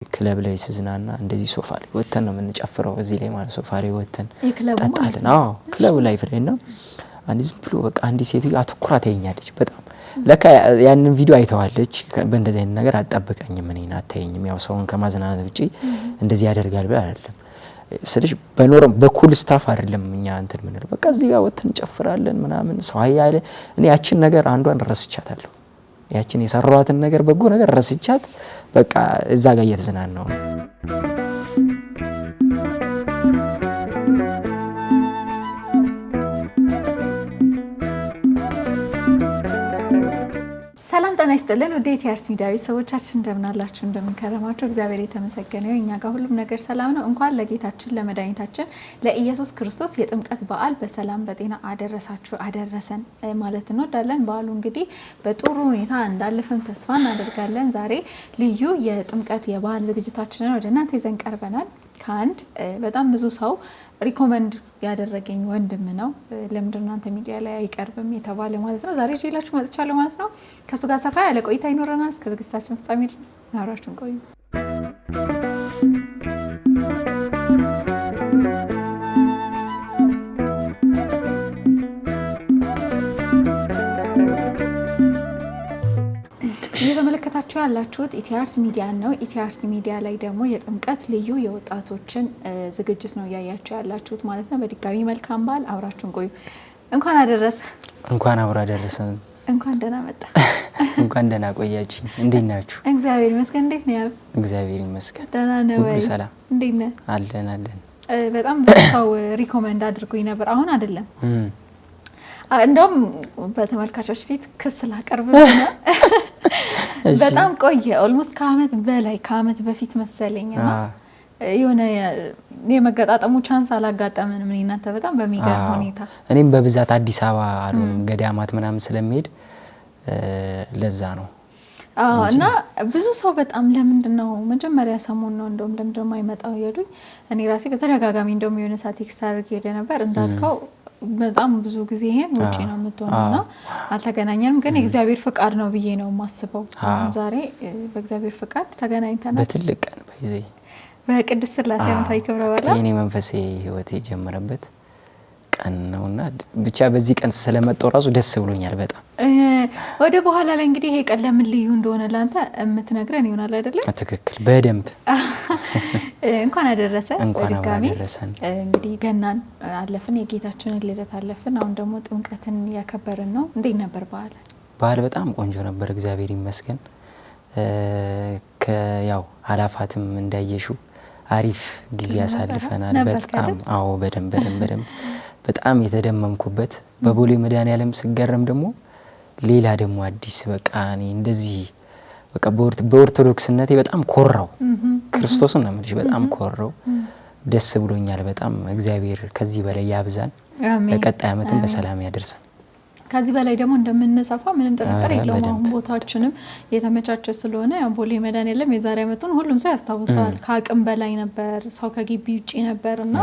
ክለብ ላይ ስዝናና እንደዚህ ሶፋ ላይ ወተን ነው የምንጨፍረው እዚህ ላይ ማለት ሶፋ ላይ ወተን የክለቡ ማለት ነው ክለብ ላይ ፍሬ ነው አንዲ ዝም ብሎ በቃ አንዲ ሴትዮ አትኩራ ታየኛለች በጣም ለካ ያንን ቪዲዮ አይተዋለች በእንደዚህ አይነት ነገር አጣበቀኝም እኔን አታየኝም ያው ሰውን ከማዝናናት ውጪ እንደዚህ ያደርጋል ብለ አይደለም ስለዚህ በኖርም በኩል ስታፍ አይደለም እኛ እንትን ምን ነው በቃ እዚህ ጋር ወተን ጨፍራለን ምናምን ሰው ያያለ እኔ ያችን ነገር አንዷን ረስቻታለሁ ያችን የሰራዋትን ነገር በጎ ነገር ረስቻት በቃ እዛ ጋር እየተዝናናው ነው ሰላም ጤና ይስጥልን ወደ ኢቲአርት ሚዲያ ቤተሰቦቻችን እንደምን አላችሁ እንደምን ከረማችሁ እግዚአብሔር የተመሰገነ ይሁን እኛ ጋር ሁሉም ነገር ሰላም ነው እንኳን ለጌታችን ለመድኃኒታችን ለኢየሱስ ክርስቶስ የጥምቀት በዓል በሰላም በጤና አደረሳችሁ አደረሰን ማለት እንወዳለን በዓሉ እንግዲህ በጥሩ ሁኔታ እንዳለፈም ተስፋ እናደርጋለን ዛሬ ልዩ የጥምቀት የበዓል ዝግጅታችንን ወደ እናንተ ይዘን ቀርበናል ካንድ በጣም ብዙ ሰው ሪኮመንድ ያደረገኝ ወንድም ነው ለምንድነው እናንተ ሚዲያ ላይ አይቀርብም የተባለ ማለት ነው ዛሬ ጄላችሁ መጥቻለሁ ማለት ነው ከሱ ጋር ሰፋ ያለ ቆይታ ይኖረናል እስከ ዝግጅታችን ፍጻሜ ድረስ አብራችሁን ቆዩ እየተመለከታችሁ ያላችሁት ኢቲአርት ሚዲያ ነው ኢቲአርት ሚዲያ ላይ ደግሞ የጥምቀት ልዩ የወጣቶችን ዝግጅት ነው ያያችሁ ያላችሁት ማለት ነው በድጋሚ መልካም በዓል አብራችሁን ቆዩ እንኳን አደረሰ እንኳን አብራ አደረሰን እንኳን ደህና መጣ እንኳን ደህና ቆያችሁ እንዴት ናችሁ እግዚአብሔር ይመስገን እንዴት ነው ያለው እግዚአብሔር ይመስገን ደህና ነው ወይ ሰላም እንዴት ነው አለን በጣም ብዙ ሰው ሪኮመንድ አድርጎኝ ነበር አሁን አይደለም እንደውም በተመልካቾች ፊት ክስ ላቀርብ ነው በጣም ቆየ ኦልሞስት ከአመት በፊት መሰለኝና የሆነ የመገጣጠሙ ቻንስ አላጋጠመን ምን እናንተ በጣም በሚገርም ሁኔታ እኔም በብዛት አዲስ አበባ አሉን ገዳማት ምናምን ስለሚሄድ ለዛ ነው እና ብዙ ሰው በጣም ለምንድነው መጀመሪያ ሰሞን ነው እንደውም ለምንድነው አይመጣው ይሉኝ እኔ ራሴ በተደጋጋሚ እንደውም የሆነ ሳቲክስ አድርጌ ነበር እንዳልከው በጣም ብዙ ጊዜ ይሄን ወጪ ነው የምትሆነውና አልተገናኘንም ግን እግዚአብሔር ፍቃድ ነው ብዬ ነው ማስበው ዛሬ በእግዚአብሔር ፍቃድ ተገናኝተናል በትልቅ ቀን ባይዘይ በቅድስት ሥላሴ ዓመታዊ ክብረ በዓል የኔ መንፈሴ ህይወት የጀመረበት ቀን ነውና ብቻ በዚህ ቀን ስለመጣው ራሱ ደስ ብሎኛል በጣም ወደ በኋላ ላይ እንግዲህ ይሄ ቀን ለምን ልዩ እንደሆነ ላንተ የምትነግረን ይሆናል አይደለ ትክክል በደንብ እንኳን አደረሰ በድጋሚ እንግዲህ ገናን አለፍን የጌታችንን ልደት አለፍን አሁን ደግሞ ጥምቀትን ያከበርን ነው እንዴት ነበር በዓል በጣም ቆንጆ ነበር እግዚአብሔር ይመስገን ከያው አላፋትም እንዳየሽው አሪፍ ጊዜ ያሳልፈናል በጣም በደንብ በጣም የተደመምኩበት በቦሌ መድኃኒዓለም ስገረም ደግሞ ሌላ ደግሞ አዲስ በቃ እኔ እንደዚህ በቃ በኦርቶዶክስነቴ በጣም ኮራው ክርስቶስን ነው ማለት በጣም ኮራው ደስ ብሎኛል በጣም እግዚአብሔር ከዚህ በላይ ያብዛን ለቀጣይ አመትም በሰላም ያደርሰን ከዚህ በላይ ደግሞ እንደምንሰፋ ምንም ጥርጥር የለውም ቦታችንም የተመቻቸ ስለሆነ ያ ቦሌ መድኃኒዓለም የዛሬ አመቱን ሁሉም ሰው ያስታውሳል ከአቅም በላይ ነበር ሰው ከግቢ ውጪ ነበርና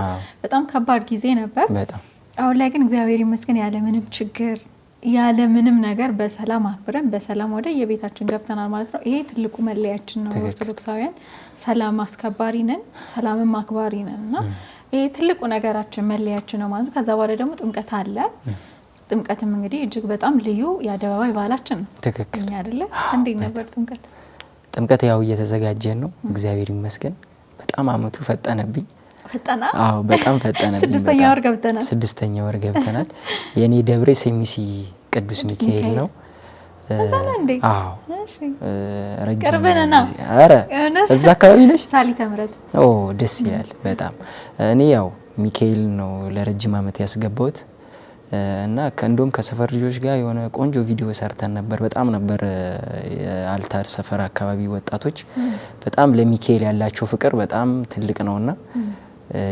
በጣም ከባድ ጊዜ ነበር በጣም አሁን ላይ ግን እግዚአብሔር ይመስገን ያለ ምንም ችግር ያለ ምንም ነገር በሰላም አክብረን በሰላም ወደ የቤታችን ገብተናል ማለት ነው ይሄ ትልቁ መለያችን ነው ኦርቶዶክሳውያን ሰላም አስከባሪ ነን ሰላምም አክባሪ ነንና ይሄ ትልቁ ነገራችን መለያችን ነው ማለት ከዛ በኋላ ደግሞ ጥምቀት አለ ጥምቀትም እንግዲህ እጅግ በጣም ልዩ የአደባባይ በዓላችን ነው ትክክል አይደለ እንዴት ነበር ጥምቀት ያው እየተዘጋጀን ነው እግዚአብሔር ይመስገን በጣም አመቱ ፈጠነብኝ በጣም ፈጠነብኝ ስድስተኛ ወር ገብተናል የኔ ደብሬ ሴሚሲ ቅዱስ ሚካኤል ነው እዛና ረጅም አረ እዛ አካባቢ ነሽ ሳሊተ ምሕረት ደስ ይላል በጣም እኔ ያው ሚካኤል ነው ለረጅም አመት ያስገባውት እና ከእንዶም ከሰፈር ልጆች ጋር የሆነ ቆንጆ ቪዲዮ ሰርተን ነበር በጣም ነበር አልታር ሰፈር አካባቢ ወጣቶች በጣም ለሚካኤል ያላቸው ፍቅር በጣም ትልቅ ነውና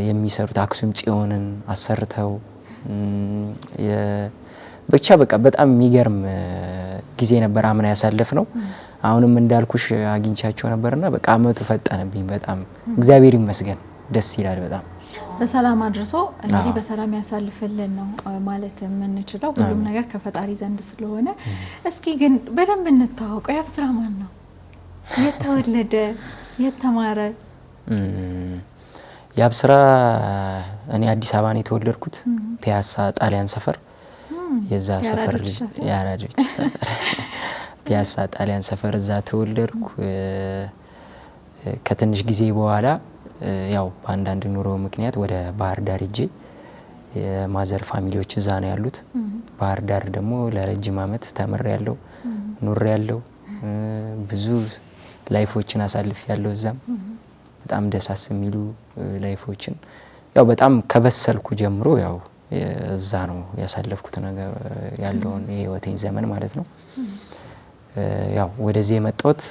የሚሰሩት አክሱም ጽዮንን አሰርተው ብቻ በቃ በጣም የሚገርም ጊዜ ነበር አምና ያሳለፍነው አሁንም እንዳልኩሽ አግኝቻቸው ነበርና በቃ አመቱ ፈጠነብኝ በጣም እግዚአብሔር ይመስገን ደስ ይላል በጣም በሰላም አድርሶ እንግዲህ በሰላም ያሳልፈልን ነው ማለት የምንችለው ሁሉም ነገር ከፈጣሪ ዘንድ ስለሆነ እስኪ ግን በደንብ እንታወቀው ያብስራ ማን ነው የተወለደ የተማረ የአብስራ እኔ አዲስ አበባ ነው የተወለድኩት ፒያሳ ጣሊያን ሰፈር የዛ ሰፈር ልጅ ያራጆች ሰፈር ፒያሳ ጣሊያን ሰፈር እዛ ተወለድኩ ከትንሽ ጊዜ በኋላ ያው በአንዳንድ ኑሮ ምክንያት ወደ ባህር ዳር ሄጄ የማዘር ፋሚሊዎች እዛ ነው ያሉት ባህር ዳር ደግሞ ለረጅም አመት ተምሬያለሁ ኑሬያለሁ ብዙ ላይፎችን አሳልፌያለሁ እዛም በጣም ደሳስ የሚሉ ላይፎችን ያው በጣም ከበሰልኩ ጀምሮ ያው እዛ ነው ያሳለፍኩት ነገር ያለውን የህይወቴን ዘመን ማለት ነው ያው ወደዚህ የመጣሁት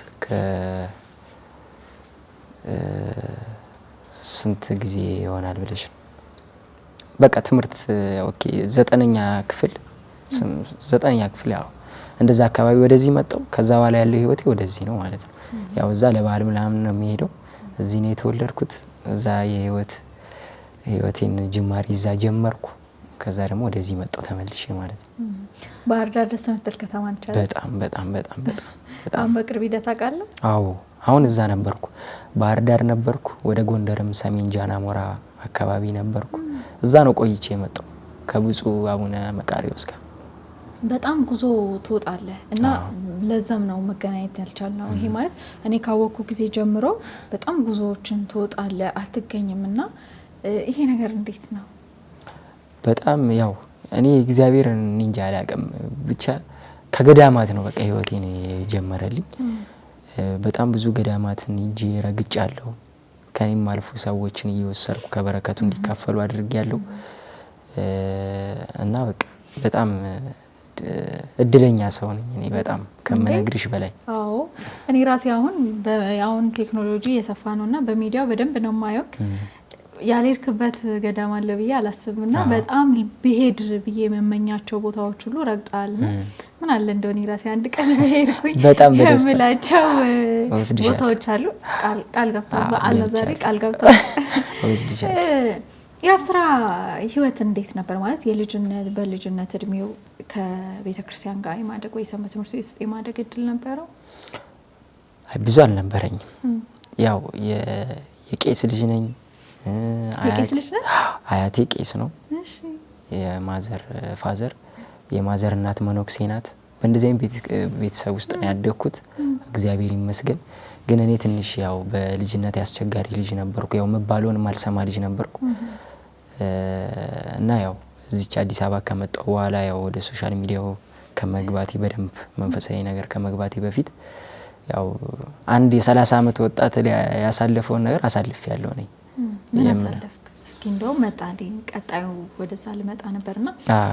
ስንት ጊዜ ይሆናል ብለሽ በቃ ትምህርት ኦኬ 9ኛ ክፍል ያው እንደዛ አካባቢ ወደዚህ መጣሁ ከዛ በኋላ ያለው ህይወቴ ወደዚህ ነው ማለት ነው ያው እዛ ለባህል ምናምን ነው የሚሄደው እዚህ ነው የተወለድኩት እዛ የህይወቴን ጅማሬ እዛ ጀመርኩ ከዛ ደግሞ ወደዚህ መጣሁ ተመልሼ ማለት ነው ባህር ዳር ደስ የምትል ከተማ ነች በጣም አሁን በቅርብ ሂደት አውቃለሁ አዎ አሁን እዛ ነበርኩ ባህር ዳር ነበርኩ ወደ ጎንደርም ሰሜን ጃና ሞራ አካባቢ ነበርኩ እዛ ነው ቆይቼ የመጣው ከብፁዕ አቡነ መቃርዮስ ጋር በጣም ጉዞ ትወጣለህ እና ለዛም ነው መገናኘት ያልቻልነው ይሄ ማለት እኔ ካወኩ ጊዜ ጀምሮ በጣም ጉዞዎችን ትወጣለህ አትገኝምና ይሄ ነገር እንዴት ነው በጣም ያው እኔ እግዚአብሔር እንጃ አላውቅም ብቻ ከገዳማት ነው በቃ ህይወቴን የጀመረልኝ በጣም ብዙ ገዳማትን ሄጄ ረግጫለሁ ከኔም አልፎ ሰዎችን እየወሰድኩ ከበረከቱ እንዲካፈሉ አድርጌያለሁ እና በቃ በጣም እድለኛ ሰው ነኝ እኔ በጣም ከመነግርሽ በላይ አዎ እኔ ራሴ አሁን ቴክኖሎጂ የሰፋ ነውና በሚዲያው በደንብ ነው ማየው ያልርክበት ገዳም አለ ብዬ አላስብምና በጣም ብሄድ ብዬ መመኛቸው ቦታዎች ሁሉ ረግጣልና ምን አለ እንደሆነ ራሴ አንድ ቀን ብሄድኩኝ በጣም በደስታ የምላቸው ቦታዎች አሉ ቃል ገብተው በአላዛሪ ቃል ገብተው ወስድሻል የአብስራ ህይወት እንዴት ነበር ማለት በልጅነት እድሜው ከቤተክርስቲያን ጋር የማደግ ወይ ሰንበት ትምህርት ቤት ውስጥ የማደግ እድል ነበረው ብዙ አልነበረኝም ያው የቄስ ልጅ ነኝ አያቴ ቄስ ነው እሺ የማዘር ፋዘር የማዘር እናት መኖክሴ ናት በእንደዚህ ቤተሰብ ውስጥ ነው ያደግኩት እግዚአብሔር ይመስገን ግን እኔ ትንሽ ያው በልጅነት ያስቸጋሪ ልጅ ነበርኩ ያው መባሉን ማልሰማ ልጅ ነበርኩ እና ያው እዚች አዲስ አበባ ከመጣሁ በኋላ ያው ወደ ሶሻል ሚዲያው ከመግባቴ በደንብ መንፈሳዊ ነገር ከመግባቴ በፊት ያው አንድ የ30 አመት ወጣት ያሳለፈውን ነገር አሳልፌያለሁ ነኝ ምን አሳለፍክ እስኪ እንደው መጣዲ ቀጣዩ ወደዛ ልመጣ ነበርና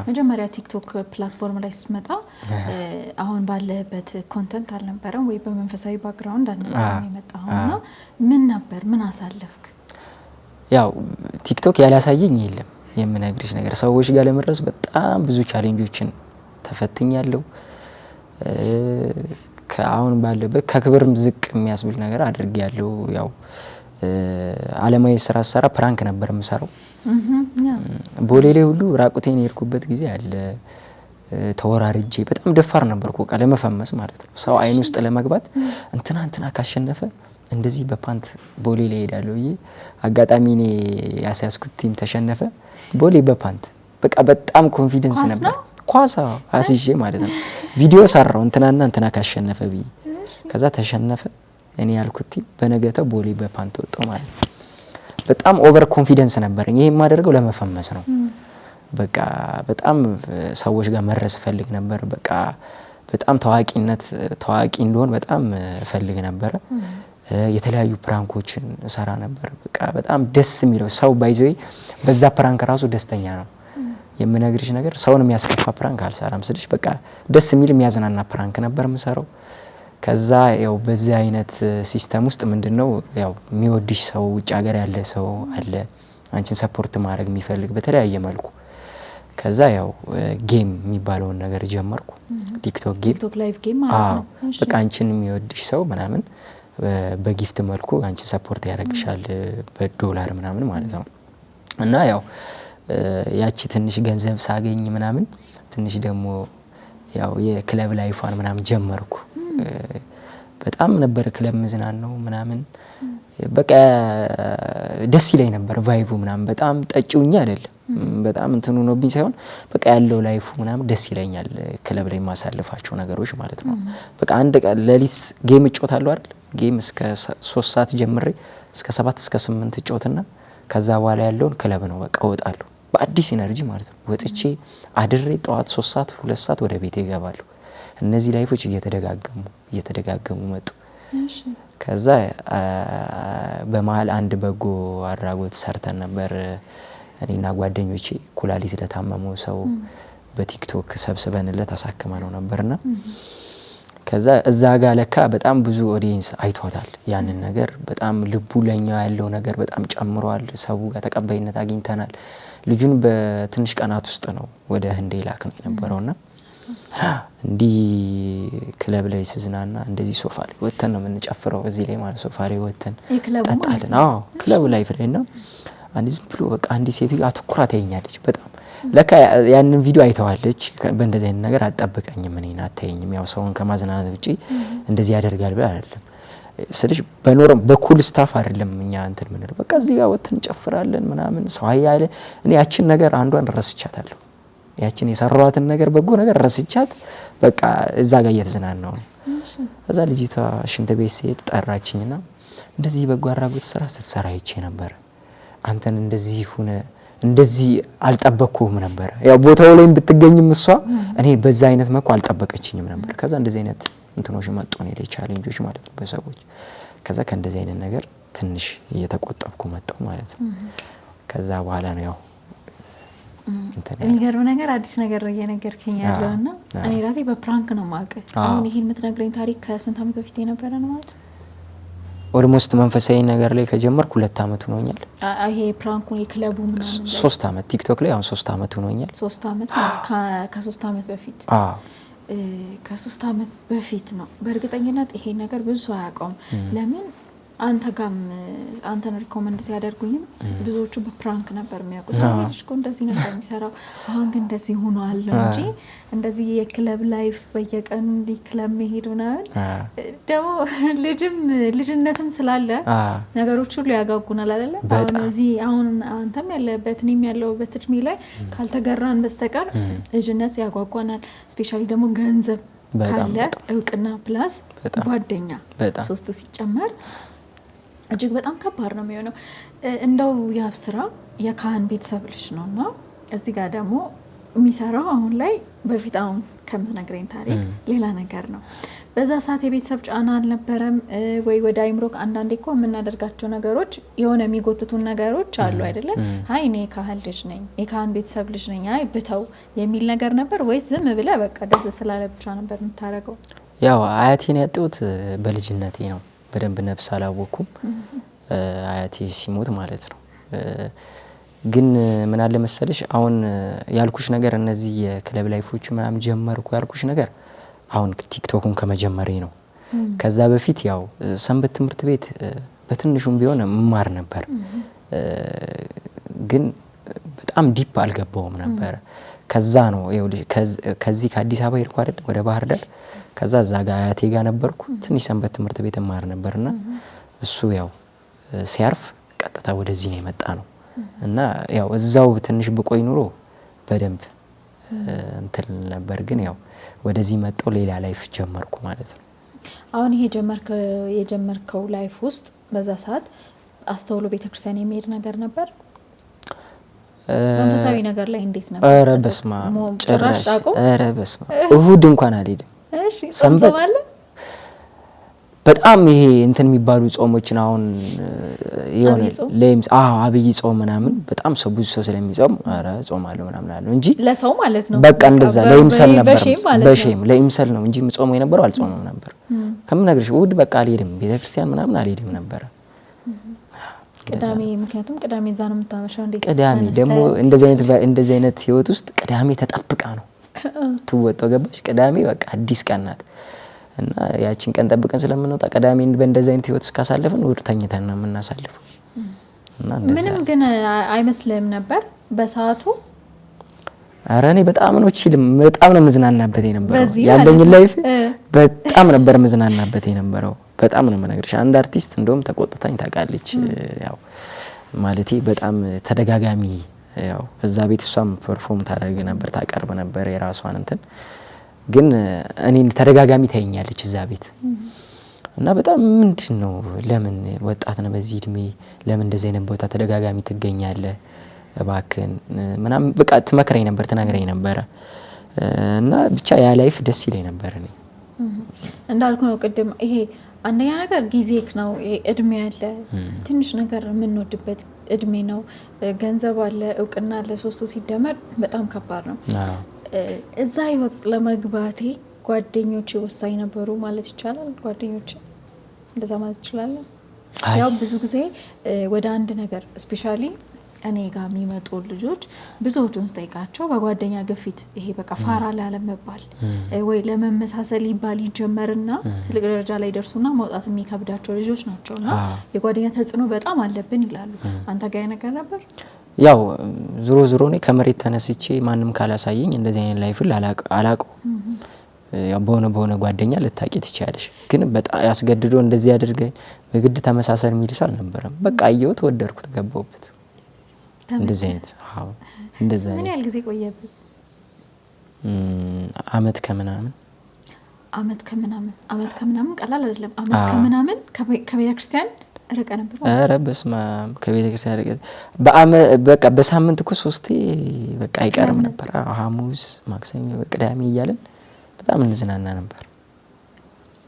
መጀመሪያ ቲክቶክ ፕላትፎርም ላይ ስመጣ አሁን ባለበት ኮንተንት አልነበረም ወይ በመንፈሳዊ ባክግራውንድ አልነበረም የመጣውና ምን ነበር ምን አሳለፍክ ያው ቲክቶክ ያላሳየኝ የለም የምነግርሽ ነገር ሰዎች ጋር ለመድረስ በጣም ብዙ ቻሌንጆችን ተፈትኛለሁ ከአሁን ባለበት ከክብርም ዝቅ የሚያስብል ነገር አድርጌያለሁ ያው ዓለማዊ ስራ ፕራንክ ነበር የምሰራው ቦሌ ላይ ሁሉ ራቁቴን የሄድኩበት ጊዜ አለ ተወራርጄ በጣም ደፋር ነበርኩ ቃለ መፈመስ ማለት ነው ሰው አይን ውስጥ ለመግባት እንትና ካሸነፈ እንደዚህ በፓንት ቦሌ ላይ ሄዳለሁ አጋጣሚ እኔ ያሳስኩት ቲም ተሸነፈ ቦሌ በፓንት በቃ በጣም ኮንፊደንስ ነበር ኳሳ አስይዤ ማለት ነው ቪዲዮ ሰራው እንትና ካሸነፈ ብዬ ከዛ ተሸነፈ እኔ ያልኩት በነገተው ቦሌ በፓንት ወጣው ማለት ነው በጣም ኦቨር ኮንፊደንስ ነበርኝ ይሄ ማደርገው ለመፈመስ ነው በቃ በጣም ሰዎች ጋር መረስ ፈልግ ነበር በቃ በጣም ታዋቂ እንደሆን በጣም ፈልግ ነበር የተለያዩ ፕራንኮችን ሰራ ነበር በቃ በጣም ደስ የሚለው ሰው ባይዘይ በዛ ፕራንክ ራሱ ደስተኛ ነው የምነግርሽ ነገር ሰውን የሚያስከፋ ፕራንክ አልሰራም ስልሽ በቃ ደስ የሚል የሚያዝናና ፕራንክ ነበር የምሰራው ከዛ ያው በዚህ አይነት ሲስተም ውስጥ ምንድነው ያው የሚወድሽ ሰው ውጭ ሀገር ያለ ሰው አለ አንቺን ሰፖርት ማድረግ የሚፈልግ በተለያየ መልኩ ከዛ ያው ጌም የሚባለውን ነገር ጀመርኩ ቲክቶክ ላይቭ ጌም ማለት ነው በቃ አንቺን የሚወድሽ ሰው ምናምን በጊፍት መልኩ አንቺ ሰፖርት ያደርግሻል በዶላር ምናምን ማለት ነው እና ያው ያቺ ትንሽ ገንዘብ ሳገኝ ምናምን ትንሽ ደግሞ ያው የክለብ ላይፋን ምናምን ጀመርኩ በጣም ነበር ክለብ መዝናናው ምናምን በቃ ደስ ይለኝ ነበር ቫይቡ ምናምን በጣም ጠጪውኛ አይደለም በጣም እንትኑ ሆኖብኝ ሳይሆን በቃ ያለው ላይፉ ምናምን ደስ ይለኛል ክለብ ላይ ማሳለፋቸው ነገሮች ማለት ነው። በቃ አንድ ቀን ሌሊት ጌም እጫወታለሁ አይደል ጌም እስከ 3 ሰዓት ጀምሬ እስከ 7 እስከ 8 እጫወትና ከዛ በኋላ ያለውን ክለብ ነው በቃ እወጣለሁ በአዲስ ኢነርጂ ማለት ነው። ወጥቼ አድሬ ጠዋት 3 ሰዓት 2 ሰዓት ወደ ቤቴ እገባለሁ። እነዚህ ላይፎች እየተደጋገሙ መጡ። ከዛ በመሃል አንድ በጎ አድራጎት ሰርተን ነበር እኔና ጓደኞቼ ኩላሊት ለታመመው ሰው በቲክቶክ ሰብስበንለት አሳክመነው ነበርና ከዛ እዛ ጋር ለካ በጣም ብዙ ኦዲየንስ አይቷታል ያንን ነገር በጣም ልቡ ለኛ ያለው ነገር በጣም ጨምሯል። ሰው ጋር ተቀባይነት አግኝተናል። ልጁን በትንሽ ቀናት ውስጥ ነው ወደ ህንድ ላክ ነው የነበረውና እንዲህ ክለብ ላይ ስዝናና እንደዚህ ሶፋ ላይ ወተን ነው የምንጨፍረው እዚህ ላይ ማለት ሶፋ ላይ ወተን ጠጣለን። አዎ ክለብ ላይ ፍሬና አንዲ ዝም ብሎ በቃ አንዲ ሴትዮ አትኩራ ታየኛለች በጣም ለካ ያንን ቪዲዮ አይተዋለች። በእንደዚህ አይነት ነገር አጣበቀኝም እኔን አታየኝም ያው ሰውን ከማዝናናት ውጪ እንደዚህ ያደርጋል ብለ አይደለም ስለሽ በኖርም በኩል ስታፍ አይደለም እኛ እንትን ምን ነው በቃ እዚህ ጋር ወተን እንጨፍራለን ምናምን ሰው አያለ እኔ ያችን ነገር አንዷን ረስቻታለሁ። ያችን የሰራዋትን ነገር በጎ ነገር ረስቻት በቃ እዛ ጋር እየተዝናናው ነው። እዛ ልጅቷ ሽንት ቤት ሲሄድ ጠራችኝና እንደዚህ በጎ አድራጎት ስራ ስትሰራ ይቼ ነበር አንተን እንደዚህ ሆነ እንደዚህ አልጠበቅኩም ነበር። ያው ቦታው ላይ ብትገኝም እሷ እኔ በዛ አይነት መልኩ አልጠበቀችኝም ነበር። ከዛ እንደዚህ አይነት እንትኖች መጡ ነው ላይ ቻሌንጆች ማለት ነው በሰዎች ከዛ ከእንደዚህ አይነት ነገር ትንሽ እየተቆጠብኩ መጣሁ ማለት ነው። ከዛ በኋላ ነው ያው የሚገርም ነገር አዲስ ነገር እየነገርከኝ ያለውና እኔ ራሴ በፕራንክ ነው ማቀ አሁን ይሄን የምትነግረኝ ታሪክ ከስንት ዓመት በፊት የነበረ ነው ማለት ኦልሞስት መንፈሳዊ ነገር ላይ ከጀመርኩ 2 ዓመት ሆኖኛል። ይሄ ፕራንኩን የክለቡ ምናምን 3 ዓመት ቲክቶክ ላይ አሁን 3 ዓመት ሆኖኛል። 3 ዓመት ማለት ከ3 ዓመት በፊት ከ3 ዓመት በፊት ነው። በእርግጠኝነት ይሄ ነገር ብዙ ሰው አያውቀውም። ለምን አንተ ጋም አንተን ሪኮመንድ ሲያደርጉኝም ብዙዎቹ በፕራንክ ነበር የሚያውቁት። ልጅ እኮ እንደዚህ ነበር የሚሰራው አሁን ግን እንደዚህ ሆኗል እንጂ እንደዚህ የክለብ ላይፍ በየቀኑ እንዲ ክለብ መሄድ ምናምን ደግሞ ልጅነትም ስላለ ነገሮች ሁሉ ያጋጉናል አይደለ? አሁን እዚህ አሁን አንተም ያለበት እኔም ያለሁበት እድሜ ላይ ካልተገራን በስተቀር ልጅነት ያጓጓናል። ስፔሻሊ ደግሞ ገንዘብ ካለ እውቅና ፕላስ ጓደኛ ሶስቱ ሲጨመር እጅግ በጣም ከባድ ነው የሚሆነው። እንደው ያብ ስራ የካህን ቤተሰብ ልጅ ነውና እዚህ ጋር ደግሞ የሚሰራው አሁን ላይ በፊት አሁን ከምትነግረኝ ታሪክ ሌላ ነገር ነው። በዛ ሰዓት የቤተሰብ ጫና አልነበረም ወይ? ወደ አይምሮክ አንዳንዴ እኮ የምናደርጋቸው ነገሮች የሆነ የሚጎትቱን ነገሮች አሉ አይደለ? አይ እኔ የካህን ልጅ ነኝ የካህን ቤተሰብ ልጅ ነኝ አይ ብተው የሚል ነገር ነበር ወይስ ዝም ብለህ በቃ ደስ ስላለ ብቻ ነበር የምታረገው? ያው አያቴን ያጣሁት በልጅነቴ ነው። በደንብ ነብስ አላወኩም አያቴ ሲሞት ማለት ነው። ግን ምን አለ መሰለሽ አሁን ያልኩሽ ነገር እነዚህ የክለብ ላይፎች ምናምን ጀመርኩ ያልኩሽ ነገር አሁን ቲክቶክን ከመጀመሬ ነው። ከዛ በፊት ያው ሰንበት ትምህርት ቤት በትንሹም ቢሆን መማር ነበር። ግን በጣም ዲፕ አልገባውም ነበር። ከዛ ነው ከዚህ ከአዲስ አበባ ሄድኩ አይደል ወደ ባህር ዳር። ከዛ እዛ ጋር አያቴ ጋር ነበርኩ ትንሽ ሰንበት ትምህርት ቤት ማር ነበርና እሱ ያው ሲያርፍ ቀጥታ ወደዚህ ነው የመጣ ነው እና ያው እዛው ትንሽ ብቆይ ኑሮ በደንብ እንትን ነበር። ግን ያው ወደዚህ መጣው ሌላ ላይፍ ጀመርኩ ማለት ነው። አሁን ይሄ የጀመርከው ላይፍ ውስጥ በዛ ሰዓት አስተውሎ ቤተክርስቲያን የሚሄድ ነገር ነበር? መንፈሳዊ ነገር ላይ እንዴት ነበር? ኧረ በስመ አብ ጭራሽ ኧረ በስመ አብ እሁድ እንኳን አልሄድም። እሺ ሰንበት በጣም ይሄ እንትን የሚባሉ ጾሞችን አሁን የሆነ ለምስ አብይ ጾም ምናምን በጣም ሰው ብዙ ሰው ስለሚጾም ኧረ ጾማለሁ ምናምን አለው እንጂ ለሰው ማለት ነው በቃ እንደዛ ለምሰል ነበር በሼም ለምሰል ነው እንጂ ጾም የነበረው አልጾምም ነበር። ከምነግርሽ እሁድ በቃ አልሄድም ቤተክርስቲያን ምናምን አልሄድም ነበር። ቅዳሜ ምክንያቱም ቅዳሜ እዛ ነው የምታመሻው። እንዴት ቅዳሜ ደግሞ እንደዚህ አይነት ህይወት ውስጥ ቅዳሜ ተጠብቃ ነው ትወጣው ገባሽ? ቅዳሜ በቃ አዲስ ቀን ናት እና ያቺን ቀን ጠብቀን ስለምንወጣ ቅዳሜን በእንደዚህ አይነት ህይወት እስካሳለፈን እሁድ ተኝተን ነው የምናሳልፈው። እና ምንም ግን አይመስልም ነበር በሰዓቱ? ኧረ እኔ በጣም ነው መዝናናበት የነበረው ያለኝ ላይፍ በጣም ነበር መዝናናበት የነበረው። በጣም ነው የምነግርሽ። አንድ አርቲስት እንደውም ተቆጥታኝ ታውቃለች። ያው ማለቴ በጣም ተደጋጋሚ ያው እዛ ቤት እሷም ፐርፎርም ታደርግ ነበር ታቀርብ ነበር የራሷን እንትን ግን እኔን ተደጋጋሚ ታየኛለች እዛ ቤት እና በጣም ምንድነው ለምን ወጣት ነው በዚህ እድሜ ለምን እንደዚህ አይነት ቦታ ተደጋጋሚ ትገኛለህ እባክህን ምናምን በቃ ትመክረኝ ነበር ትነግረኝ ነበር እና ብቻ ያ ላይፍ ደስ ይለኝ ነበር። እኔ እንዳልኩ ነው ቅድም ይሄ አንደኛ ነገር ጊዜክ ነው እድሜ ያለ ትንሽ ነገር የምንወድበት እድሜ ነው ገንዘብ አለ እውቅና አለ ሶስቱ ሲደመር በጣም ከባድ ነው። እዛ ህይወት ለመግባቴ ጓደኞቼ ወሳኝ ነበሩ ማለት ይቻላል። ጓደኞቼ እንደዛ ማለት ይችላል። ያው ብዙ ጊዜ ወደ አንድ ነገር ስፔሻሊ እኔ ጋር የሚመጡ ልጆች ብዙዎቹን ስጠይቃቸው በጓደኛ ግፊት ይሄ በቃ ፋራ ላለመባል ወይ ለመመሳሰል ይባል ይጀመርና ትልቅ ደረጃ ላይ ደርሱና መውጣት የሚከብዳቸው ልጆች ናቸውና የጓደኛ ተጽዕኖ በጣም አለብን ይላሉ። አንተ ጋር ነገር ነበር? ያው ዙሮ ዙሮ እኔ ከመሬት ተነስቼ ማንም ካላሳየኝ እንደዚህ አይነት ላይፍ አላቀው ያው በሆነ ጓደኛ ልታቂ ትችያለሽ ግን በጣም ያስገድዶ እንደዚህ ያድርገኝ በግድ ተመሳሰል የሚል ሰው አልነበረም። በቃ አየሁት ወደድኩት ገባሁበት እንደዚህ አይነት አዎ እንደዛ ነው። ምን ያህል ጊዜ ቆየብህ? አመት ከምናምን ቀላል አይደለም። አመት ከምናምን ከቤተ ክርስቲያን ርቀ ነበር? ኧረ በስመ አብ ከቤተ ክርስቲያን ርቀ በቃ በሳምንት እኮ 3 በቃ አይቀርም ነበር። ሐሙስ ማክሰኞ ቅዳሜ እያለን በጣም እንዝናና ነበር።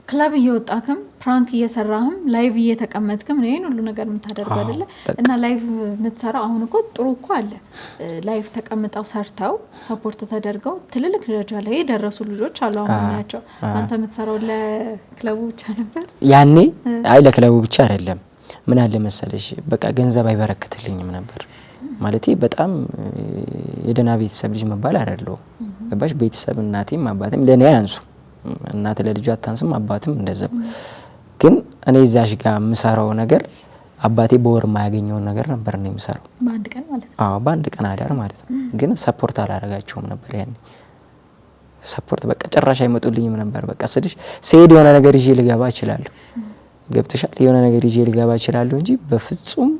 ክለብ እየወጣክም ፕራንክ እየሰራህም ላይቭ እየተቀመጥክም ነው ይሄን ሁሉ ነገር የምታደርገው አይደለ? እና ላይቭ የምትሰራው አሁን እኮ ጥሩ እኮ አለ። ላይቭ ተቀምጠው ሰርተው ሰፖርት ተደርገው ትልልቅ ደረጃ ላይ የደረሱ ልጆች አሉ አሁን ናቸው። አንተ የምትሰራው ለክለቡ ብቻ ነበር? ያኔ አይ ለክለቡ ብቻ አይደለም። ምን አለ መሰለሽ በቃ ገንዘብ አይበረክትልኝም ነበር ማለቴ በጣም የደና ቤተሰብ ልጅ መባል አይደለም። ገባሽ? ቤተሰብ እናቴም አባቴም ለኔ ያንሱ እናት ለልጇ አታንስም አባትም እንደዛው። ግን እኔ እዛሽ ጋር የምሰራው ነገር አባቴ በወር የማያገኘውን ነገር ነበር ነው የምሰራው በአንድ ቀን ማለት ነው። አዎ በአንድ ቀን አዳር ማለት ነው። ግን ሰፖርት አላረጋቸውም ነበር ያኔ ሰፖርት በቃ ጭራሽ አይመጡልኝም ነበር። በቃ ስልሽ ሲሄድ የሆነ ነገር ይዤ ልገባ እችላለሁ ገብተሻል የሆነ ነገር ይዤ ልገባ እችላለሁ እንጂ በፍጹም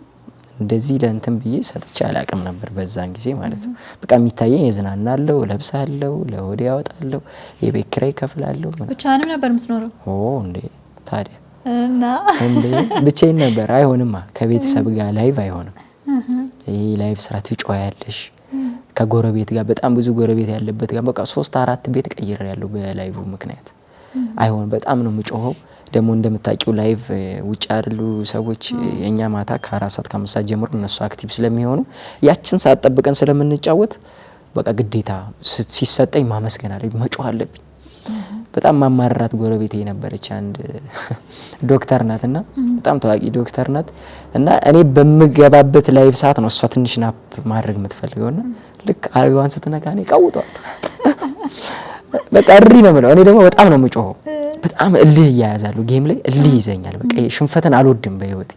እንደዚህ ለእንትን ብዬ ሰጥቼ አላቅም ነበር በዛን ጊዜ ማለት ነው። በቃ የሚታየኝ የዝናናለው ለብሳለው ለሆዴ ያወጣለው የቤት ኪራይ ከፍላለሁ ብቻህንም ነበር የምትኖረው? እንዴ ታዲያ እና እንዴ ብቻዬን ነበር። አይሆንማ ከቤተሰብ ጋር ላይቭ አይሆንም። ይሄ ላይቭ ስራ ትጮያለሽ ከጎረቤት ጋር በጣም ብዙ ጎረቤት ያለበት ጋር በቃ 3-4 ቤት ቀይሬያለሁ በላይቭ ምክንያት። አይሆን በጣም ነው የምጮኸው። ደግሞ እንደምታውቂው ላይቭ ውጭ አይደሉ ሰዎች የኛ ማታ ከ4 ሰዓት ከ5 ሰዓት ጀምሮ እነሱ አክቲቭ ስለሚሆኑ ያችን ሰዓት ጠብቀን ስለምንጫወት በቃ ግዴታ ሲሰጠኝ ማመስገን አለብኝ መጮህ አለብኝ። በጣም ማማራራት ጎረቤቴ ነበረች አንድ ዶክተር ናትና በጣም ታዋቂ ዶክተር ናት እና እኔ በምገባበት ላይቭ ሰዓት ነው እሷ ትንሽ ናፕ ማድረግ የምትፈልገውና ልክ አልጋዋን ስትነካ እኔ ቀውጧል በቃ እሪ ነው የምለው። እኔ ደግሞ በጣም ነው የምጮኸው በጣም እልህ ያያዛሉ ጌም ላይ እልህ ይዘኛል። በቃ ሽንፈትን አልወድም በህይወቴ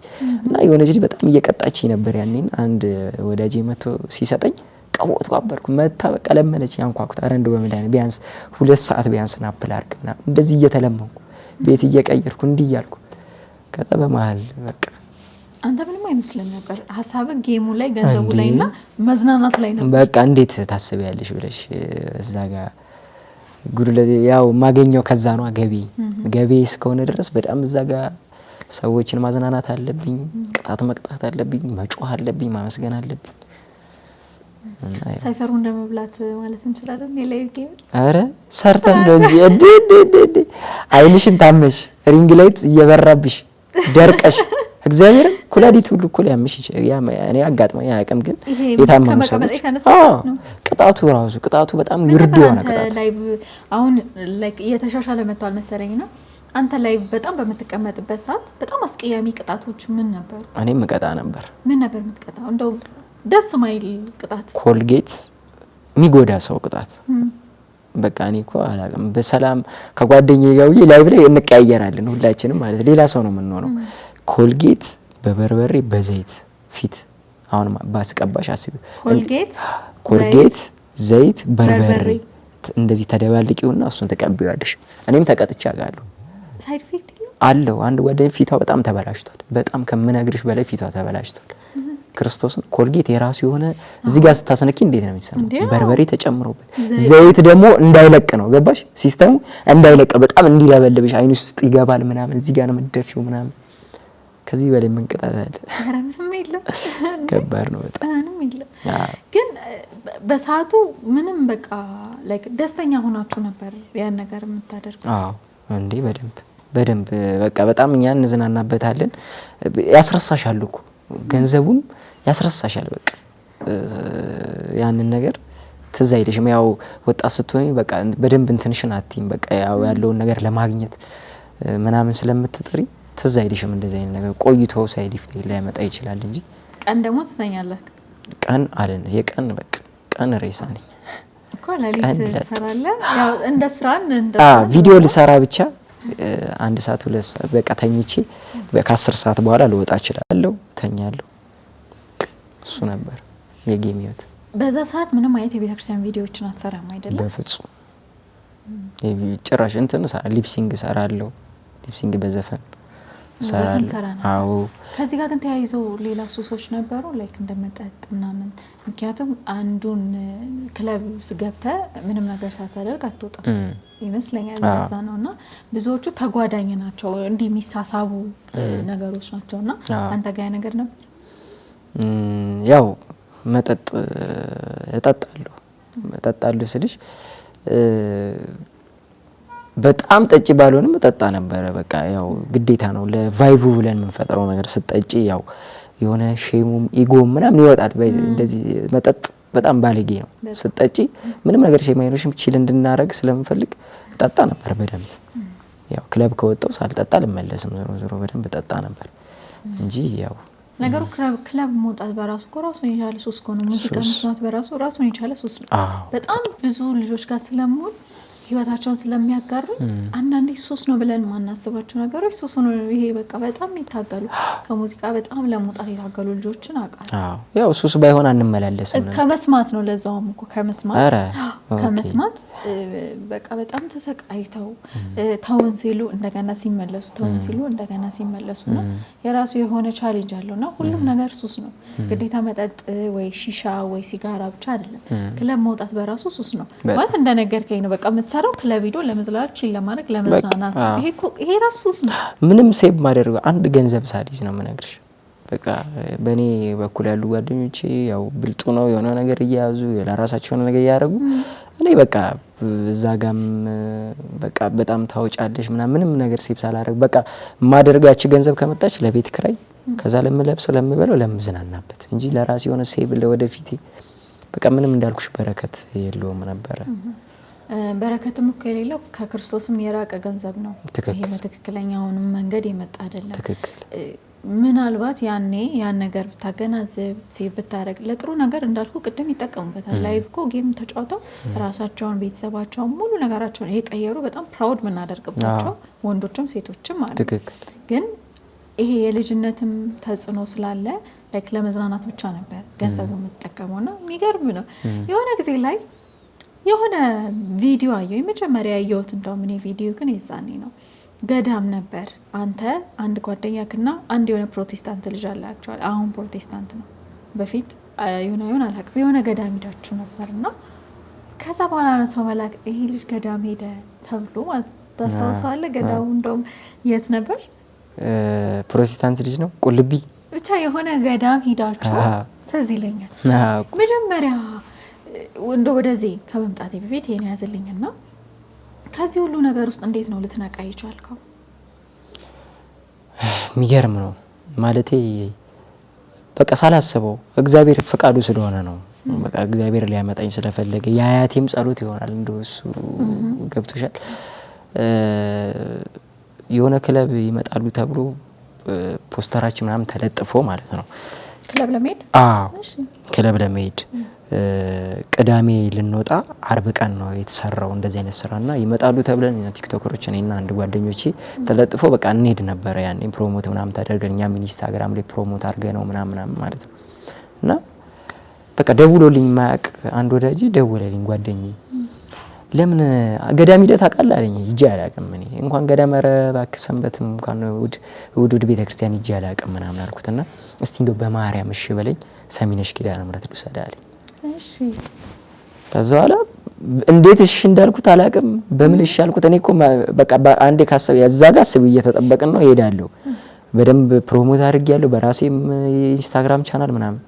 እና የሆነ ልጅ በጣም እየቀጣች ነበር ያኔን አንድ ወዳጄ መቶ ሲሰጠኝ ቀውጥ ቋበርኩ መታ በቃ ለመነች ያንኳኩት አረንዶ በመዳኔ ቢያንስ 2 ሰዓት ቢያንስ ናፕል አርግና እንደዚህ እየተለመንኩ ቤት እየቀየርኩ እንዲህ ያልኩ ከዛ በመሃል በቃ አንተ ምንም አይመስልም ነበር ሐሳብ ጌሙ ላይ ገንዘቡ ላይና መዝናናት ላይ ነበር። በቃ እንዴት ታስቢያለሽ ብለሽ እዛ ጋር ጉድለት ያው ማገኘው ከዛ ነው ገቢ እስከሆነ ድረስ በጣም እዛ ጋር ሰዎችን ማዝናናት አለብኝ ቅጣት መቅጣት አለብኝ መጮህ አለብኝ ማመስገን አለብኝ። ሳይሰሩ እንደመብላት ማለት እንችላለን የላይቭ ጌም። አረ ሰርተን ነው እንጂ እዴ አይንሽን ታመሽ ሪንግ ላይት እየበራብሽ ደርቀሽ እግዚአብሔር ኩላዲት ሁሉ እኮ ያምሽ እኔ አጋጥመኝ አያውቅም። ግን የታመሙ ሰዎች ቅጣቱ በጣም ይርድ የሆነ ቅጣት ላይቭ አሁን ላይክ እየተሻሻለ መጥቷል መሰለኝና አንተ ላይቭ በጣም በምትቀመጥበት ሰዓት በጣም አስቀያሚ ቅጣቶች ምን ነበር? እኔም መቀጣ ነበር። ምን ነበር የምትቀጣው? እንደው ደስ ማይል ቅጣት ኮልጌት የሚጎዳ ሰው ቅጣት በቃ እኔ እኮ አላውቅም በሰላም ከጓደኛዬ ጋር ላይቭ ላይ እንቀያየራለን ሁላችንም ማለት ሌላ ሰው ነው የምንሆነው። ኮልጌት በበርበሬ በዘይት ፊት አሁን ባስቀባሽ አስቢ ኮልጌት ዘይት በርበሬ እንደዚህ ተደባልቂውና እሱን ተቀብያለሽ። እኔም ተቀጥቻ ጋር ሳይድ ኢፌክት አለው አንድ ጓደኛዬ ፊቷ በጣም ተበላሽቷል። በጣም ከምነግርሽ በላይ ፊቷ ተበላሽቷል። ክርስቶስን ኮልጌት የራሱ የሆነ እዚህ ጋር ስታስነኪ እንዴት ነው የሚሰማው? በርበሬ ተጨምሮበት ዘይት ደግሞ እንዳይለቅ ነው ገባሽ? ሲስተሙ እንዳይለቅ በጣም እንዲለበልብሽ አይንሽ ውስጥ ይገባል ምናምን እዚህ ጋር ነው የምትደፊው ምናምን። ከዚህ በላይ ምን ቅጣት አለ? ኧረ ምንም የለም። ከባድ ነው በጣም ምንም የለም። ግን በሰዓቱ ምንም በቃ ላይክ ደስተኛ ሆናችሁ ነበር ያን ነገር የምታደርጉት? አዎ እንዴ በደንብ በቃ በጣም እኛ እንዝናናበታለን። ያስረሳሻል እኮ ገንዘቡም ያስረሳሻል። በቃ ያንን ነገር ትዝ አይልሽም። ያው ወጣት ስትሆኚ በቃ በደንብ እንትንሽን አትይም። በቃ ያው ያለውን ነገር ለማግኘት ምናምን ስለምትጥሪ ትዝ አይልሽም እንደዚህ አይነት ነገር። ቆይቶ ሳይድ ኢፌክት ሊያመጣ ይችላል እንጂ ቀን ደግሞ ትተኛለህ? ቀን አለን የቀን በቃ ቀን ሬሳ ነኝ እኮ ለሊት ሰራለህ። ያው እንደ ስራን እንደ ቪዲዮ ልሰራ ብቻ 1 ሰዓት 2 ሰዓት በቃ ተኝቼ ከ10 ሰዓት በኋላ ልወጣ እችላለሁ፣ ተኛለሁ። እሱ ነበር የጌም ህይወት። በዛ ሰዓት ምንም አይነት የቤተክርስቲያን ቪዲዮዎችን አትሰራም አይደለም? በፍጹም ጭራሽ እንትን ሊፕሲንግ እሰራለሁ። ሊፕሲንግ በዘፈን እሰራለሁ። አዎ። ከዚህ ጋር ግን ተያይዞ ሌላ ሱሶች ነበሩ ላይክ እንደመጠጥ ምናምን? ምክንያቱም አንዱን ክለብ ገብተህ ምንም ነገር ሳታደርግ አትወጣም ይመስለኛል። ለዛ ነውና ብዙዎቹ ተጓዳኝ ናቸው እንዲህ የሚሳሳቡ ነገሮች ናቸውና አንተ ጋር ነገር ነበር? ያው መጠጥ እጠጣለሁ ስልሽ በጣም ጠጪ ባልሆንም እጠጣ ነበረ። በቃ ያው ግዴታ ነው ለቫይቡ ብለን የምንፈጥረው ነገር ስትጠጪ ያው የሆነ ሼሙም ኢጎም ምናምን ይወጣል። እንደዚህ መጠጥ በጣም ባለጌ ነው። ስትጠጪ ምንም ነገር ሼም አይኖርሽም። ቺል እንድናረግ ስለምፈልግ እጠጣ ነበር በደንብ። ያው ክለብ ከወጣው ሳልጠጣ ልመለስም ዞሮ በደንብ እጠጣ ነበር እንጂ ያው ነገሩ ክለብ መውጣት በራሱ እኮ ራሱን የቻለ ሱስ ነው። ሙዚቃ መስማት በራሱ ራሱን የቻለ ሱስ ነው። በጣም ብዙ ልጆች ጋር ስለምሆን ህይወታቸውን ስለሚያጋሩ አንዳንዴ ሱስ ነው ብለን ማናስባቸው ነገሮች ሱስ ነው። ይሄ በቃ በጣም ይታገሉ ከሙዚቃ በጣም ለመውጣት የታገሉ ልጆችን አውቃለሁ። ያው ሱስ ባይሆን አንመላለስም ነበር። ከመስማት ነው ለዛውም እኮ ከመስማት በቃ በጣም ተሰቃይተው ተውን ሲሉ እንደገና ሲመለሱ ተውን ሲሉ እንደገና ሲመለሱ ነው። የራሱ የሆነ ቻሌንጅ አለውና ሁሉም ነገር ሱስ ነው። ግዴታ መጠጥ ወይ ሺሻ ወይ ሲጋራ ብቻ አይደለም። ክለብ መውጣት በራሱ ሱስ ነው ማለት እንደነገርከኝ ነው። በቃ ሰራው ክለብ ሄዶ ለመዝላችን ለማድረግ ለመዝናናት ይሄ ራሱ ሱስ ነው። ምንም ሴቭ ማድረግ አንድ ገንዘብ ሳዲስ ነው የምነግርሽ። በቃ በእኔ በኩል ያሉ ጓደኞቼ ያው ብልጡ ነው የሆነ ነገር እያያዙ ለራሳቸው የሆነ ነገር እያደረጉ እኔ በቃ እዛ ጋም በቃ በጣም ታወጫለሽ ምንም ነገር ሴቭ ሳላደርግ በቃ ማደርጋች ገንዘብ ከመጣች ለቤት ክራይ ከዛ ለምለብሰው ለምበለው ለምዝናናበት እንጂ ለራሴ የሆነ ሴቭ ለወደፊት በቃ ምንም እንዳልኩሽ በረከት የለውም ነበረ። በረከትም እኮ የሌለው ከክርስቶስም የራቀ ገንዘብ ነው። ይሄ በትክክለኛውን መንገድ የመጣ አይደለም። ምናልባት ያኔ ያን ነገር ብታገናዝብ ሴቭ ብታረግ ለጥሩ ነገር እንዳልኩ ቅድም ይጠቀሙበታል። ላይቭ እኮ ጌም ተጫውተው ራሳቸውን ቤተሰባቸውን ሙሉ ነገራቸውን የቀየሩ በጣም ፕራውድ ምናደርግባቸው ወንዶችም ሴቶችም አሉ። ግን ይሄ የልጅነትም ተጽዕኖ ስላለ ላይክ ለመዝናናት ብቻ ነበር ገንዘቡ የምትጠቀመውና የሚገርም ነው። የሆነ ጊዜ ላይ የሆነ ቪዲዮ አየሁ የመጀመሪያ ያየሁት እንደውም እኔ ቪዲዮ ግን የዛኔ ነው። ገዳም ነበር አንተ አንድ ጓደኛክና አንድ የሆነ ፕሮቴስታንት ልጅ አላችኋል። አሁን ፕሮቴስታንት ነው። በፊት የሆነ አላውቅም የሆነ ገዳም ሄዳችሁ ነበርና ከዛ በኋላ ነው ሰው መላክ ይሄ ልጅ ገዳም ሄደ ተብሎ ታስታውሳለህ? ገዳሙ እንደውም የት ነበር? ፕሮቴስታንት ልጅ ነው ቁልቢ ብቻ የሆነ ገዳም ሄዳችሁ ትዝ ይለኛል። መጀመሪያ ወንዶ ወደዚህ ከመምጣቴ በፊት ይሄን ያዘልኝና ከዚህ ሁሉ ነገር ውስጥ እንዴት ነው ልትነቃ ይቻልከው? የሚገርም ነው ማለቴ በቃ ሳላስበው እግዚአብሔር ፈቃዱ ስለሆነ ነው። በቃ እግዚአብሔር ሊያመጣኝ ስለፈለገ የአያቴም ጸሎት ይሆናል እንደሱ ገብቶሻል። የሆነ ክለብ ይመጣሉ ተብሎ ፖስተራችን ምናምን ተለጥፎ ማለት ነው ክለብ ለመሄድ ክለብ ለመሄድ ቅዳሜ ልንወጣ አርብ ቀን ነው የተሰራው እንደዚህ አይነት ስራና ይመጣሉ ተብለን ቲክቶከሮች እኔና አንድ ጓደኞቼ ተለጥፎ በቃ እንሄድ ነበር። ያኔ ፕሮሞት ምናምን ታደርገን እኛ ኢንስታግራም ላይ ፕሮሞት አድርገነው ምናምን ማለት ነው። እና በቃ ደውሎልኝ ማያቅ አንድ ወዳጅ ደወለልኝ ጓደኛዬ ለምን ገዳም ሂደህ ታውቃለህ አለኝ። ሂጄ አላውቅም እኔ እንኳን ገዳም ኧረ እባክህ ሰንበትም እንኳን እሑድ ቤተክርስቲያን ሂጄ አላውቅም ምናምን አልኩትና እስቲ እንደው በማርያም እሺ በለኝ ሰሚነሽ ኪዳነ ምሕረት ልውሰድህ አለኝ። እሺ ከዛ በኋላ እንዴት እሺ እንዳልኩት አላውቅም። በምን እሺ አልኩት። እኔ እኮ በቃ አንዴ ካሰብ ያዛ ጋር አስብ እየተጠበቅን ነው እሄዳለሁ። በደንብ ፕሮሞት አድርጌያለሁ በራሴም ኢንስታግራም ቻናል ምናምን።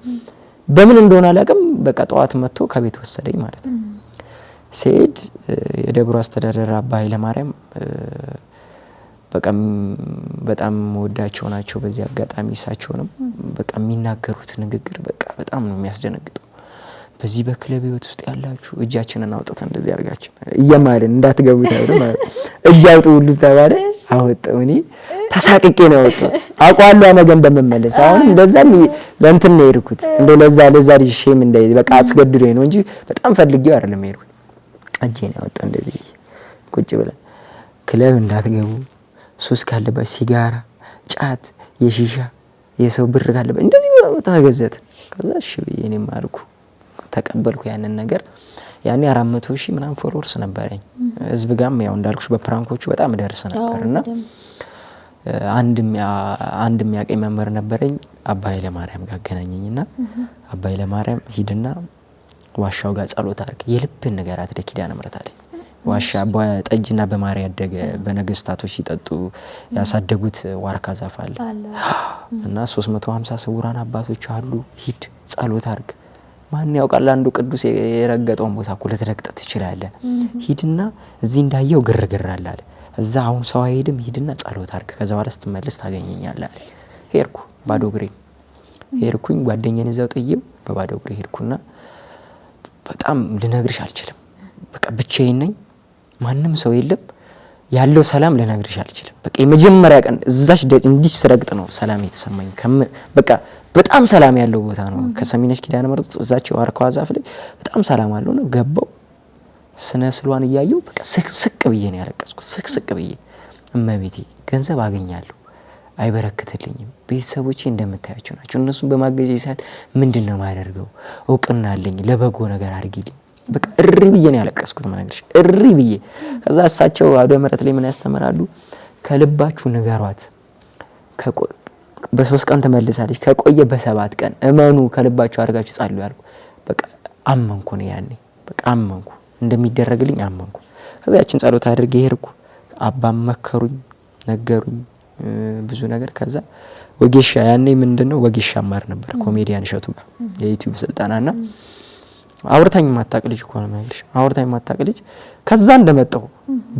በምን እንደሆነ አላውቅም። በቃ ጠዋት መጥቶ ከቤት ወሰደኝ ማለት ነው። ሲሄድ የደብሩ አስተዳደር አባ ኃይለማርያም በቃ በጣም ወዳቸው ናቸው። በዚህ አጋጣሚ እሳቸውንም በቃ የሚናገሩት ንግግር በቃ በጣም ነው የሚያስደነግጠው። በዚህ በክለብ ህይወት ውስጥ ያላችሁ እጃችንን አውጥተን እንደዚህ አድርጋችን እየማልን እንዳትገቡ ተብሎ ማለት እጅ አውጡ ሁሉ ተባለ። አወጣው። እኔ ተሳቅቄ ነው ያወጣሁት። አውቀዋለሁ ነገ እንደምመለስ። አሁን እንደዛም ለእንትን ነው የሄድኩት። እንደው ለዛ ልጅ ሼም እንዳይዝ በቃ አስገድዶኝ ነው እንጂ በጣም ፈልጌው አይደለም የሄድኩት። እጄን ያወጣው እንደዚህ ቁጭ ብለን ክለብ እንዳትገቡ፣ ሱስ ካለበት ሲጋራ፣ ጫት፣ የሺሻ የሰው ብር ካለበት እንደዚህ ታገዘት። ከዛ እሺ ብዬ እኔም አልኩ ተቀበልኩ ያንን ነገር። ያኔ 400,000 ምናምን ፎሎወርስ ነበረኝ። ህዝብ ጋርም ያው እንዳልኩሽ በፕራንኮቹ በጣም ደርስ ነበርና አንድ የሚያቀኝ መምህር ነበረኝ አባ ኃይለማርያም ጋር አገናኘኝና አባ ኃይለማርያም ሂድና ዋሻው ጋር ጸሎት አድርግ የልብን ንገራት ለኪዳነ ምሕረት አለኝ። ዋሻ በጠጅና በማር ያደገ በነገስታቶች ሲጠጡ ያሳደጉት ዋርካ ዛፍ አለ እና 350 ስውራን አባቶች አሉ። ሂድ ጸሎት አድርግ። ማን ያውቃል አንዱ ቅዱስ የረገጠውን ቦታ እኮ ልትረግጥ ትችላለህ። ሂድና እዚህ እንዳየው ግርግር አለ አለ። እዛ አሁን ሰው አይሄድም። ሂድና ጸሎት አድርግ። ከዛ በኋላ ስትመለስ ታገኘኛለህ አለ። ሄድኩ ባዶ እግሬ ሄድኩኝ። ጓደኛዬን እዛው ጥዬው በባዶ እግሬ ሄድኩና በጣም ልነግርሽ አልችልም። በቃ ብቻዬን ነኝ። ማንም ሰው የለም። ያለው ሰላም ልነግርሽ አልችልም። በቃ የመጀመሪያ ቀን እዛች እንዲህ ስረግጥ ነው ሰላም የተሰማኝ። በቃ በጣም ሰላም ያለው ቦታ ነው። ከሰሚነሽ ኪዳነ ምሕረት እዛች ዋርካዋ ዛፍ ላይ በጣም ሰላም አለው ነው። ገባው ስነ ስሏን እያየው በቃ ስቅስቅ ብዬ ነው ያለቀስኩት። ስቅስቅ ብዬ እመቤቴ ገንዘብ አገኛለሁ አይበረክትልኝም። ቤተሰቦቼ እንደምታያቸው ናቸው። እነሱን በማገዝ ሰዓት ምንድነው ማደርገው? እውቅና አለኝ ለበጎ ነገር አድርጊልኝ። በቃ እሪ ብዬ ነው ያለቀስኩት ማለት እሪ ብዬ። ከዛ እሳቸው አውደ ምሕረት ላይ ምን ያስተምራሉ? ከልባችሁ ንገሯት በ3 ቀን ተመልሳለች፣ ከቆየ በ7 ቀን እመኑ፣ ከልባችሁ አድርጋችሁ ጸልዩ ያልኩ። በቃ አመንኩ ነው ያኔ። በቃ አመንኩ እንደሚደረግልኝ አመንኩ። ከዛ ያችን ጸሎት አድርጌ ሄድኩ። አባም መከሩኝ፣ ነገሩኝ ብዙ ነገር። ከዛ ወጌሻ ያኔ ምንድነው ወጌሻ ማር ነበር ኮሜዲያን እሸቱ ጋር የዩቲዩብ ስልጣናና አውርታኝ ማታቅ ልጅ እኮ ነው ማለት አውርታኝ ማታቅ ልጅ። ከዛ እንደመጣው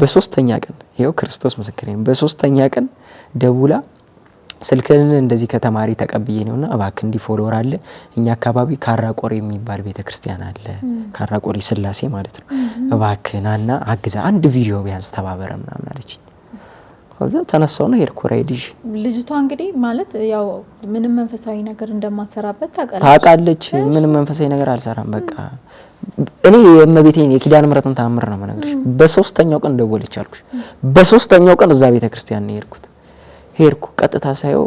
በ3ኛ ቀን ይሄው ክርስቶስ ምስክሬ ነው። በ3ኛ ቀን ደውላ ስልክን እንደዚህ ከተማሪ ተቀብዬ ነውና እባክህ እንዲ ፎሎወር አለ እኛ አካባቢ ካራቆሪ የሚባል ቤተክርስቲያን አለ፣ ካራቆሪ ስላሴ ማለት ነው። እባክህ ናና አግዛ አንድ ቪዲዮ ቢያንስ ተባበረ ምናምን አለች። ከዛ ተነሳውና ሄድኩ ራይዲሽ። ልጅቷ እንግዲህ ማለት ያው ምንም መንፈሳዊ ነገር እንደማትሰራበት ታውቃለች። ምንም መንፈሳዊ ነገር አልሰራም። በቃ እኔ የእመቤቴን የኪዳነ ምሕረትን ተአምር ነው የምነግርሽ። በ3ኛው ቀን ደወለች አልኩሽ። በ3ኛው ቀን እዛ ቤተክርስቲያን ነው የሄድኩት። ሄድኩ ቀጥታ ሳየው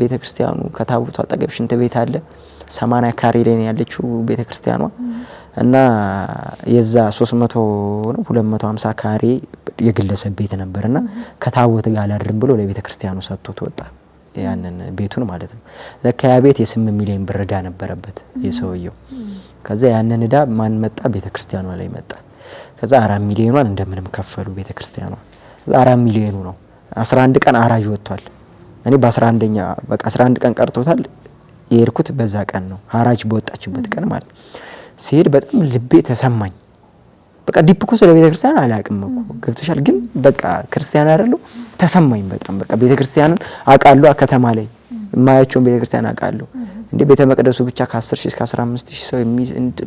ቤተክርስቲያኑ ከታቦቱ አጠገብ ሽንት ቤት አለ። 80 ካሬ ላይ ነው ያለችው ቤተክርስቲያኗ እና የዛ 300 ነው 250 ካሬ የግለሰብ ቤት ነበርና ከታቦት ጋር አላድርም ብሎ ለቤተክርስቲያኑ ሰጥቶት ወጣ። ያንን ቤቱን ማለት ነው። ለካ ያ ቤት የ8 ሚሊዮን ብር ዕዳ ነበረበት የሰውየው። ከዛ ያንን ዕዳ ማን መጣ? ቤተክርስቲያኗ ላይ መጣ። ከዛ 4 ሚሊዮኗን እንደምንም ከፈሉ ቤተክርስቲያኗ። ከዛ 4 ሚሊዮኑ ነው 11 ቀን አራጅ ወጥቷል። እኔ በ11ኛ በቃ 11 ቀን ቀርቶታል። የሄድኩት በዛ ቀን ነው አራጅ በወጣችበት ቀን ማለት ነው። ሲሄድ በጣም ልቤ ተሰማኝ። በቃ ዲፕኮ ስለ ቤተክርስቲያን አላውቅም እኮ ገብቶሻል። ግን በቃ ክርስቲያን አይደለሁ ተሰማኝ በጣም በቃ ቤተክርስቲያንን አውቃለሁ። ከተማ ላይ የማያቸውን ቤተክርስቲያን አውቃለሁ። እንዴ ቤተ መቅደሱ ብቻ ከ10,000 እስከ 15,000 ሰው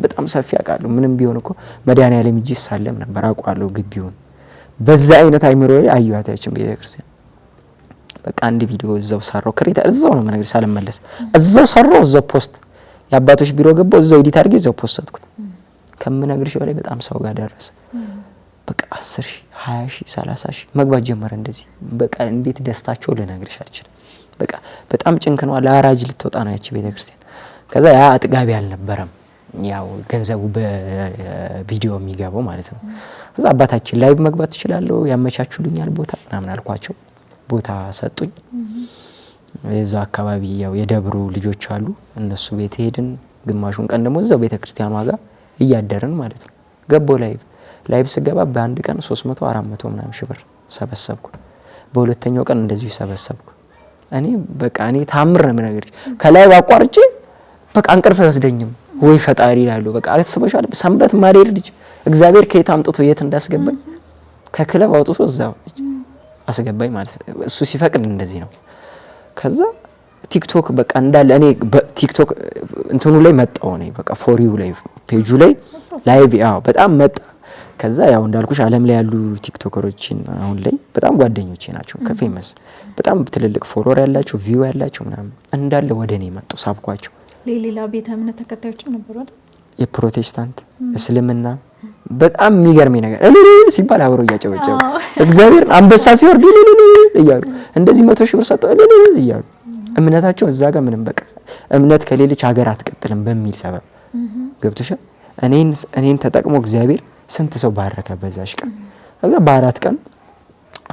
በጣም ሰፊ አውቃለሁ። ምንም ቢሆን እኮ መድኃኒዓለም እጅ ይሳለም ነበር አውቃለሁ ግቢውን። በዛ አይነት አይምሮ ላይ አዩዋት ያችን ቤተክርስቲያን። በቃ አንድ ቪዲዮ እዛው ሰራው ክሬታ እዛው ነው ነገር ሳልመለስ እዛው ሰራው እዛው ፖስት የአባቶች ቢሮ ገባው እዛው ኤዲት አድርጌ እዛው ፖስት ሰጥኩት። ከምነግርሽ በላይ በጣም ሰው ጋር ደረሰ። በቃ 10,000 20,000 30,000 መግባት ጀመረ እንደዚህ። በቃ እንዴት ደስታቸው ልነግርሽ አልችልም። በቃ በጣም ጭንቅ ነው። ለአራጅ ልትወጣ ነው ያቺ ቤተክርስቲያን። ከዛ ያ አጥጋቢ አልነበረም ያው ገንዘቡ በቪዲዮ የሚገባው ማለት ነው። ከዛ አባታችን ላይቭ መግባት እችላለሁ ያመቻቹልኛል ቦታ ምናምን አልኳቸው። ቦታ ሰጡኝ። የዛው አካባቢ ያው የደብሩ ልጆች አሉ እነሱ ቤት ሄድን። ግማሹን ቀን ደግሞ እዛው ቤተክርስቲያኗ ጋር እያደርን ማለት ነው። ገባው ላይቭ ስገባ በአንድ ቀን 300 400 ምናምን ሺህ ብር ሰበሰብኩ። በሁለተኛው ቀን እንደዚሁ ሰበሰብኩ። እኔ በቃ እኔ ታምር ነው የምነግርሽ። ከላይቭ አቋርጬ በቃ እንቅልፍ አይወስደኝም ወይ ፈጣሪ ይላሉ። በቃ አስበሻል ሰንበት ማሪር ልጅ እግዚአብሔር ከየት አምጥቶ የት እንዳስገባኝ ከክለብ አውጥቶ እዛው አስገባኝ ማለት እሱ ሲፈቅድ እንደዚህ ነው። ከዛ ቲክቶክ በቃ እንዳለ እኔ በቲክቶክ እንትኑ ላይ መጣው ነኝ በቃ ፎሪው ላይ ፔጁ ላይ ላይቭ ያው በጣም መጣ። ከዛ ያው እንዳልኩሽ ዓለም ላይ ያሉ ቲክቶከሮችን አሁን ላይ በጣም ጓደኞቼ ናቸው ከፌመስ በጣም ትልልቅ ፎሎወር ያላቸው ቪው ያላቸው ምናምን እንዳለ ወደኔ መጡ ሳብኳቸው። ሌላ ቤተ እምነት ተከታዮች ነበሩ አይደል? የፕሮቴስታንት እስልምና በጣም የሚገርመኝ ነገር እልል ሲባል አብረው እያጨበጨቡ እግዚአብሔር አንበሳ ሲወርድ እልል እያሉ እንደዚህ 100 ሺህ ብር ሰጠው እልል እያሉ እምነታቸው እዛ ጋር ምንም በቃ እምነት ከሌለች ሀገር አትቀጥልም በሚል ሰበብ ገብቶሻል። እኔን ተጠቅሞ እግዚአብሔር ስንት ሰው ባረከ በዛሽ ቀን። ከዛ በ4 ቀን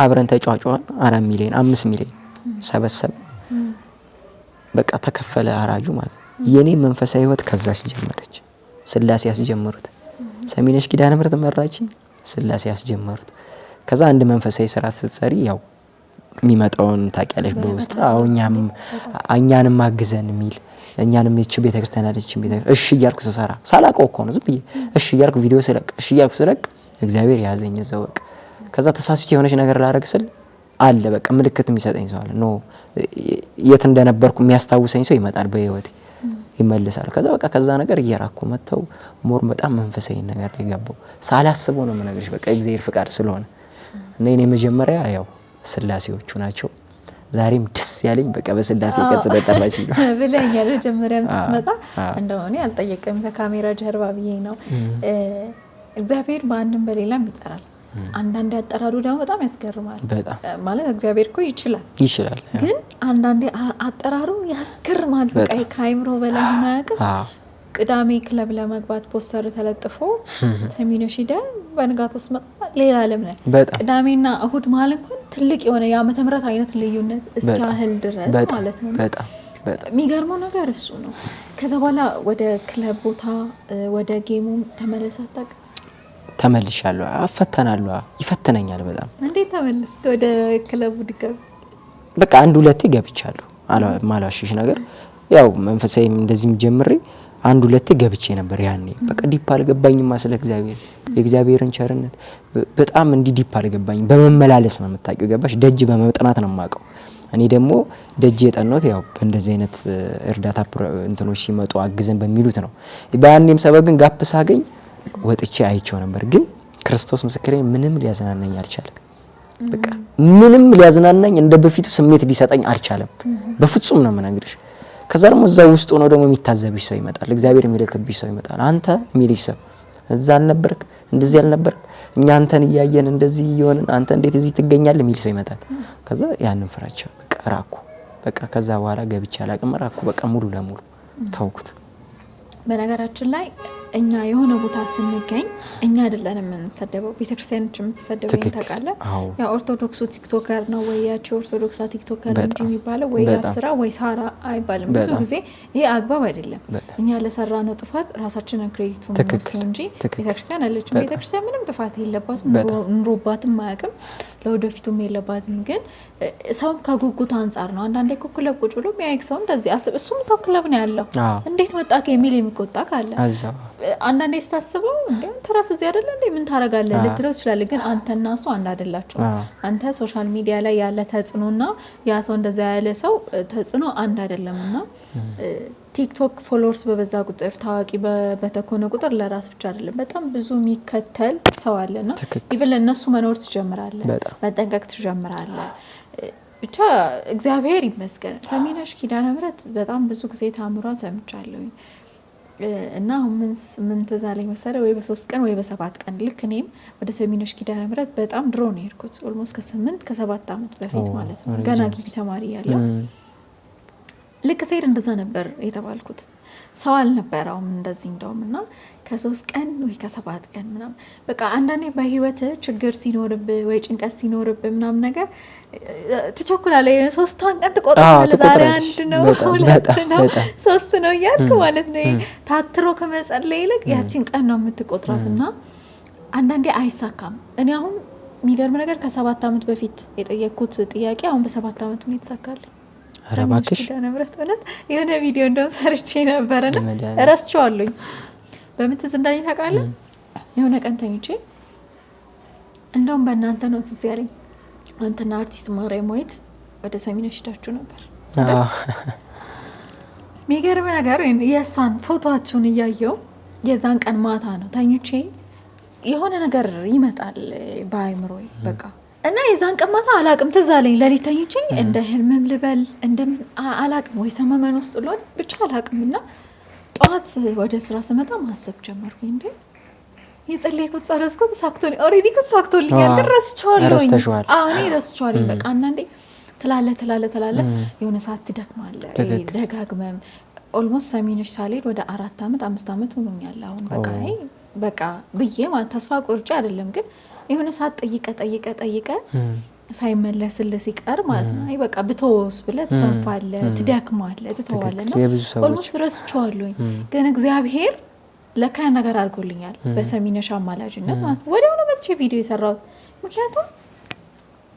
አብረን ተጫዋጫዋን 4 ሚሊዮን 5 ሚሊዮን ሰበሰበ። በቃ ተከፈለ አራጁ ማለት የኔ መንፈሳዊ ህይወት ከዛሽ ጀመረች። ስላሴ ያስጀመሩት ሰሚነሽ ኪዳነ ምህረት መራችኝ። ስላሴ ያስጀመሩት ከዛ አንድ መንፈሳዊ ስራ ስትሰሪ ያው የሚመጣውን ታውቂያለሽ በውስጥ እኛንም አግዘን የሚል እኛንም እቺ ቤተክርስቲያን አለች ቤተክርስቲያን እሺ እያልኩ ስሰራ ሳላውቀው እኮ ነው ዝም ብዬ እሺ እያልኩ ቪዲዮ ስለቅ እሺ እያልኩ ስለቅ እግዚአብሔር ያዘኝ እዛው በቃ። ከዛ ተሳስቼ የሆነች ነገር ላረግ ስል አለ በቃ ምልክት የሚሰጠኝ ሰው አለ ኖ የት እንደነበርኩ የሚያስታውሰኝ ሰው ይመጣል በህይወቴ ይመልሳል። ከዛ በቃ ከዛ ነገር እየራኩ መተው ሞር በጣም መንፈሳዊ ነገር ላይ ገባው። ሳላስበው ነው የምነግርሽ በቃ እግዚአብሔር ፍቃድ ስለሆነ እና እኔ መጀመሪያ ያው ስላሴዎቹ ናቸው። ዛሬም ደስ ያለኝ በቃ በስላሴ ቀን ስለጠራች ነው ብለኛል። መጀመሪያም ስትመጣ እንደሆነ አልጠየቅም ከካሜራ ጀርባ ብዬ ነው። እግዚአብሔር በአንድም በሌላም ይጠራል። አንዳንዴ አጠራሩ ደግሞ በጣም ያስገርማል። ማለት እግዚአብሔር እኮ ይችላል ግን አንዳንዴ አጠራሩ ያስገርማል። በቃ ከአይምሮ በላይ ሆነ ያውቃል። ቅዳሜ ክለብ ለመግባት ፖስተር ተለጥፎ ሰሚነሽ ሂዳ በንጋታው ስመጣ ሌላ ዓለም ነው። ቅዳሜና እሁድ መሀል እንኳን ትልቅ የሆነ የዓመተ ምህረት አይነት ልዩነት እስኪያህል ድረስ ማለት ነው። በጣም የሚገርመው ነገር እሱ ነው። ከዛ በኋላ ወደ ክለብ ቦታ ወደ ጌሙ ተመለሳታቅ ተመልሻለሁ። አፈተናለሁ ይፈተነኛል በጣም። እንዴት ተመለስክ ወደ ክለቡ ድጋሚ? በቃ አንድ ሁለቴ ገብቻለሁ ማላሽሽ ነገር ያው መንፈሳዊ እንደዚህም ጀምሬ አንድ ሁለቴ ገብቼ ነበር። ያኔ በቃ ዲፕ አልገባኝም ስለ እግዚአብሔር የእግዚአብሔርን ቸርነት በጣም እንዲ ዲፕ አልገባኝም። በመመላለስ ነው የምታውቂው ገባሽ? ደጅ በመጥናት ነው የማውቀው። እኔ ደግሞ ደጅ የጠናሁት ያው በእንደዚህ አይነት እርዳታ እንትኖች ሲመጡ አግዘን በሚሉት ነው። በያኔም ሰበብ ግን ጋፕ ሳገኝ ወጥቼ አይቼው ነበር። ግን ክርስቶስ ምስክሬ ምንም ሊያዝናናኝ አልቻለም። በቃ ምንም ሊያዝናናኝ እንደ በፊቱ ስሜት ሊሰጠኝ አልቻለም። በፍጹም ነው የምነግርሽ። ከዛ ደግሞ እዛው ውስጥ ሆኖ ደግሞ የሚታዘብሽ ሰው ይመጣል። እግዚአብሔር የሚልክብሽ ሰው ይመጣል። አንተ የሚልሽ ሰው እዛ አልነበርክ እንደዚህ አልነበርክ እኛ አንተን እያየን እንደዚህ ይሆንን አንተ እንዴት እዚህ ትገኛለህ የሚል ሰው ይመጣል። ከዛ ያንን ፍራቻ በቃ ራኩ። በቃ ከዛ በኋላ ገብቼ አላቅም ራኩ። በቃ ሙሉ ለሙሉ ተውኩት። በነገራችን ላይ እኛ የሆነ ቦታ ስንገኝ እኛ አይደለንም የምንሰደበው፣ ቤተክርስቲያኖች የምትሰደበው ታውቃለህ። ያ ኦርቶዶክሱ ቲክቶከር ነው ወይ ያቺ ኦርቶዶክሳ ቲክቶከር እንጂ የሚባለው ወይ አብስራ ወይ ሳራ አይባልም። ብዙ ጊዜ ይሄ አግባብ አይደለም። እኛ ለሰራነው ጥፋት ራሳችንን ክሬዲቱ ነው እንጂ ቤተክርስቲያን አለችም። ቤተክርስቲያን ምንም ጥፋት የለባትም፣ ኑሮባትም አያውቅም፣ ለወደፊቱም የለባትም። ግን ሰውም ከጉጉት አንጻር ነው። አንዳንዴ እኮ ክለብ ቁጭ ብሎ የሚያይክ ሰው እንደዚህ አስብ፣ እሱም ሰው ክለብ ነው ያለው እንዴት መጣክ የሚል የሚቆጣ ካለ አንዳንዴ ስታስበው እንዴ አንተ ራስ እዚህ አይደለ እንዴ ምን ታረጋለህ ልትለው ትችላለህ። ግን አንተና እሱ አንድ አይደላችሁ። አንተ ሶሻል ሚዲያ ላይ ያለ ተጽዕኖና ያ ሰው እንደዛ ያለ ሰው ተጽዕኖ አንድ አይደለምና ቲክቶክ ፎሎወርስ በበዛ ቁጥር ታዋቂ በተኮነ ቁጥር ለራስ ብቻ አይደለም በጣም ብዙ የሚከተል ሰው አለና ይብል እነሱ መኖር ትጀምራለህ፣ መጠንቀቅ ትጀምራለህ። ብቻ እግዚአብሔር ይመስገን። ሰሚነሽ ኪዳነ ምህረት በጣም ብዙ ጊዜ ታምሯ ሰምቻለሁ እና ምን ተዛለኝ መሰለ ወይ በ3 ቀን ወይ በ7 ቀን ልክ እኔም ወደ ሰሚነሽ ኪዳነ ምህረት በጣም ድሮ ነው የሄድኩት። ኦልሞስት ከ8 ከ7 አመት በፊት ማለት ነው ገና ግቢ ተማሪ ያለው ልክ ስሄድ እንደዛ ነበር የተባልኩት። ሰው አልነበረውም እንደዚህ እንደውም እና ከ3 ቀን ወይ ከ7 ቀን ምናምን በቃ አንዳንዴ በህይወት ችግር ሲኖርብህ ወይ ጭንቀት ሲኖርብህ ምናምን ነገር ትቸኩላለህ። 3ቷን ቀን ትቆጥራለህ። ዛሬ 1 ነው 2 ነው 3 ነው እያልክ ማለት ነው። ታትሮ ከመጸለይ ይልቅ ያቺን ቀን ነው የምትቆጥራት እና አንዳንዴ አይሳካም። እኔ አሁን የሚገርም ነገር ከ7 ዓመት በፊት የጠየቅኩት ጥያቄ አሁን በ7 ዓመት ነው የተሳካልኝ። አረባክሽ ነብረት እውነት የሆነ ቪዲዮ እንደውም ሰርቼ ነበርና እረስቸዋለሁኝ። በምን ትዝ እንዳለኝ ታውቃለህ? የሆነ ቀን ተኝቼ እንደውም በእናንተ ነው ትዝ ያለኝ። አንተና አርቲስት ማርያም ሞይት ወደ ሰሚነሽ ሄዳችሁ ነበር። የሚገርም ነገር የእሷን ፎቶአችሁን እያየው የዛን ቀን ማታ ነው ተኝቼ የሆነ ነገር ይመጣል በአይምሮዬ በቃ እና የዛን ቀን ማታ አላቅም ትዝ አለኝ። ሌሊት ተኝቼ እንደ ህልምም ልበል እንደምን አላቅም ወይ ሰመመን ውስጥ ሎል ብቻ አላቅም። እና ጠዋት ወደ ስራ ስመጣ ማሰብ ጀመርኩኝ። እንዴ የጸለይኩት ጸሎት እኮ ተሳክቶልኝ ኦልሬዲ እኮ ተሳክቶልኛል። ረስቸዋለሁ። እኔ ረስቸዋለሁ። በቃ አንዳንዴ ትላለ የሆነ ሰዓት ትደክማለህ። ደጋግመም ኦልሞስት ሰሚነሽ ሳልሄድ ወደ 4 ዓመት 5 ዓመት ሆኖኛል። አሁን በቃ ብዬ ማለት ተስፋ ቆርጬ አይደለም ግን የሆነ ሰዓት ጠይቀ ሳይመለስልህ ሲቀር ማለት ነው። አይ በቃ ብትወስ ብለህ ትሰንፋለህ፣ ትደክማለህ፣ ትተዋለህ ነው። ኦልሞስት ረስቸዋለሁ። ግን እግዚአብሔር ለካ ነገር አድርጎልኛል በሰሚነሽ አማላጅነት ማለት ነው። ወዲያውኑ መጥቼ ቪዲዮ የሰራሁት ምክንያቱም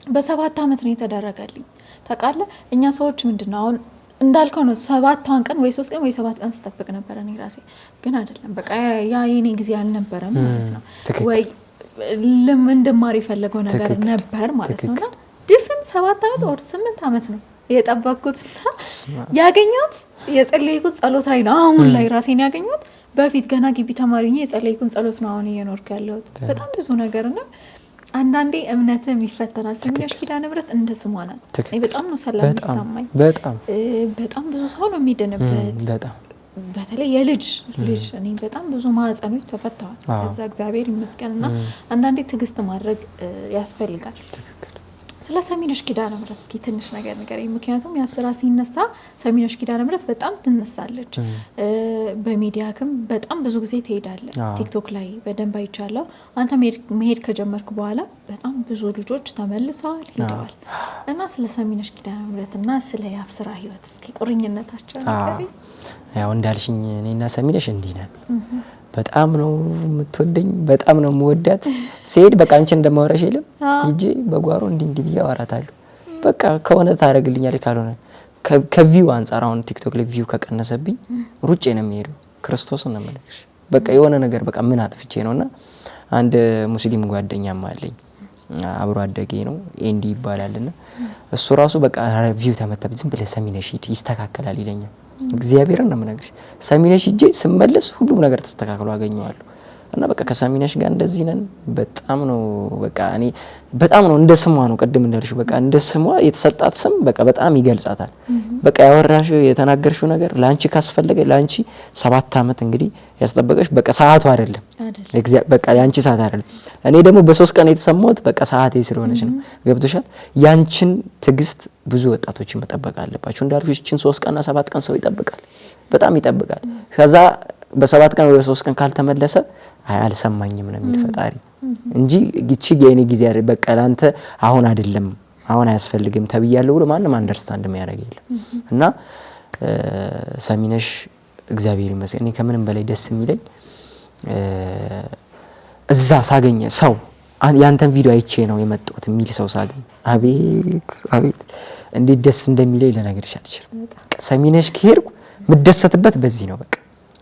በ7 ዓመት ነው የተደረገልኝ። ታውቃለህ እኛ ሰዎች ምንድነው አሁን እንዳልከው ነው 7ቷን ቀን ወይ 3 ቀን ወይ 7 ቀን ስጠብቅ ነበር እኔ ራሴ። ግን አይደለም በቃ ያ የኔ ጊዜ አልነበረም ማለት ነው። ወይ እንደማር የፈለገው ነገር ነበር ማለት ነውና ድፍን 7 ዓመት ወር 8 ዓመት ነው የጠበቅኩትና ያገኘሁት የጸለይኩት ጸሎት ላይ ነው። አሁን ላይ ራሴን ያገኘሁት በፊት ገና ግቢ ተማሪ ነኝ የጸለይኩት ጸሎት ነው አሁን እየኖርኩ ያለሁት። በጣም ብዙ ነገርና አንዳንዴ እምነትም ይፈተናል። ሰሚነሽ ኪዳነ ምህረት እንደ ስሟ ናት። እኔ በጣም ነው ሰላም ይሰማኝ። በጣም ብዙ ሰው ነው የሚድንበት። በተለይ የልጅ እኔ በጣም ብዙ ማህፀኖች ተፈተዋል። ከዛ እግዚአብሔር ይመስገንና አንዳንዴ ትዕግስት ማድረግ ያስፈልጋል። ስለ ሰሚነሽ ኪዳነ ምህረት እስኪ ትንሽ ነገር ንገረኝ። ምክንያቱም የአብስራ ሲነሳ ሰሚነሽ ኪዳነ ምህረት በጣም ትነሳለች። በሚዲያክም በጣም ብዙ ጊዜ ትሄዳለች። ቲክቶክ ላይ በደንብ አይቻለሁ። አንተ መሄድ ከጀመርክ በኋላ በጣም ብዙ ልጆች ተመልሰዋል ሄደዋል። እና ስለ ሰሚነሽ ኪዳነ ምህረትና ስለ የአብስራ ህይወት እስኪ ቁርኝነታቸው ንገረኝ። ያው እንዳልሽኝ እኔና ሰሚነሽ እንዲህ ነን። በጣም ነው የምትወደኝ፣ በጣም ነው የምወዳት። ሲሄድ በቃ አንቺ እንደማወራሽ የለም ሂጂ በጓሮ እንዲህ ብዬ አወራታለሁ። በቃ ከሆነ ታደርግልኛለች፣ ካልሆነ ከቪው አንፃር አሁን ቲክቶክ ላይ ቪው ከቀነሰብኝ ሩጬ ነው የሚሄደው። ክርስቶስን ነው የምልሽ። በቃ የሆነ ነገር በቃ ምን አጥፍቼ ነውና አንድ ሙስሊም ጓደኛም አለኝ አብሮ አደጌ ነው ኤንዲ ይባላልና እሱ ራሱ በቃ ቪው ተመታብ ዝም ብለህ ሰሚነሽ ሂድ ይስተካከላል ይለኛል። እግዚአብሔርን ነው የምነግርሽ። ሰሚነሽ ሂጄ ስመለስ ሁሉም ነገር ተስተካክሎ አገኘዋለሁ። እና በቃ ከሰሚነሽ ጋር እንደዚህ ነን። በጣም ነው በቃ እኔ በጣም ነው እንደ ስሟ ነው ቅድም እንዳልሽ በቃ እንደ ስሟ የተሰጣት ስም በቃ በጣም ይገልጻታል። በቃ ያወራሽው የተናገርሽው ነገር ላንቺ ካስፈለገ ላንቺ 7 ዓመት እንግዲህ ያስጠበቀሽ በቃ ሰዓቱ አይደለም በቃ ያንቺ ሰዓት አይደለም። እኔ ደግሞ በ3 ቀን የተሰማሁት በቃ ሰዓቴ ስለሆነች ነው። ገብቶሻል? ያንቺን ትግስት ብዙ ወጣቶች መጠበቅ አለባቸው። እንዳልኩሽ እቺን 3 ቀንና 7 ቀን ሰው ይጠብቃል፣ በጣም ይጠብቃል። ከዛ በ7 ቀን ወይ በ3 ቀን ካልተመለሰ አልሰማኝም ነው የሚል ፈጣሪ እንጂ ግቺ የኔ ጊዜ አይደል በቃ ላንተ አሁን አይደለም አሁን አያስፈልግም ተብያለሁ ብሎ ማንንም አንደርስታንድ የሚያደርግ የለም። እና ሰሚነሽ እግዚአብሔር ይመስገን እኔ ከምንም በላይ ደስ የሚለኝ እዛ ሳገኘ ሰው ያንተን ቪዲዮ አይቼ ነው የመጣሁት የሚል ሰው ሳገኝ አቤት እንዴት ደስ እንደሚለኝ ለነገርሽ አትችልም። ሰሚነሽ ከሄድኩ ምደሰትበት በዚህ ነው።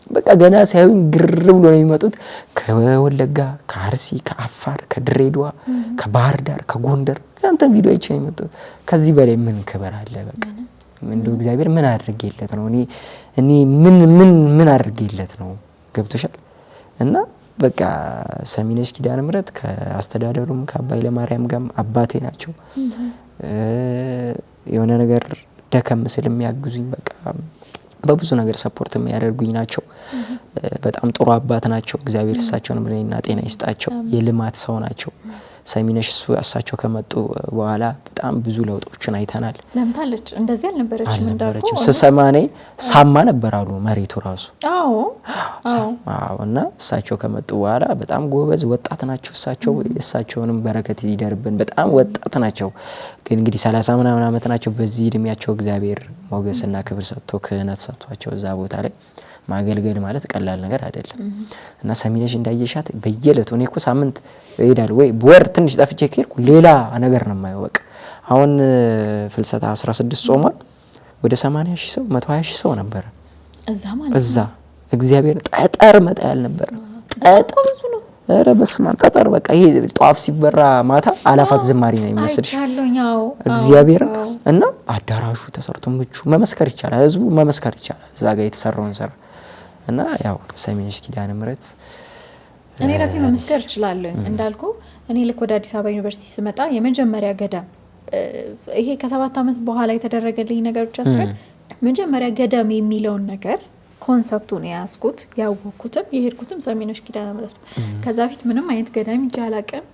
በቃ ገና ሳይሆን ግር ብሎ ነው የሚመጡት ከወለጋ፣ ከአርሲ፣ ከአፋር፣ ከድሬዳዋ፣ ከባህር ዳር፣ ከጎንደር ያንተን ቪዲዮ አይቼ ነው የመጣሁት። ከዚህ በላይ ምን ክብር አለ? በቃ እንደው እግዚአብሔር ምን አድርጌለት ነው እኔ ምን አድርጌለት ነው? ገብቶሻል? እና በቃ ሰሚነሽ ኪዳነ ምህረት ከአስተዳደሩም ከአባይ ለማርያም ጋር አባቴ ናቸው። የሆነ ነገር ደከም ስል የሚያግዙኝ በቃ በብዙ ነገር ሰፖርት የሚያደርጉኝ ናቸው። በጣም ጥሩ አባት ናቸው። እግዚአብሔር እሳቸውን ምንና ጤና ይስጣቸው። የልማት ሰው ናቸው። ሰሚነሽ እሳቸው ከመጡ በኋላ በጣም ብዙ ለውጦችን አይተናል። ለምታለች እንደዚህ አልነበረችም እንዳልኩ ስሰማኔ ሳማ ነበር አሉ መሬቱ ራሱ። አዎ እና እሳቸው ከመጡ በኋላ በጣም ጎበዝ ወጣት ናቸው። እሳቸውንም በረከት ይደርብን። በጣም ወጣት ናቸው። ግን እንግዲህ 30 ምናምን አመት ናቸው። በዚህ እድሜያቸው እግዚአብሔር ሞገስና ክብር ሰጥቶ ክህነት ሰጥቷቸው እዛ ቦታ ላይ ማገልገል ማለት ቀላል ነገር አይደለም። እና ሰሚነሽ እንዳየሻት በየለቱ እኔ እኮ ሳምንት እሄዳለሁ ወይ በወር ትንሽ ጠፍቼ ከሄድኩ ሌላ ነገር ነው የማይወቅ። አሁን ፍልሰታ 16 ጾሟል። ወደ 80,000 ሰው 120,000 ሰው ነበር እዛ እግዚአብሔር ጠጠር መጣያል ነበር። ጠጠር ብዙ ነው። ኧረ በስመ አብ ጠጠር በቃ ይሄ ጧፍ ሲበራ ማታ አላፋት ዝማሬ ነው የሚመስልሽ እግዚአብሔር። እና አዳራሹ ተሰርቶ ምቹ መመስከር ይቻላል። ህዝቡ መመስከር ይቻላል እዛ ጋር የተሰራውን ስራ። እና ያው ሰሚነሽ ኪዳነ ምህረት እኔ ራሴ መመስከር እችላለሁ። እንዳልኩ እኔ ልክ ወደ አዲስ አበባ ዩኒቨርሲቲ ስመጣ የመጀመሪያ ገዳም ይሄ ከ7 አመት በኋላ የተደረገልኝ ነገር ብቻ ሳይሆን መጀመሪያ ገዳም የሚለውን ነገር ኮንሰፕቱን ያስኩት ያወኩትም የሄድኩትም ሰሚነሽ ኪዳነ ምህረት ነው። ከዛ ፊት ምንም አይነት ገዳም ይጃላቀም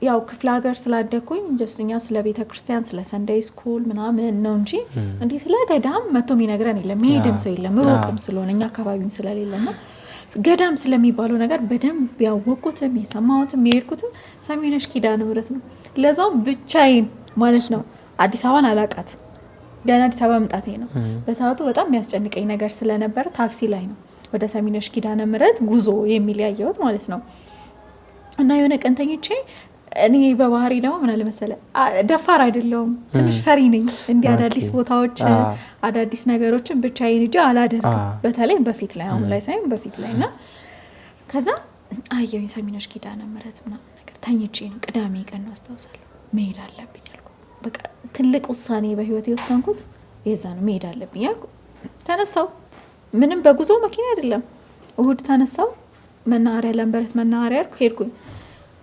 ያው ክፍለ ሀገር ስላደኩኝ ጀስትኛ ስለ ቤተ ክርስቲያን ስለ ሰንደይ ስኩል ምናምን ነው እንጂ እንዴ ስለ ገዳም መጥቶ የሚነግረን የለም። መሄድም ሰው የለም ሩቅም ስለሆነ እኛ አካባቢም ስለሌለና ገዳም ስለሚባለው ነገር በደንብ ያወቁትም የሰማሁትም የሄድኩትም ሰሚነሽ ኪዳነ ምህረት ነው። ለዛውም ብቻዬን ማለት ነው። አዲስ አበባን አላቃትም። ገና አዲስ አበባ መምጣቴ ነው። በሰዓቱ በጣም የሚያስጨንቀኝ ነገር ስለነበር ታክሲ ላይ ነው ወደ ሰሚነሽ ኪዳነ ምህረት ጉዞ የሚል ያየሁት ማለት ነው። እና የሆነ ቀን ተኝቼ እኔ በባህሪ ደግሞ ምን አለ መሰለህ ደፋር አይደለሁም። ትንሽ ፈሪ ነኝ። እንዲህ አዳዲስ ቦታዎች አዳዲስ ነገሮችን ብቻዬን እንጂ አላደርግም። በተለይ በፊት ላይ አሁን ላይ ሳይሆን በፊት ላይ እና ከዛ አየሁኝ ሰሚነሽ ኪዳነ ምህረት ምናምን ነገር ተኝቼ ነው። ቅዳሜ ቀን ነው አስታውሳለሁ። መሄድ አለብኝ አልኩ። በቃ ትልቅ ውሳኔ በህይወቴ የወሰንኩት የዛ ነው። መሄድ አለብኝ አልኩ። ተነሳው። ምንም በጉዞ መኪና አይደለም። እሁድ ተነሳው። መናኸሪያ ለምበረት መናኸሪያ አልኩ። ሄድኩኝ።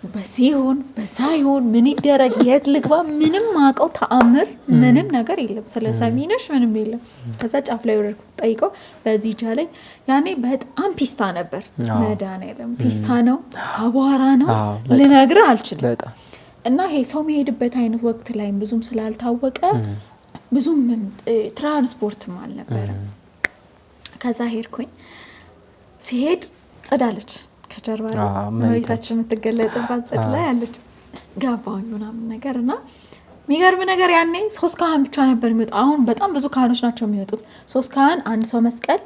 በዚህ ይሁን በዛ ይሁን ምን ይደረግ የት ልግባ ምንም ማቀው ተአምር ምንም ነገር የለም። ስለ ሰሚነሽ ምንም የለም። ከዛ ጫፍ ላይ ወረድኩ። ጠይቀው በዚህ ጃለኝ ያኔ በጣም ፒስታ ነበር። መድኃኒዓለም ፒስታ ነው፣ አቧራ ነው፣ ልነግርህ አልችልም። እና ይሄ ሰው የሚሄድበት አይነት ወቅት ላይ ብዙም ስላልታወቀ ብዙም ትራንስፖርትም አልነበረም። ከዛ ሄድኩኝ። ሲሄድ ጽዳለች ከጀርባ መሬታችን የምትገለጥባት ጽድ ላይ አለች። ገባኝ ምናምን ነገር እና የሚገርም ነገር ያኔ 3 ካህን ብቻ ነበር የሚወጣው። አሁን በጣም ብዙ ካህኖች ናቸው የሚወጡት። 3 ካህን፣ አንድ ሰው መስቀል፣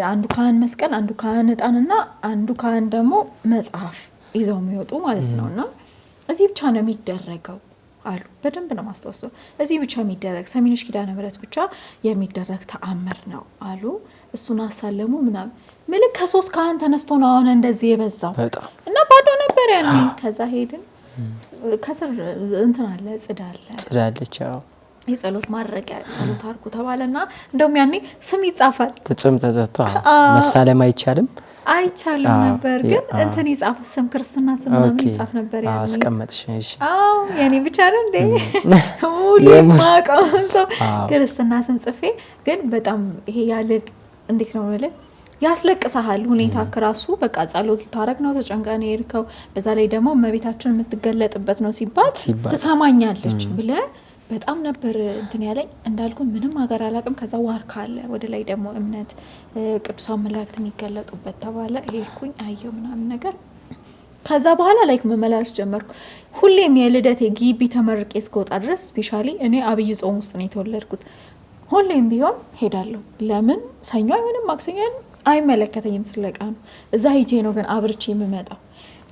አንዱ ካህን መስቀል፣ አንዱ ካህን ዕጣንና አንዱ ካህን ደግሞ መጽሐፍ ይዘው የሚወጡ ማለት ነው። እና እዚህ ብቻ ነው የሚደረገው አሉ። በደንብ ነው ማስተዋወሰው። እዚህ ብቻ የሚደረግ ሰሚነሽ ኪዳነ ምህረት ብቻ የሚደረግ ተአምር ነው አሉ። እሱን አሳለሙ ምናምን ምልክ ከ3 ካህን ተነስቶ ነው አሁን እንደዚህ የበዛው እና ባዶ ነበር ያኔ። ከዛ ሄድን። ከስር እንትን አለ ጽዳለች። አዎ የጸሎት ማድረጊያ ጸሎት አርኩ ተባለና እንደውም ያኔ ስም ይጻፋል። ትጽም ተዘቷ መሳለም አይቻልም ነበር ግን እንትን ይጻፍ ስም ክርስትና ስም ምናምን ይጻፍ ነበር ያኔ። አስቀመጥሽ? እሺ። አዎ ያኔ ብቻ ነው እንዴ ሁሉ ማቀው ሰው ክርስትና ስም ጽፌ ግን በጣም ይሄ ያለ እንዴት ነው ማለት ያስለቅሳል። ሁኔታ ከራሱ በቃ ጸሎት ልታረግ ነው ተጨንቀህ ነው የሄድከው። በዛ ላይ ደግሞ እመቤታችን የምትገለጥበት ነው ሲባል ትሰማኛለች ብለህ በጣም ነበር እንትን ያለኝ። እንዳልኩ ምንም ሀገር አላውቅም። ከዛ ዋርካ አለ ወደ ላይ ደግሞ እምነት ቅዱሳን መላእክት የሚገለጡበት ተባለ። ሄድኩኝ አየሁ ምናምን ነገር። ከዛ በኋላ ላይክ መመላለስ ጀመርኩ። ሁሌም የልደቴ ግቢ ተመርቄ እስከወጣ ድረስ ስፔሻሊ እኔ አብይ ጾም ውስጥ ነው የተወለድኩት። ሁሌም ቢሆን ሄዳለሁ። ለምን ሰኞ አይሆንም ማክሰኞ አይመለከተኝም ስለቃ ነው። እዛ ሄጄ ነው ግን አብርቼ የምመጣው።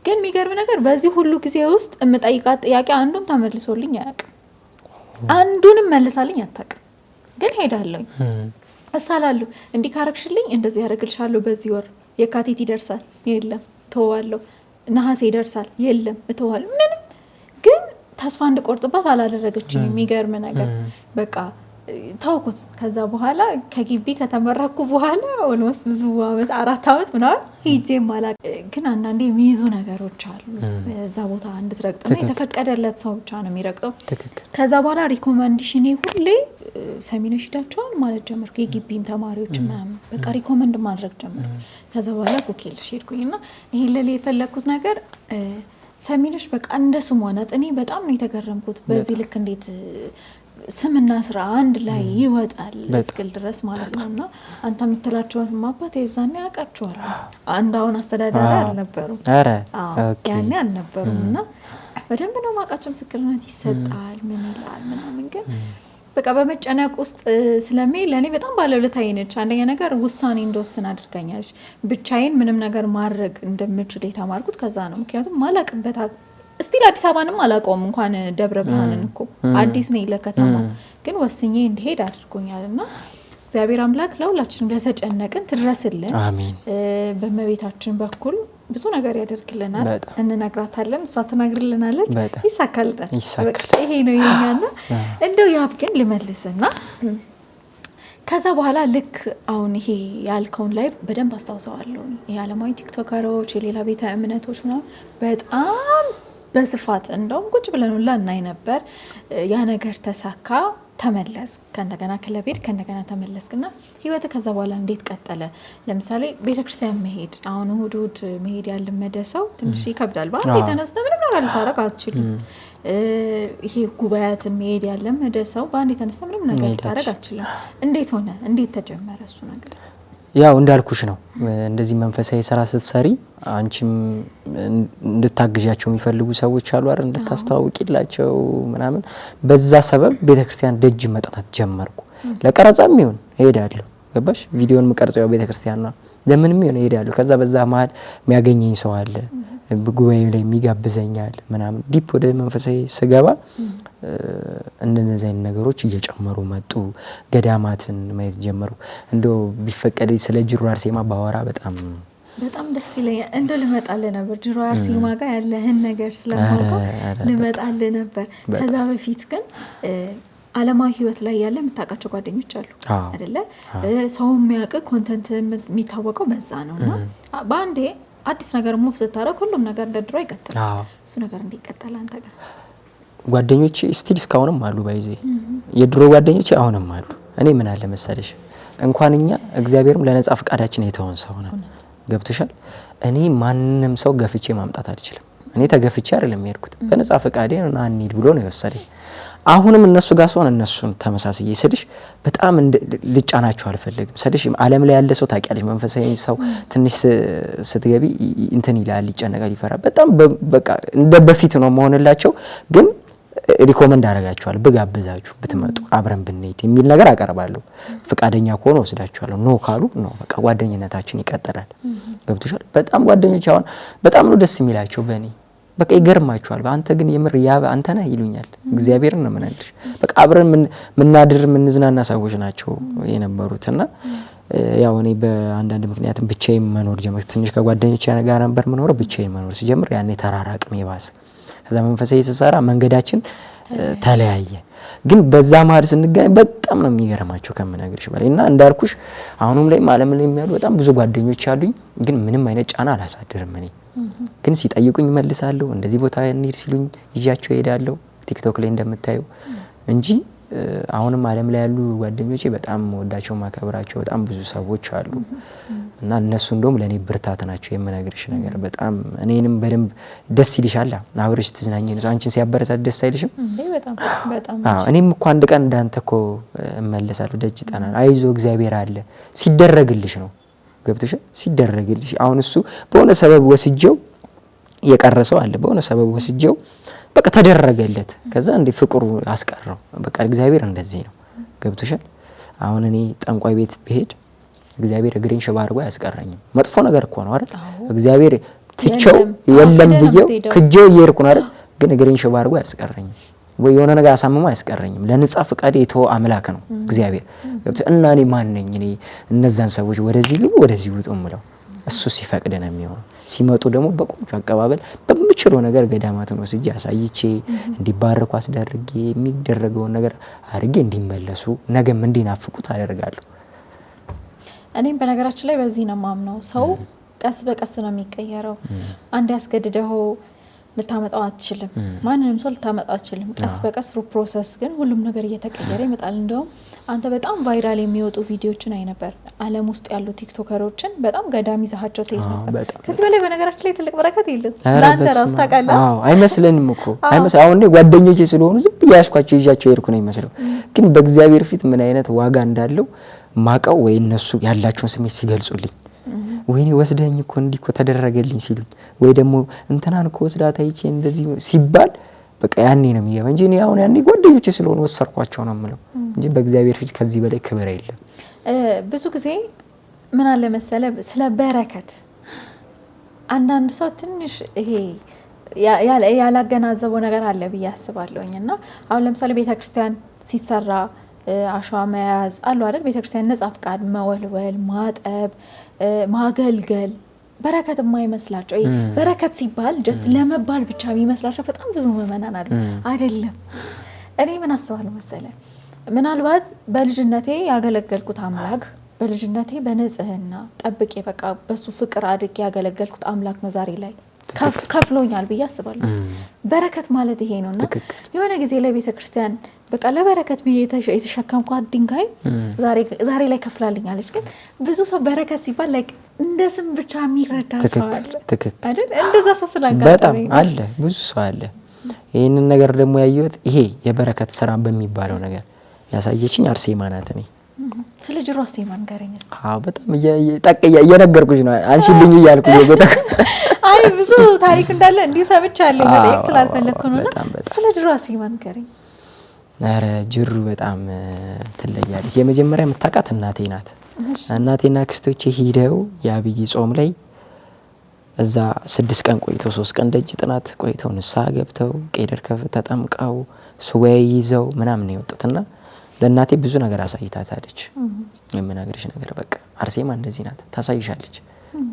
ግን የሚገርም ነገር በዚህ ሁሉ ጊዜ ውስጥ የምጠይቃት ጥያቄ አንዱም ተመልሶልኝ አያውቅም። አንዱንም መልሳልኝ አታውቅም። ግን ሄዳለሁ እሳላለሁ። እንዲህ ካረግሽልኝ እንደዚህ ያደርግልሻለሁ። በዚህ ወር የካቲት ይደርሳል፣ የለም እተዋለሁ። ነሐሴ ይደርሳል፣ የለም እተዋለሁ። ምንም ግን ተስፋ እንድቆርጥባት አላደረገችኝ። የሚገርም ነገር በቃ ታውቁት። ከዛ በኋላ ከግቢ ከተመረኩ በኋላ ኦልሞስት ብዙ አመት 4 አመት ምናምን ሄጄ ማላቅ ግን አንዳንዴ የሚይዙ ነገሮች አሉ። እዛ ቦታ እንድትረግጥና የተፈቀደለት ሰው ብቻ ነው የሚረግጠው። ከዛ በኋላ ሪኮመንዴሽኔ ሁሌ ሰሚነሽ ሄዳችኋል ማለት ጀመርኩ። የግቢም ተማሪዎች ምናምን በቃ ሪኮመንድ ማድረግ ጀመርኩ። ከዛ በኋላ ኩኪልሽ ሄድኩኝና ይሄን ለሌ የፈለኩት ነገር ሰሚነሽ በቃ እንደ ስሟ ናት። እኔ በጣም ነው የተገረምኩት። በዚህ ልክ እንዴት ስምና ስራ አንድ ላይ ይወጣል እስክል ድረስ ማለት ነውና አንተ የምትላቸውን ማባት የዛኔ ያውቃቸዋለሁ። አንድ አሁን አስተዳዳሪ አልነበሩም። ኦኬ ያኔ አልነበሩምና በደንብ ነው ማውቃቸው። ምስክርነት ይሰጣል ምን ይላል ምናምን ግን በቃ በመጨነቅ ውስጥ ስለሚል ለኔ በጣም ባለውለታዬ ነች። አንደኛ ነገር ውሳኔ እንደወስን አድርጋኛለች። ብቻዬን ምንም ነገር ማድረግ እንደምችል የተማርኩት ከዛ ነው። ምክንያቱም ማላቅበት እስቲል አዲስ አበባንም አላውቀውም እንኳን ደብረ ብርሃንን እኮ አዲስ ነኝ ለከተማ ግን ወስኜ እንድሄድ አድርጎኛልና እግዚአብሔር አምላክ ለሁላችንም ለተጨነቅን ትድረስልን። አሜን። በመቤታችን በኩል ብዙ ነገር ያደርግልናል። እንነግራታለን፣ እሷ ትነግርልናለች፣ ይሳካልናል። ይሄ ነው የኛና እንደው ያብ ግን ልመልስና ከዛ በኋላ ልክ አሁን ይሄ ያልከውን ላይ በደንብ አስታውሰዋለሁ። የዓለማዊ ቲክቶከሮች የሌላ ቤተ እምነቶች ምናምን በጣም በስፋት እንደውም ቁጭ ብለን ሁላ እናይ ነበር። ያ ነገር ተሳካ፣ ተመለስ ከእንደገና ክለቤድ ከእንደገና ተመለስክና ህይወት ከዛ በኋላ እንዴት ቀጠለ? ለምሳሌ ቤተክርስቲያን መሄድ አሁን እሁድ መሄድ ያለመደ ሰው ትንሽ ይከብዳል። በአንድ የተነስተ ምንም ነገር ልታረግ አትችልም። ይሄ ጉባኤያት መሄድ ያለመደ ሰው በአንድ የተነስተ ምንም ነገር ልታረግ አትችልም። እንዴት ሆነ? እንዴት ተጀመረ እሱ ነገር? ያው እንዳልኩሽ ነው። እንደዚህ መንፈሳዊ ስራ ስትሰሪ አንቺም እንድታግዣቸው የሚፈልጉ ሰዎች አሉ አይደል? እንድታስተዋውቂላቸው ምናምን። በዛ ሰበብ ቤተክርስቲያን ደጅ መጥናት ጀመርኩ። ለቀረጻም ይሁን እሄዳለሁ። ገባሽ? ቪዲዮን መቀርጸው ቤተክርስቲያን ነው። ለምንም ይሁን እሄዳለሁ። ከዛ በዛ መሀል የሚያገኘኝ ሰው አለ፣ ጉባኤ ላይ የሚጋብዘኛል ምናምን። ዲፕ ወደ መንፈሳዊ ስገባ እንደነዚህ አይነት ነገሮች እየጨመሩ መጡ። ገዳማትን ማየት ጀመሩ። እንደው ቢፈቀድ ስለ ጅሩ አርሴማ ባወራ በጣም ደስ ይለኛል። እንደው ልመጣልህ ነበር ጅሩ አርሴማ ጋር ያለህን ነገር ስለማውቀው ልመጣልህ ነበር። ከዛ በፊት ግን ዓለማዊ ህይወት ላይ ያለ የምታውቃቸው ጓደኞች አሉ አይደለ? ሰው የሚያውቅ ኮንተንት የሚታወቀው በዛ ነውና በአንዴ አዲስ ነገር ሙቭ ስታረግ ሁሉም ነገር እንደድሮ ይቀጥላል። እሱ ነገር እንዲቀጥል አንተ ጋር ጓደኞቼ ስቲል እስካሁንም አሉ። ባይዜ የድሮ ጓደኞቼ አሁንም አሉ። እኔ ምን አለ መሰለሽ እንኳን እኛ እግዚአብሔርም ለነጻ ፈቃዳችን የተወን ሰው ነው። ገብቶሻል? እኔ ማንንም ሰው ገፍቼ ማምጣት አልችልም። እኔ ተገፍቼ አይደለም የሄድኩት፣ በነጻ ፈቃዴ ነው እንሂድ ብሎ ነው የወሰደኝ። አሁንም እነሱ ጋር ሰውን እነሱን ተመሳስዬ ስልሽ በጣም ልጫናቸው አልፈልግም። ስልሽ ዓለም ላይ ያለ ሰው ታውቂያለሽ፣ መንፈሳዊ ሰው ትንሽ ስትገቢ እንትን ይላል፣ ይጨነቃል፣ ይፈራል። በጣም በቃ እንደ በፊት ነው መሆንላቸው። ግን ሪኮመንድ አደርጋቸዋለሁ፣ ብጋብዛችሁ ብትመጡ አብረን ብንሄድ የሚል ነገር አቀርባለሁ። ፍቃደኛ ከሆነ ወስዳቸዋለሁ፣ ኖ ካሉ ኖ በቃ ጓደኝነታችን ይቀጥላል። ገብቶሻል? በጣም ጓደኞች አሁን በጣም ነው ደስ የሚላቸው በእኔ በቃ ይገርማቸዋል። አንተ ግን የምር ያብ አንተ ነህ ይሉኛል። እግዚአብሔርን ነው ምንልሽ። በቃ አብረን ምናድር ምንዝናና ሰዎች ናቸው የነበሩትና ያው እኔ በአንዳንድ ምክንያትም ብቻዬን መኖር ጀመርኩ። ትንሽ ከጓደኞቼ ጋር ነበር መኖር፣ ብቻዬን መኖር ሲጀምር ያኔ ተራራቅም ይባስ። ከዛ መንፈሳዊ ስሰራ መንገዳችን ተለያየ። ግን በዛ መሀል ስንገናኝ በጣም ነው የሚገርማቸው ከምነግርሽ በላይ እና እንዳልኩሽ አሁንም ላይ ዓለም ላይ የሚያሉ በጣም ብዙ ጓደኞች አሉኝ። ግን ምንም አይነት ጫና አላሳድርም እኔ ግን ሲጠይቁኝ መልሳለሁ። እንደዚህ ቦታ እንሂድ ሲሉኝ ይዣቸው እሄዳለሁ። ቲክቶክ ላይ እንደምታዩ እንጂ አሁንም ዓለም ላይ ያሉ ጓደኞቼ በጣም ወዳቸው ማከብራቸው በጣም ብዙ ሰዎች አሉ እና እነሱ እንደውም ለኔ ብርታት ናቸው የምነግርሽ ነገር። በጣም እኔንም በደንብ ደስ ይልሻል አብረሽ ትዝናኝ ነው። አንቺን ሲያበረታት ደስ አይልሽም? በጣም እኔም እኮ አንድ ቀን እንዳንተ እኮ እመለሳለሁ ደጅ ጠናን። አይዞ እግዚአብሔር አለ ሲደረግልሽ ነው። ገብቶሽ? ሲደረግልሽ አሁን እሱ በሆነ ሰበብ ወስጄው የቀረሰው አለ። በሆነ ሰበብ ወስጄው በቃ ተደረገለት። ከዛ እንደ ፍቅሩ አስቀረው። በቃ እግዚአብሔር እንደዚህ ነው። ገብቶሻል? አሁን እኔ ጠንቋይ ቤት ብሄድ እግዚአብሔር እግሬን ሽባ አድርጎ አያስቀረኝም። መጥፎ ነገር እኮ ነው አይደል? እግዚአብሔር ትቼው የለም ብዬው ክጄው እየሄድኩ ነው አይደል? ግን እግሬን ሽባ አድርጎ አያስቀረኝም ወይ የሆነ ነገር አሳምሞ አያስቀረኝም። ለነጻ ፈቃድ የተወ አምላክ ነው እግዚአብሔር። ገብቶሻል? እና እኔ ማን ነኝ? እኔ እነዛን ሰዎች ወደዚህ ግቡ ወደዚህ ውጡ እምለው እሱ ሲፈቅድ ነው የሚሆነው። ሲመጡ ደግሞ በቆንጆ አቀባበል በምችለው ነገር ገዳማትን ወስጄ አሳይቼ እንዲባረኩ አስደርጌ የሚደረገውን ነገር አድርጌ እንዲመለሱ ነገም እንዲናፍቁት አደርጋለሁ። እኔም በነገራችን ላይ በዚህ ነው ማምነው። ሰው ቀስ በቀስ ነው የሚቀየረው። አንድ ያስገድደው ልታመጣው አትችልም። ማንንም ሰው ልታመጣው አትችልም። ቀስ በቀስ ፕሮሰስ ግን ሁሉም ነገር እየተቀየረ ይመጣል። እንደውም አንተ በጣም ቫይራል የሚወጡ ቪዲዮዎችን አይ ነበር። ዓለም ውስጥ ያሉ ቲክቶከሮችን በጣም ገዳም ይዛቸው ትሄድ ነበር። ከዚህ በላይ በነገራችን ላይ ትልቅ በረከት የለም። ለአንተ ራስ ታውቃለህ። አይመስለንም እኮ አሁን ጓደኞቼ ስለሆኑ ዝም ብዬ ያስኳቸው ይዣቸው ሄድኩ ነው የሚመስለው። ግን በእግዚአብሔር ፊት ምን አይነት ዋጋ እንዳለው ማቀው ወይ እነሱ ያላቸውን ስሜት ሲገልጹልኝ ወይኔ ወስደኝ እኮ እንዲህ እኮ ተደረገልኝ ሲሉኝ ወይ ደግሞ እንትናን እኮ ወስዳት አይቼ እንደዚህ ሲባል በቃ ያኔ ነው የሚገባ እንጂ እኔ አሁን ያኔ ጓደኞቼ ስለሆኑ ወሰርኳቸው ነው የምለው እንጂ በእግዚአብሔር ፊት ከዚህ በላይ ክብር የለም። ብዙ ጊዜ ምን አለ መሰለ ስለ በረከት አንዳንድ ሰው ትንሽ ይሄ ያላገናዘበው ነገር አለ ብዬ አስባለሁኝ። እና አሁን ለምሳሌ ቤተክርስቲያን ሲሰራ አሸዋ መያዝ አሉ አይደል? ቤተክርስቲያን ነጻ ፍቃድ መወልወል፣ ማጠብ፣ ማገልገል በረከት የማይመስላቸው በረከት ሲባል ጀስት ለመባል ብቻ የሚመስላቸው በጣም ብዙ ምእመናን አሉ። አይደለም። እኔ ምን አስባለሁ መሰለ ምናልባት በልጅነቴ ያገለገልኩት አምላክ በልጅነቴ በንጽህና ጠብቄ በቃ በሱ ፍቅር አድጌ ያገለገልኩት አምላክ ነው ዛሬ ላይ ከፍሎኛል ብዬ አስባለሁ። በረከት ማለት ይሄ ነውና የሆነ ጊዜ ላይ ቤተክርስቲያን በቃ ለበረከት ብዬ የተሸከምኳት ድንጋይ ዛሬ ላይ ከፍላልኛለች። ግን ብዙ ሰው በረከት ሲባል ላይ እንደ ስም ብቻ የሚረዳ ሰው አለ አይደል? እንደዛ ሰው በጣም አለ፣ ብዙ ሰው አለ። ይሄንን ነገር ደግሞ ያየሁት ይሄ የበረከት ስራ በሚባለው ነገር ያሳየችኝ አርሴማ ናት። እኔ ስለ ጅሩ አርሴማ ንገረኝ እስቲ። በጣም እየነገርኩሽ ነው አንቺልኝ እያልኩ የጎተክ አይ ብዙ ታሪክ እንዳለ እንዲህ ሰምቻለሁ። መጠየቅ ስላልፈለኩ ነውና ስለ ጅሩ አርሴማ ንገረኝ። አረ ጅሩ በጣም ትለያለች። የመጀመሪያ የምታውቃት እናቴ ናት። እናቴና ክስቶቼ ሄደው የአብይ ጾም ላይ እዛ 6 ቀን ቆይተው 3 ቀን ደጅ ጥናት ቆይተው ንስሐ ገብተው ቄደር ተጠምቀው ሱባኤ ይዘው ምናምን ነው የወጡትና ለእናቴ ብዙ ነገር አሳይታታለች። የምነግርሽ ነገር በቃ አርሴማ እንደዚህ ናት፣ ታሳይሻለች።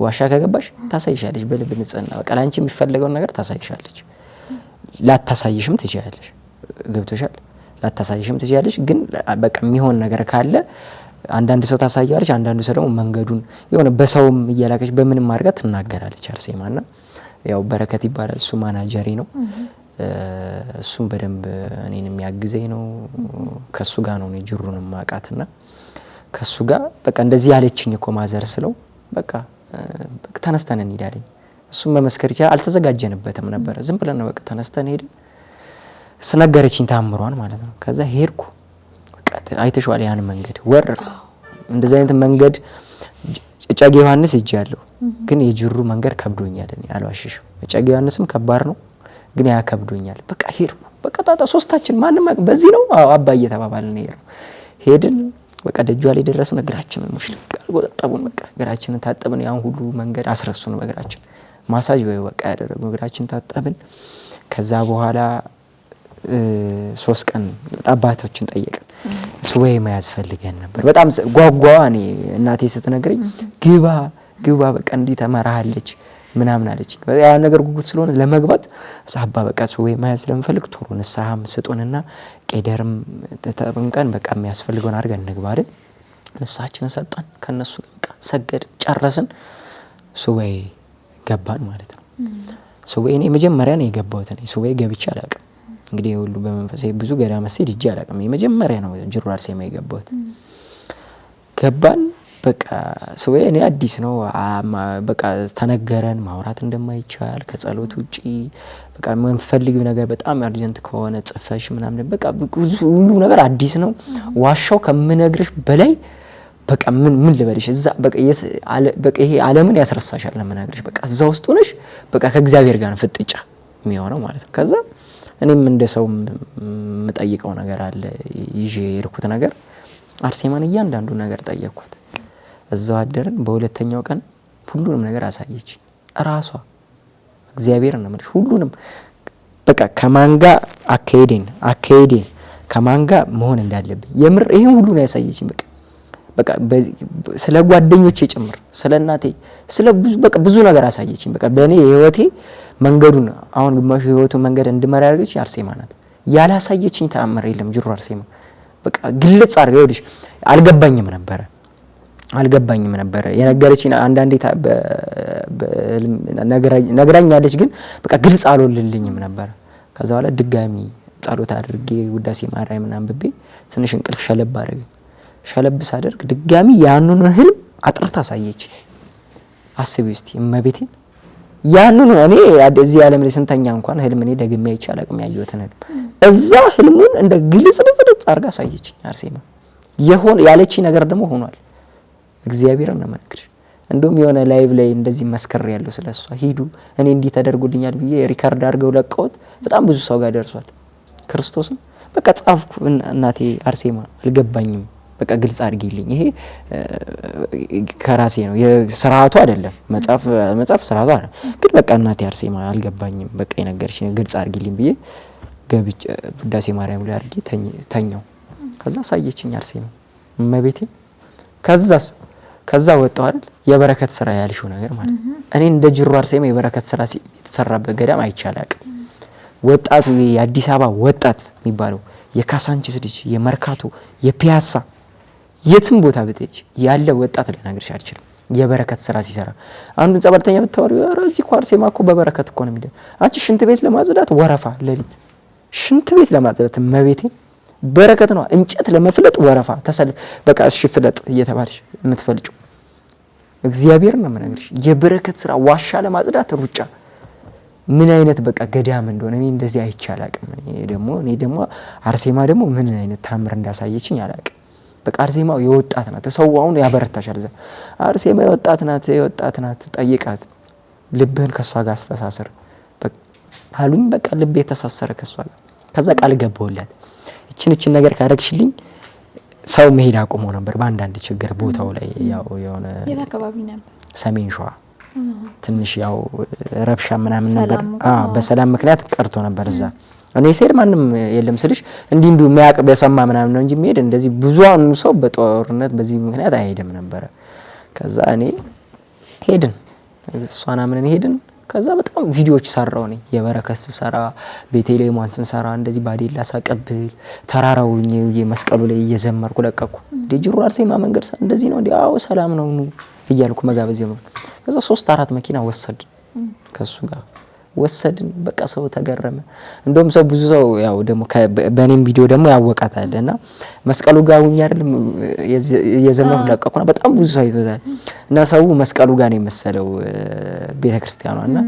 ዋሻ ከገባሽ ታሳይሻለች። በልብ ንጽህና በቃ ላንቺ የሚፈልገውን ነገር ታሳይሻለች። ላታሳይሽም ትችያለሽ። ገብቶሻል? ላታሳይሽም ትችያለሽ። ግን በቃ የሚሆን ነገር ካለ አንዳንድ ሰው ታሳያለች፣ አንዳንዱ ሰው ደግሞ መንገዱን የሆነ በሰውም እያላከች በምንም አድርጋ ትናገራለች አርሴማና ያው በረከት ይባላል። እሱ ማናጀሪ ነው። እሱም በደንብ እኔን የሚያግዘኝ ነው። ከሱ ጋር ነው እኔ ጅሩን ማቃትና ከሱ ጋር በቃ እንደዚህ ያለችኝ እኮ ማዘር ስለው በቃ ተነስተን እንሄዳለን። እሱም መመስከር ይችላል። አልተዘጋጀንበትም ነበር። ዝም ብለን ነው በቃ ተነስተን ሄድን። ስነገረችኝ ታምሯን ማለት ነው። ከዛ ሄድኩ። በቃ አይተሽዋል ያን መንገድ ወረር እንደዚህ አይነት መንገድ እጨጌ ዮሐንስ ይጃለሁ። ግን የጅሩ መንገድ ከብዶኛል። እኔ አልዋሽሽም። እጨጌ ዮሐንስም ከባድ ነው፣ ግን ያ ከብዶኛል። በቃ ሄድኩ። በቃ ታጣ ሶስታችን ማንንም በዚህ ነው አባዬ ተባባልን። ሄድን። በቃ ደጇ ላይ ደረስን። እግራችንን ሙሽልቅ አልጎጠጠቡን። በቃ እግራችንን ታጠብን። ያን ሁሉ መንገድ አስረሱን። በእግራችን ማሳጅ በቃ ያደረጉ እግራችን ታጠብን። ከዛ በኋላ 3 ቀን አባቶችን ጠየቅን። ሱባኤ መያዝ ፈልገን ነበር። በጣም ጓጓዋ። እኔ እናቴ ስትነግረኝ ግባ በቃ እንዲህ ተመራሃለች ምናምን አለች። ያ ነገር ጉጉት ስለሆነ ለመግባት ሳባ በቃ ሱባኤ መያዝ ስለምፈልግ ቶሎ ንስሐም ስጡንና ቄደርም ተጠምቀን በቃ የሚያስፈልገውን አድርገን እንግባለን። ንስሐችንን ሰጣን። ከነሱ በቃ ሰገድ ጨረስን። ሱባኤ ገባን ማለት ነው። ሱባኤ እኔ መጀመሪያ ነው የገባሁት። እኔ ሱባኤ ገብቼ አላውቅም። እንግዲህ ሁሉ በመንፈሳዊ ብዙ ገዳም መስጊድ ሂጄ አላውቅም። የመጀመሪያ ነው ጅሩ አርሴማ የገባሁት። ገባን። በቃ ሱባኤ እኔ አዲስ ነው። በቃ ተነገረን ማውራት እንደማይቻል ከጸሎት ውጪ በቃ የምንፈልጊው ነገር በጣም አርጀንት ከሆነ ጽፈሽ ምናምን በቃ ሁሉ ነገር አዲስ ነው። ዋሻው ከምነግርሽ በላይ በቃ ምን ልበልሽ እዛ በቃ ይሄ ዓለምን ያስረሳሻል ለምነግርሽ። በቃ እዛ ውስጥ ሆነሽ በቃ ከእግዚአብሔር ጋር ፍጥጫ የሚሆነው ማለት ነው። ከዛ እኔም እንደ ሰው የምጠይቀው ነገር አለ። ይዤ የሄድኩት ነገር አርሴማን እያንዳንዱ ነገር ጠየቅኳት። እዛው አደረን። በሁለተኛው ቀን ሁሉንም ነገር አሳየች ራሷ። እግዚአብሔር ነው ማለት ሁሉንም በቃ ከማንጋ አካሄዴን ከማንጋ መሆን እንዳለብኝ የምር ይሄን ሁሉ ነው ያሳየችኝ። በቃ ስለ ጓደኞቼ ጭምር ስለ እናቴ በቃ ብዙ ነገር አሳየችኝ። በቃ በእኔ የህይወቴ መንገዱን አሁን ግማሹ የህይወቱ መንገድ እንድመራ ያደረገችኝ አርሴማ ናት። ያላሳየችኝ ተአምር የለም ጅሩ አርሴማ። በቃ ግልጽ አድርጋ ይኸውልሽ አልገባኝም ነበረ። አልገባኝም ነበር የነገረችኝ። አንዳንዴ ነግራኛለች ግን በቃ ግልጽ አልሆንልኝም ነበር። ከዛ በኋላ ድጋሚ ጸሎት አድርጌ ውዳሴ ማርያምን አንብቤ ትንሽ እንቅልፍ ሸለብ አደረገ። ሸለብ ሳደርግ ድጋሚ ያንኑ ህልም አጥርታ አሳየች። አስቢ እስቲ እመቤቴን ያንኑ እኔ እዚህ ዓለም ላይ ስንተኛ እንኳን ህልም እኔ ደግሜ አይቼ አላቅም። ያየሁትን ህልም እዛ ህልሙን እንደ ግልጽልጽልጽ አድርጋ አሳየችኝ። አርሴማ የሆነ ያለችኝ ነገር ደግሞ ሆኗል። እግዚአብሔርን ነው የምነግርሽ። እንደውም የሆነ ላይቭ ላይ እንደዚህ መስከር ያለው ስለሷ ሂዱ እኔ እንዲህ ተደርጎልኛል ብዬ ሪካርድ አድርገው ለቀውት በጣም ብዙ ሰው ጋር ደርሷል። ክርስቶስን በቃ ጻፍኩ። እናቴ አርሴማ አልገባኝም፣ በቃ ግልጽ አድርጊልኝ። ይሄ ከራሴ ነው የስርዓቱ አይደለም፣ መጽሐፍ ስርዓቱ አይደለም። ግን በቃ እናቴ አርሴማ አልገባኝም፣ በቃ የነገርሽኝ ግልጽ አድርጊልኝ ብዬ ገብቼ ውዳሴ ማርያም ላይ አድርጌ ተኛው። ከዛ ሳየችኝ አርሴማ እመቤቴ። ከዛ ወጣው አይደል የበረከት ስራ ያልሽው ነገር ማለት እኔ እንደ ጅሩ አርሴማ የበረከት ስራ የተሰራበት ገዳም አይቻላቅም። ወጣቱ የአዲስ አበባ ወጣት የሚባለው የካሳንቺስ ልጅ የመርካቶ የፒያሳ የትም ቦታ ብትሄጂ ያለ ወጣት ልነግርሽ አልችልም የበረከት ስራ ሲሰራ። አንዱን ጸበልተኛ ብታወሪው ኧረ እዚህ እኮ አርሴማ እኮ በበረከት እኮ ነው የሚደር። አንቺ ሽንት ቤት ለማጽዳት ወረፋ ሌሊት ሽንት ቤት ለማጽዳት እመቤቴ በረከት ነው። እንጨት ለመፍለጥ ወረፋ ተሰልፍ በቃ እሺ ፍለጥ እየተባልሽ የምትፈልጪው እግዚአብሔር ነው የምነግርሽ። የበረከት ስራ ዋሻ ለማጽዳት ሩጫ ምን አይነት በቃ ገዳም እንደሆነ እኔ እንደዚህ አይቼ አላቅም። እኔ ደግሞ አርሴማ ደግሞ ምን አይነት ታምር እንዳሳየችኝ አላቅም። በቃ አርሴማ የወጣት ናት። ሰው አሁን ያበረታሻል። አርሴማ የወጣት ናት ጠይቃት፣ ልብህን ከሷ ጋር አስተሳሰር አሉኝ። በቃ ልቤ ተሳሰረ ከሷ ጋር። ከዛ ቃል ገባሁላት እችን ነገር ካረግሽልኝ ሰው መሄድ አቆሞ ነበር በአንዳንድ ችግር ቦታው ላይ ያው የሆነ የት አካባቢ ነበር? ሰሜን ሸዋ ትንሽ ያው ረብሻ ምናምን ነበር። በሰላም ምክንያት ቀርቶ ነበር እዛ። እኔ ስሄድ ማንም የለም ስልሽ እንዲህ የሚያውቅ በሰማ ምናምን ነው እንጂ የሚሄድ እንደዚህ ብዙውን ሰው በጦርነት በዚህ ምክንያት አይሄድም ነበር። ከዛ እኔ ሄድን እሷና ምን ሄድን። ከዛ በጣም ቪዲዮዎች ሰራው ነኝ የበረከት ሰራ ቤተልሔምን ስንሰራ እንደዚህ ባዴላ ሳቀብል ተራራውኝ መስቀሉ ላይ እየዘመርኩ ለቀኩ። ዲጅሩ አርሴማ መንገድ እንደዚህ ነው እንዴ? አዎ ሰላም ነው ኑ እያልኩ መጋበዝ ጀመርኩ። ከዛ 3-4 መኪና ወሰድን ከሱ ጋር ወሰድን። በቃ ሰው ተገረመ። እንደውም ሰው ብዙ ሰው ያው ደግሞ በኔም ቪዲዮ ደግሞ ያወቃታል እና መስቀሉ ጋር ሁኛ አይደለም የዘመርኩ ለቀኩና በጣም ብዙ ሰው አይቶታል። እና ሰው መስቀሉ ጋር ነው የመሰለው ቤተክርስቲያኗና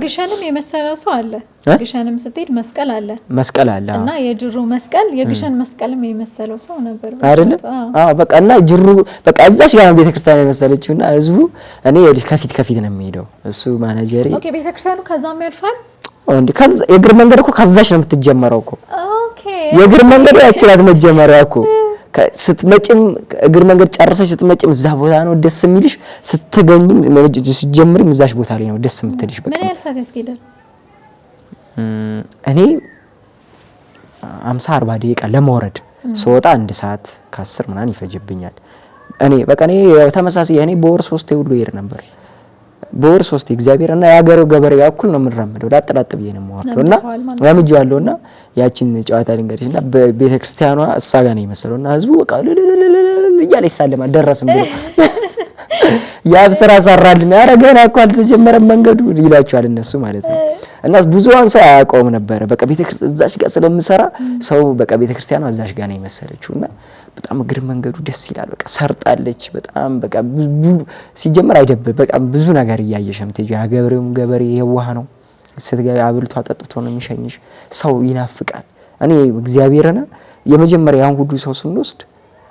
ግሸንም የመሰለው ሰው አለ። ግሸንም ስትሄድ መስቀል አለ እና የጅሩ መስቀል የግሸን መስቀልም የመሰለው ሰው ነበር አይደል? በቃ እና ጅሩ በቃ እዛሽ ጋር ነው ቤተክርስቲያኗ የመሰለችውና ህዝቡ እኔ ከፊት ነው የሚሄደው እሱ ማናጀሪ ኦኬ ቤተክርስቲያኑ ከዛም ያልፋል እንዴ? ከዛ የእግር መንገድ እኮ ከዛሽ ነው የምትጀመረው እኮ። ኦኬ የእግር መንገድ ያችላት መጀመሪያ እኮ ስትመጭም እግር መንገድ ጨርሰሽ ስትመጭም እዛ ቦታ ነው ደስ የሚልሽ። ስትገኝም ስትጀምሪም እዛሽ ቦታ ላይ ነው ደስ የምትልሽ። በቃ ምን ያህል ሰዓት ያስኬዳል? እኔ 50-40 ደቂቃ ለማውረድ ስወጣ 1 ሰዓት ከ10 ምናምን ይፈጅብኛል። እኔ በቃ እኔ ያው ተመሳሳይ እኔ በወር 3 ሁሉ ይሄድ ነበር። በወር 3 እግዚአብሔር እና ያገረው ገበሬ ያኩል ነው የምንራመደው። ዳጥዳጥ ብዬ ነው የማወራውና ያምጃለውና ያቺን ጨዋታ ልንገርሽና በቤተክርስቲያኗ እሳ ጋር ነው የመሰለውና ህዝቡ በቃ እያለ ይሳለማል። ደረስም ብሎ ያብ ስራ ሰራልን ኧረ ገና እኮ አልተጀመረም መንገዱ ይላቸዋል እነሱ ማለት ነው። እና ብዙውን ሰው አያውቀውም ነበር። በቃ ቤተክርስቲያን እዛሽ ጋር ስለምሰራ ሰው በቃ ቤተክርስቲያኗ እዛሽ ጋር ነው የመሰለችውና በጣም እግር መንገዱ ደስ ይላል። በቃ ሰርጣለች በጣም በቃ ሲጀመር አይደብር በቃ ብዙ ነገር እያየሽም ትጂ ያገበሬውም ገበሬ የዋህ ነው። ስትገቢ አብልቷ ጠጥቶ ነው የሚሸኝሽ። ሰው ይናፍቃል። እኔ እግዚአብሔርና የመጀመሪያ ያን ሁሉ ሰው ስንወስድ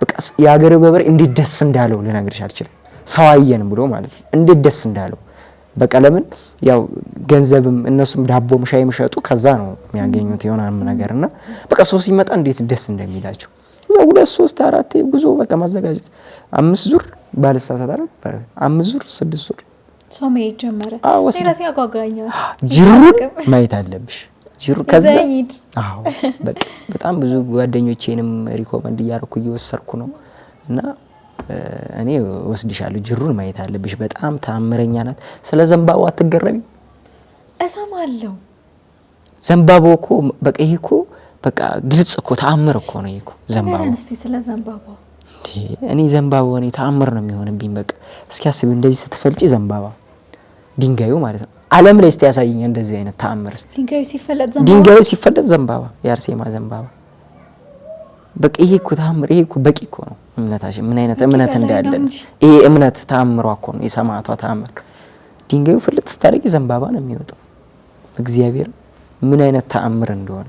በቃ ያገሬው ገበሬ እንዴት ደስ እንዳለው ልነግርሽ አልችልም። ሰው አየን ብሎ ማለት ነው እንዴት ደስ እንዳለው በቃ ለምን ያው ገንዘብም እነሱም ዳቦም ሻይም ሸጡ ከዛ ነው የሚያገኙት የሆነም ነገርና በቃ ሰው ሲመጣ እንዴት ደስ እንደሚላቸው እዛ 2-3-4 ጉዞ በቃ ማዘጋጀት 5 ዙር ባልሳሳት አይደል 5 ዙር 6 ዙር ሰው መሄድ ጀመረ። ሌላስ ያጓጓኛል። ጅሩን ማየት አለብሽ። ጅሩ ከዛ አዎ በቃ በጣም ብዙ ጓደኞቼንም ሪኮመንድ እያደረኩ እየወሰድኩ ነው እና እኔ ወስድሻለሁ። ጅሩን ማየት አለብሽ። በጣም ታምረኛ ናት። ስለ ዘንባባው አትገረሚ? እሰማለሁ። ዘንባባው እኮ በቃ ይሄ እኮ በቃ ግልጽ እኮ ተአምር እኮ ነው ይሄ እኮ ዘንባባው። እስቲ ስለ ዘንባባው እንዴ እኔ ዘንባባው እኔ ተአምር ነው የሚሆንብኝ። በቃ እስኪ አስቢ እንደዚህ ስትፈልጪ ዘንባባ ድንጋዩ ማለት ነው። ዓለም ላይ እስቲ ያሳየኝ እንደዚህ አይነት ተአምር እስቲ። ድንጋዩ ሲፈለጥ ዘንባባ የአርሴማ ዘንባባ። በቃ ይሄ እኮ ተአምር፣ ይሄ እኮ በቂ እኮ ነው እምነታችን። ምን አይነት እምነት እንዳለን ይሄ እምነት ተአምሯ እኮ ነው፣ የሰማዕቷ ተአምር። ድንጋዩ ፍልጥ ስታደርጊ ዘንባባ ነው የሚወጣው። እግዚአብሔር ምን አይነት ተአምር እንደሆነ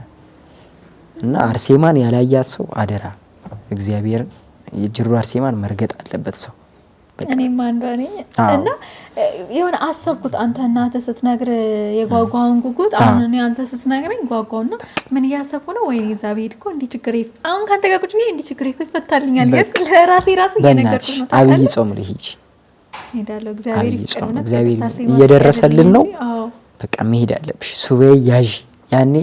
እና አርሴማን ያላያት ሰው አደራ እግዚአብሔር የጅሩ አርሴማን መርገጥ አለበት ሰው። እኔም አንዷ ነኝ እና የሆነ አሰብኩት አንተ እናትህ ስትነግር የጓጓውን ጉጉት አሁን እኔ አንተ ስትነግረኝ ጓጓውና ምን እያሰብኩ ነው ወይኔ እዛ ብሄድ እኮ እንዲህ ችግር አሁን ካንተ ጋር ቁጭ ብዬ እንዲህ ችግር ይፈታልኛል ለራሴ እየነገርኩት ነው። አብይ ጾም ልሂጂ ሄዳለሁ። እግዚአብሔር ይቀርና እግዚአብሔር እየደረሰልን ነው። በቃ መሄድ አለብሽ። ሱባኤ ያዢ። ያኔ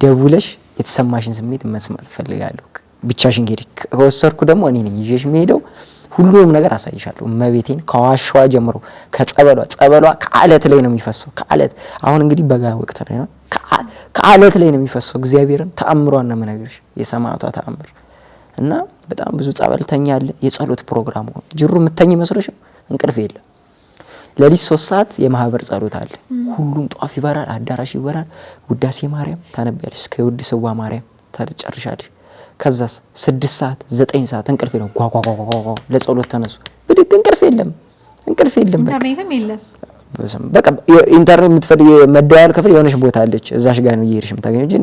ደውለሽ የተሰማሽን ስሜት መስማት ፈልጋለሁ። ብቻሽን ሄድ ከወሰድኩ ደግሞ እኔ ነኝ ይዤሽ መሄደው። ሁሉንም ነገር አሳይሻለሁ። እመቤቴን ከዋሻዋ ጀምሮ ከጸበሏ ከአለት ላይ ነው የሚፈሰው። ከአለት አሁን እንግዲህ በጋ ወቅት ላይ ነው። ከአለት ላይ ነው የሚፈሰው። እግዚአብሔርን ተአምሯን ነው የምነግርሽ፣ የሰማዕቷ ተአምር እና በጣም ብዙ ጸበልተኛ አለ። የጸሎት ፕሮግራሙ ጅሩ የምተኝ መስሎሽ እንቅልፍ የለም። ለሊት 3 ሰዓት የማህበር ጸሎት አለ። ሁሉም ጧፍ ይበራል፣ አዳራሽ ይበራል። ውዳሴ ማርያም ታነቢያለሽ፣ እስከ ውድ ስዋ ማርያም ታጨርሻለሽ። ከዛስ 6 ሰዓት 9 ሰዓት እንቅልፍ ነው። ጓጓጓጓጓ ለጸሎት ተነሱ። ብድግ እንቅልፍ የለም። ኢንተርኔትም የለም። በቃ ኢንተርኔት የምትፈልጊ መደዋወል ክፍል የሆነች ቦታ አለች። እዛሽ ጋር ነው እየሄድሽ የምታገኘው እንጂ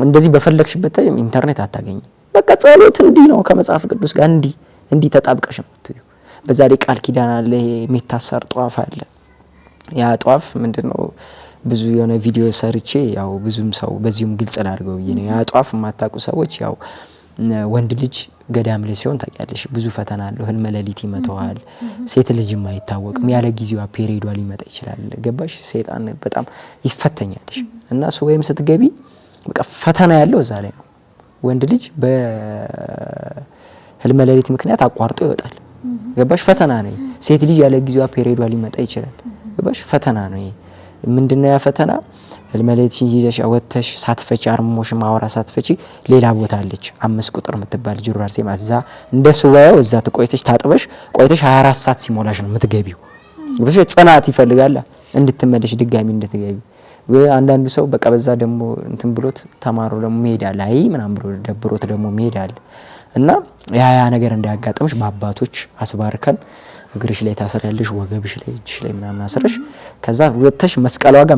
እንደዚህ በፈለግሽበት ታይም ኢንተርኔት አታገኝ። በቃ ጸሎት እንዲህ ነው ከመጽሐፍ ቅዱስ ጋር እንዲህ ተጣብቀሽ የምትዩ። በዛ ላይ ቃል ኪዳን አለ። ይሄ የሚታሰር ጧፍ አለ። ያ ጧፍ ምንድነው? ብዙ የሆነ ቪዲዮ ሰርቼ ያው ብዙም ሰው በዚሁም ግልጽ ላድርገው ብዬ ነው። ያ ጧፍ የማታውቁ ሰዎች ያው ወንድ ልጅ ገዳም ላይ ሲሆን ታውቂያለሽ ብዙ ፈተና አለው። ህልመ ሌሊት ይመታዋል። ሴት ልጅም አይታወቅም። ያለ ጊዜዋ ፔሪዷ ሊመጣ ይችላል። ገባሽ? ሰይጣን በጣም ይፈተኛልሽ እና ሱባኤም ስትገቢ በቃ ፈተና ያለው እዛ ላይ ነው። ወንድ ልጅ በህልመ ሌሊት ምክንያት አቋርጦ ይወጣል። ገባሽ? ፈተና ነው። ሴት ልጅ ያለ ጊዜዋ ፔሪዷ ሊመጣ ይችላል። ገባሽ? ፈተና ነው። ምንድነው ያ ፈተና? ህልመ ሌሊት ይዘሽ ወተሽ ሳትፈቺ አርሞሽ ማወራ ሳትፈቺ ሌላ ቦታ አለች 5 ቁጥር የምትባል ጅሩ አርሴማ። እዛ እንደ ሱባኤው እዛ ተቆይተሽ ታጥበሽ ቆይተሽ 24 ሰዓት ሲሞላሽ ነው የምትገቢው። ብዙ ጽናት ይፈልጋል እንድትመለሽ ድጋሚ እንድትገቢ። አንዳንዱ ሰው በቃ በዛ ደግሞ እንትን ብሎት ተማሮ ደግሞ መሄዳል አይ ምናምን ብሎ ደብሮት ደግሞ መሄዳል እና ያ ነገር እንዳያጋጥምሽ በአባቶች አስባርከን እግርሽ ላይ ታስሪያለሽ፣ ወገብሽ ላይ እጅሽ ላይ ምናምን አስረሽ ከዛ ወተሽ መስቀሏ ጋር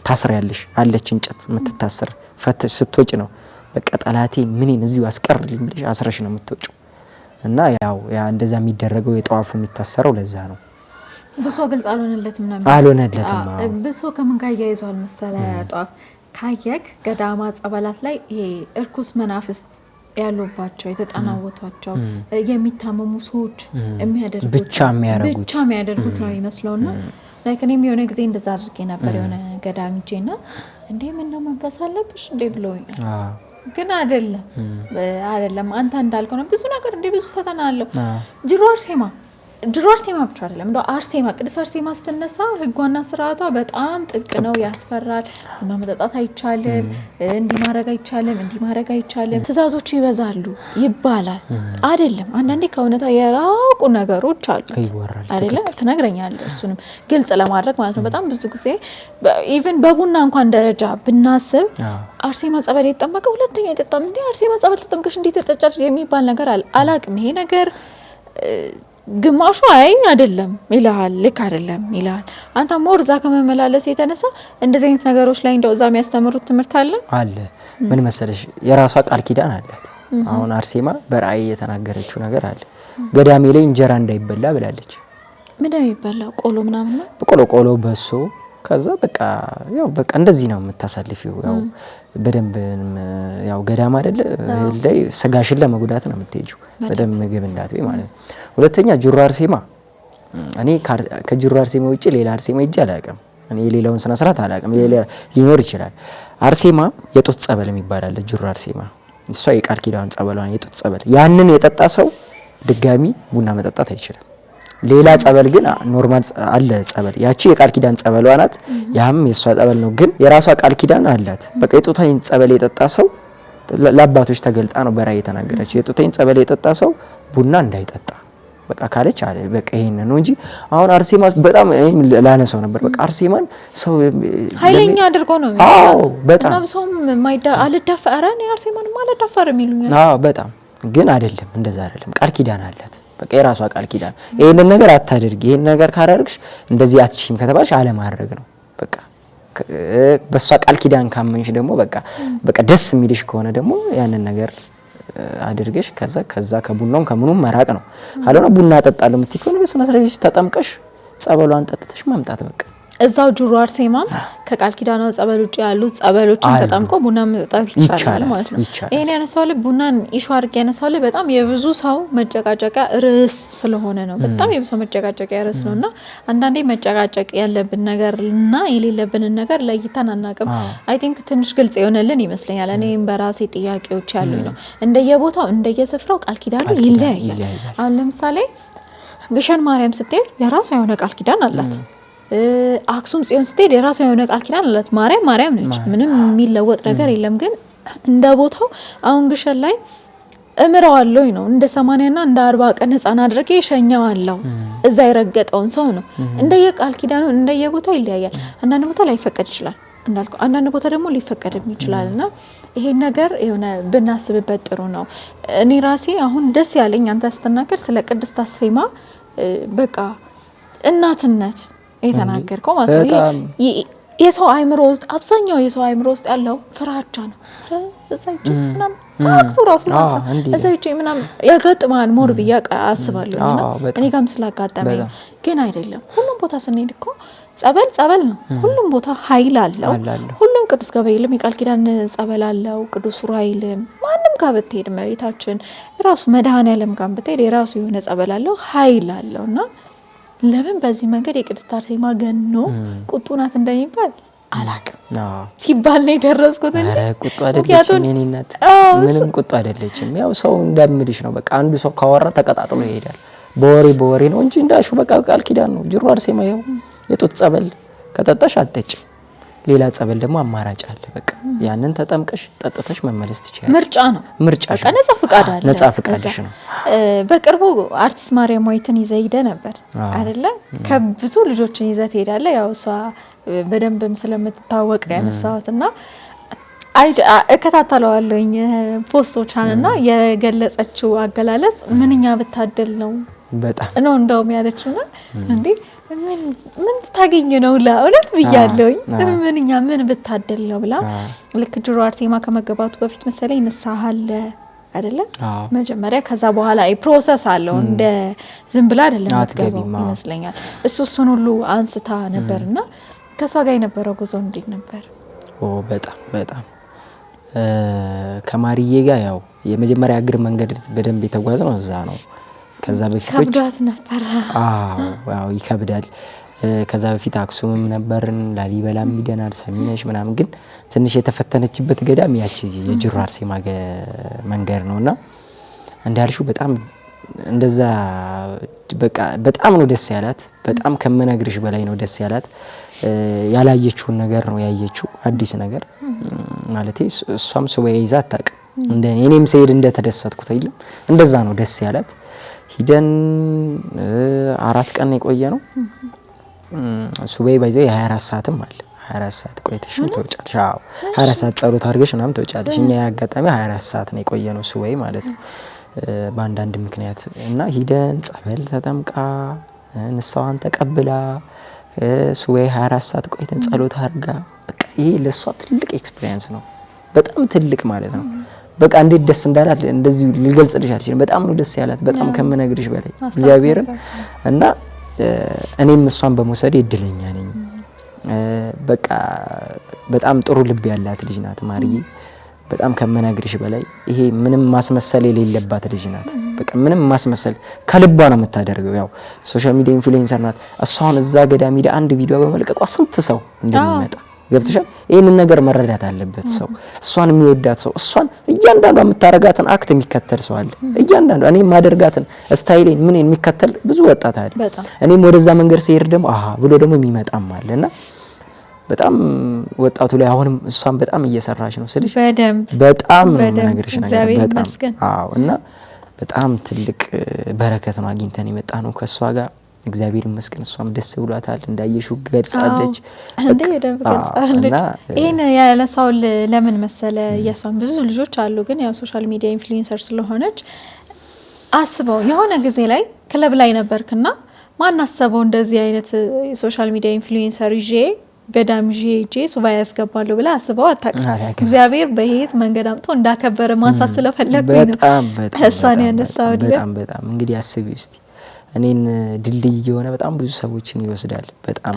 ታስሪያለሽ። አለች እንጨት የምትታሰር ፈተሽ ስትወጪ ነው በቃ ጠላቴ ምንን እዚሁ አስቀርልኝ ብለሽ አስረሽ ነው የምትወጪው። እና ያው ያ እንደዛ የሚደረገው የጧፉ የሚታሰረው ለዛ ነው። ብሶ ግልጽ አልሆነለትም ነበር። አልሆነለትም። ብሶ ከምን ጋር ያይዟል መሰለ ጧፍ ካየክ ገዳማ ጸበላት ላይ ይሄ እርኩስ መናፍስት ያሉባቸው የተጠናወቷቸው የሚታመሙ ሰዎች ብቻ የሚያደርጉት ነው ይመስለውና ላይክ እኔም የሆነ ጊዜ እንደዛ አድርጌ ነበር የሆነ ገዳም ሄጄና እንዴ ምን ነው መንፈስ አለብሽ እንዴ ብለውኛል። ግን አይደለም አንተ እንዳልከው ነው። ብዙ ነገር እንዴ ብዙ ፈተና አለው። ጅሩ አርሴማ ብቻ አይደለም እንደው አርሴማ ቅድስት አርሴማ ስትነሳ ህጓና ስርዓቷ በጣም ጥብቅ ነው፣ ያስፈራል። ቡና መጠጣት አይቻልም፣ እንዲህ ማድረግ አይቻልም፣ ትእዛዞቹ ይበዛሉ ይባላል። አይደለም አንዳንዴ ከእውነታ የራቁ ነገሮች አሉ አይደለ? ትነግረኛለህ። እሱንም ግልጽ ለማድረግ ማለት ነው። በጣም ብዙ ጊዜ ኢቭን በቡና እንኳን ደረጃ ብናስብ አርሴማ ጸበል የተጠመቀ ሁለተኛ የጠጣም እንዴ አርሴማ ጸበል ተጠምቀሽ እንዴት ተጠጫጭ የሚባል ነገር አላቅም። ይሄ ነገር ግማሹ አይደለም ይላል፣ ልክ አይደለም ይላል። አንተ ሞር እዛ ከመመላለስ የተነሳ እንደዚህ አይነት ነገሮች ላይ እንደው እዛ የሚያስተምሩት ትምህርት አለ። ምን መሰለሽ የራሷ ቃል ኪዳን አላት። አሁን አርሴማ በራእይ የተናገረችው ነገር አለ። ገዳሜ ላይ እንጀራ እንዳይበላ ብላለች። ምን እንደሚበላው ቆሎ ምናምን ነው። ቆሎ በሶ ከዛ በቃ እንደዚህ ነው የምታሳልፊው። ያው በደንብ ያው ገዳም አይደለ ላይ ስጋሽን ለመጉዳት ነው የምትሄጂው። በደንብ ምግብ እንዳትበይ ማለት ነው። ሁለተኛ ጅሩ አርሴማ እኔ ከጅሩ አርሴማ ውጪ ሌላ አርሴማ ሄጄ አላውቅም። እኔ የሌላውን ስነ ስርዓት አላውቅም። ሊኖር ይችላል። አርሴማ የጡት ጸበል የሚባል አለ። ጅሩ አርሴማ እሷ የቃል ኪዳን ጸበሏ የጡት ጸበል። ያንን የጠጣ ሰው ድጋሚ ቡና መጠጣት አይችልም። ሌላ ጸበል ግን ኖርማል አለ ጸበል። ያቺ የቃል ኪዳን ጸበሏ ናት። ያም የሷ ጸበል ነው። ግን የራሷ ቃል ኪዳን አላት። በቃ የጡታይን ጸበል የጠጣ ሰው ለአባቶች ተገልጣ ነው በራእይ የተናገረችው። የጡታይን ጸበል የጠጣ ሰው ቡና እንዳይጠጣ በቃ ካለች አለ በቃ ይሄን ነው እንጂ አሁን አርሴማ በጣም ላነሳው ነበር። በቃ አርሴማን ሰው ኃይለኛ አድርጎ ነው የሚያስበው። በጣም ሰው አልዳፈረ ነው አርሴማን አልዳፈረ የሚሉኛል። በጣም ግን አይደለም፣ እንደዛ አይደለም። ቃል ኪዳን አላት። በቃ የራሷ ቃል ኪዳን። ይሄን ነገር አታድርጊ፣ ይሄን ነገር ካላደረግሽ እንደዚህ አትችይም ከተባልሽ አለማድረግ ነው በቃ። በሷ ቃል ኪዳን ካመንሽ ደግሞ በቃ ደስ የሚልሽ ከሆነ ደግሞ ያንን ነገር አድርገሽ ከዛ ከቡናውም ከምኑም መራቅ ነው። ካልሆነ ቡና አጠጣለሁ የምትይ ከሆነ በስነ ስርዓት ተጠምቀሽ ጸበሏን ጠጥተሽ መምጣት በቃ። እዛው ጁሩ አርሴማም ከቃል ኪዳኗ ጸበል ውጪ ያሉት ጸበሎችን ተጠምቆ ቡና መጠጣት ይቻላል ማለት ነው። ይሄን ያነሳው ላይ ቡናን ኢሹ አድርጌ ያነሳው ላይ በጣም የብዙ ሰው መጨቃጨቂያ ርዕስ ስለሆነ ነው። በጣም የብዙ ሰው መጨቃጨቂያ ርዕስ ነውና አንዳንዴ መጨቃጨቅ ያለብን ነገርና የሌለብንን ነገር ለይተን አናውቅም። አይ ቲንክ ትንሽ ግልጽ የሆነልን ይመስለኛል። እኔም በራሴ ጥያቄዎች ያሉኝ ነው። እንደየቦታው እንደየስፍራው ቃል ኪዳኑ ይለያያል። አሁን ለምሳሌ ግሸን ማርያም ስትሄድ የራሷ የሆነ ቃል ኪዳን አላት። አክሱም ጽዮን ስትሄድ የራሷ የሆነ ቃል ኪዳን አላት። ማርያም ነች፣ ምንም የሚለወጥ ነገር የለም። ግን እንደ ቦታው አሁን ግሸን ላይ እምረዋለሁ ነው እንደ 80 እና እንደ 40 ቀን ህፃን አድርጌ ሸኛዋለሁ እዛ የረገጠውን ሰው ነው። እንደየ ቃል ኪዳኑ እንደየ ቦታው ይለያያል። አንዳንድ ቦታ ላይፈቀድ ይችላል እንዳልኩ፣ አንዳንድ ቦታ ደግሞ ሊፈቀድም ይችላልና ይሄን ነገር የሆነ ብናስብበት ጥሩ ነው። እኔ ራሴ አሁን ደስ ያለኝ አንተ ስትናገር ስለ ቅድስት አርሴማ በቃ እናትነት የተናገርከው ማለት ነው። የሰው አይምሮ ውስጥ አብዛኛው የሰው አይምሮ ውስጥ ያለው ፍራቻ ነው። እዛች ምናምን ታክቱራው እዛች ምናምን ያጋጥማል ሞር ብዬ አስባለሁ። እኔ ጋርም ስላጋጠመኝ ግን አይደለም። ሁሉም ቦታ ስንሄድ እኮ ጸበል ነው። ሁሉም ቦታ ኃይል አለው። ሁሉም ቅዱስ ገብርኤልም የቃል ኪዳን ጸበል አለው። ቅዱስ ኡራኤልም ማንም ጋር ብትሄድ መቤታችን ራሱ መድኃኔዓለም ጋር ብትሄድ የራሱ የሆነ ጸበል አለው፣ ኃይል አለውና ለምን በዚህ መንገድ የቅድስት አርሴማ ገኖ ቁጡ ናት እንደሚባል አላቅም ሲባል ነው የደረስኩት እንጂ ቁጡ አይደለችም። የኔ እናት ምንም ቁጡ አይደለችም። ያው ሰው እንደምልሽ ነው። በቃ አንዱ ሰው ካወራ ተቀጣጥሎ ይሄዳል። በወሬ ነው እንጂ እንዳልሽው በቃ ቃል ኪዳን ነው። ጅሩ አርሴማ ይኸው የጡት ጸበል ከጠጣሽ አትጠጪም። ሌላ ጸበል ደግሞ አማራጭ አለ። በቃ ያንን ተጠምቀሽ ጠጥተሽ መመለስ ትችያለሽ። ምርጫ ነው። በቃ ነጻ ፍቃድ አለ። ነጻ ፍቃድሽ ነው። በቅርቡ አርቲስት ማርያም ሆይትን ይዘህ ሄደህ ነበር አይደለ? ከብዙ ልጆችን ይዘህ ትሄዳለህ። ያው እሷ በደንብም ስለምትታወቅ ነው ያነሳሁትና እከታተለዋለሁኝ ፖስቶቿንና የገለጸችው አገላለጽ ምንኛ ብታደል ነው በጣም ነው እንደውም ያለችውና እንዴ ምን ታገኝ ነው ለእውነት ብያለሁኝ። ምንኛ ምን ብታደል ነው ብላ ልክ ጅሩ አርሴማ ከመገባቱ በፊት መሰለኝ ንስሐ አለ አይደለ? መጀመሪያ ከዛ በኋላ ፕሮሰስ አለው። እንደ ዝም ብላ አይደለም የምትገባው ይመስለኛል። እሱን ሁሉ አንስታ ነበርና ከሷ ጋር የነበረው ጉዞ እንዴት ነበር? በጣም ከማሪዬ ጋር ያው የመጀመሪያ እግር መንገድ በደንብ የተጓዝነው እዛ ነው። ከዛ በፊት ከብዳት ነበር። አዎ ይከብዳል። ከዛ በፊት አክሱምም ነበርን፣ ላሊበላም ሄደናል፣ ሰሚነሽ ምናምን። ግን ትንሽ የተፈተነችበት ገዳም ያቺ የጅሩ አርሴማ መንገድ ነውና እንዳልሽው በጣም እንደዛ በቃ በጣም ነው ደስ ያላት። በጣም ከመነግርሽ በላይ ነው ደስ ያላት። ያላየችውን ነገር ነው ያየችው፣ አዲስ ነገር ማለት እሷም ሱባኤ ይዛ አታውቅም። እንደኔ እኔም ስሄድ እንደተደሰትኩት አይደለም እንደዛ ነው ደስ ያላት። ሂደን 4 ቀን የቆየ ነው። ሱባኤ ባይዘው የ24 ሰዓትም አለ። 24 ሰዓት ቆይተሽ ተወጫለሽ። 24 ሰዓት ጸሎት አድርገሽ ምናምን ተወጫለሽ። እኛ ያጋጣሚ 24 ሰዓት ነው የቆየ ነው ሱባኤ ማለት ነው በአንዳንድ ምክንያት እና ሂደን ጸበል ተጠምቃ ንስሐዋን ተቀብላ ሱባኤ 24 ሰዓት ቆይተን ጸሎት አድርጋ በቃ ይሄ ለሷ ትልቅ ኤክስፒሪየንስ ነው። በጣም ትልቅ ማለት ነው። በቃ እንዴት ደስ እንዳላት እንደዚህ ልገልጽልሽ አልችልም። በጣም ነው ደስ ያላት፣ በጣም ከመነግርሽ በላይ እግዚአብሔርን እና እኔም እሷን በመውሰድ እድለኛ ነኝ። በቃ በጣም ጥሩ ልብ ያላት ልጅ ናት ማርዬ። በጣም ከመነግርሽ በላይ ይሄ ምንም ማስመሰል የሌለባት ልጅ ናት። በቃ ምንም ማስመሰል ከልቧ ነው የምታደርገው። ያው ሶሻል ሚዲያ ኢንፍሉዌንሰር ናት። እሷን እዛ ገዳም ሄዳ አንድ ቪዲዮ በመልቀቋ ስንት ሰው እንደሚመጣ ገብተሻል። ይሄንን ነገር መረዳት አለበት ሰው። እሷን የሚወዳት ሰው፣ እሷን እያንዳንዱ የምታረጋትን አክት የሚከተል ሰው አለ። እያንዳንዱ እኔ ማደርጋትን ስታይሌን ምን የሚከተል ብዙ ወጣት አለ። እኔም ወደዛ መንገድ ሲሄድ ደግሞ ብሎ ደግሞ የሚመጣም አለና በጣም ወጣቱ ላይ አሁንም እሷን በጣም እየሰራች ነው ስልሽ በጣም ነገርሽ ነገር በጣም እና በጣም ትልቅ በረከት ነው አግኝተን የመጣ ነው ከሷ ጋር እግዚአብሔር ይመስገን እሷም ደስ ብሏታል እንዳየሽው ገልጻለች እንዴ ገልጻለች ይሄን ያለሳው ለምን መሰለ የሷም ብዙ ልጆች አሉ ግን ያው ሶሻል ሚዲያ ኢንፍሉዌንሰር ስለሆነች አስበው የሆነ ጊዜ ላይ ክለብ ላይ ነበርክና ማን አሰበው እንደዚህ አይነት ሶሻል ሚዲያ ኢንፍሉዌንሰር ይዤ ገዳም ይዤ ሱባኤ ያስገባለሁ ብላ አስበው አታውቅም እግዚአብሔር በህይወት መንገድ አምጥቶ እንዳከበረ ማንሳት ስለፈለኩኝ ነው እሷን ያነሳው በጣም እንግዲህ አስቢ እስቲ እኔን ድልድይ የሆነ በጣም ብዙ ሰዎችን ይወስዳል በጣም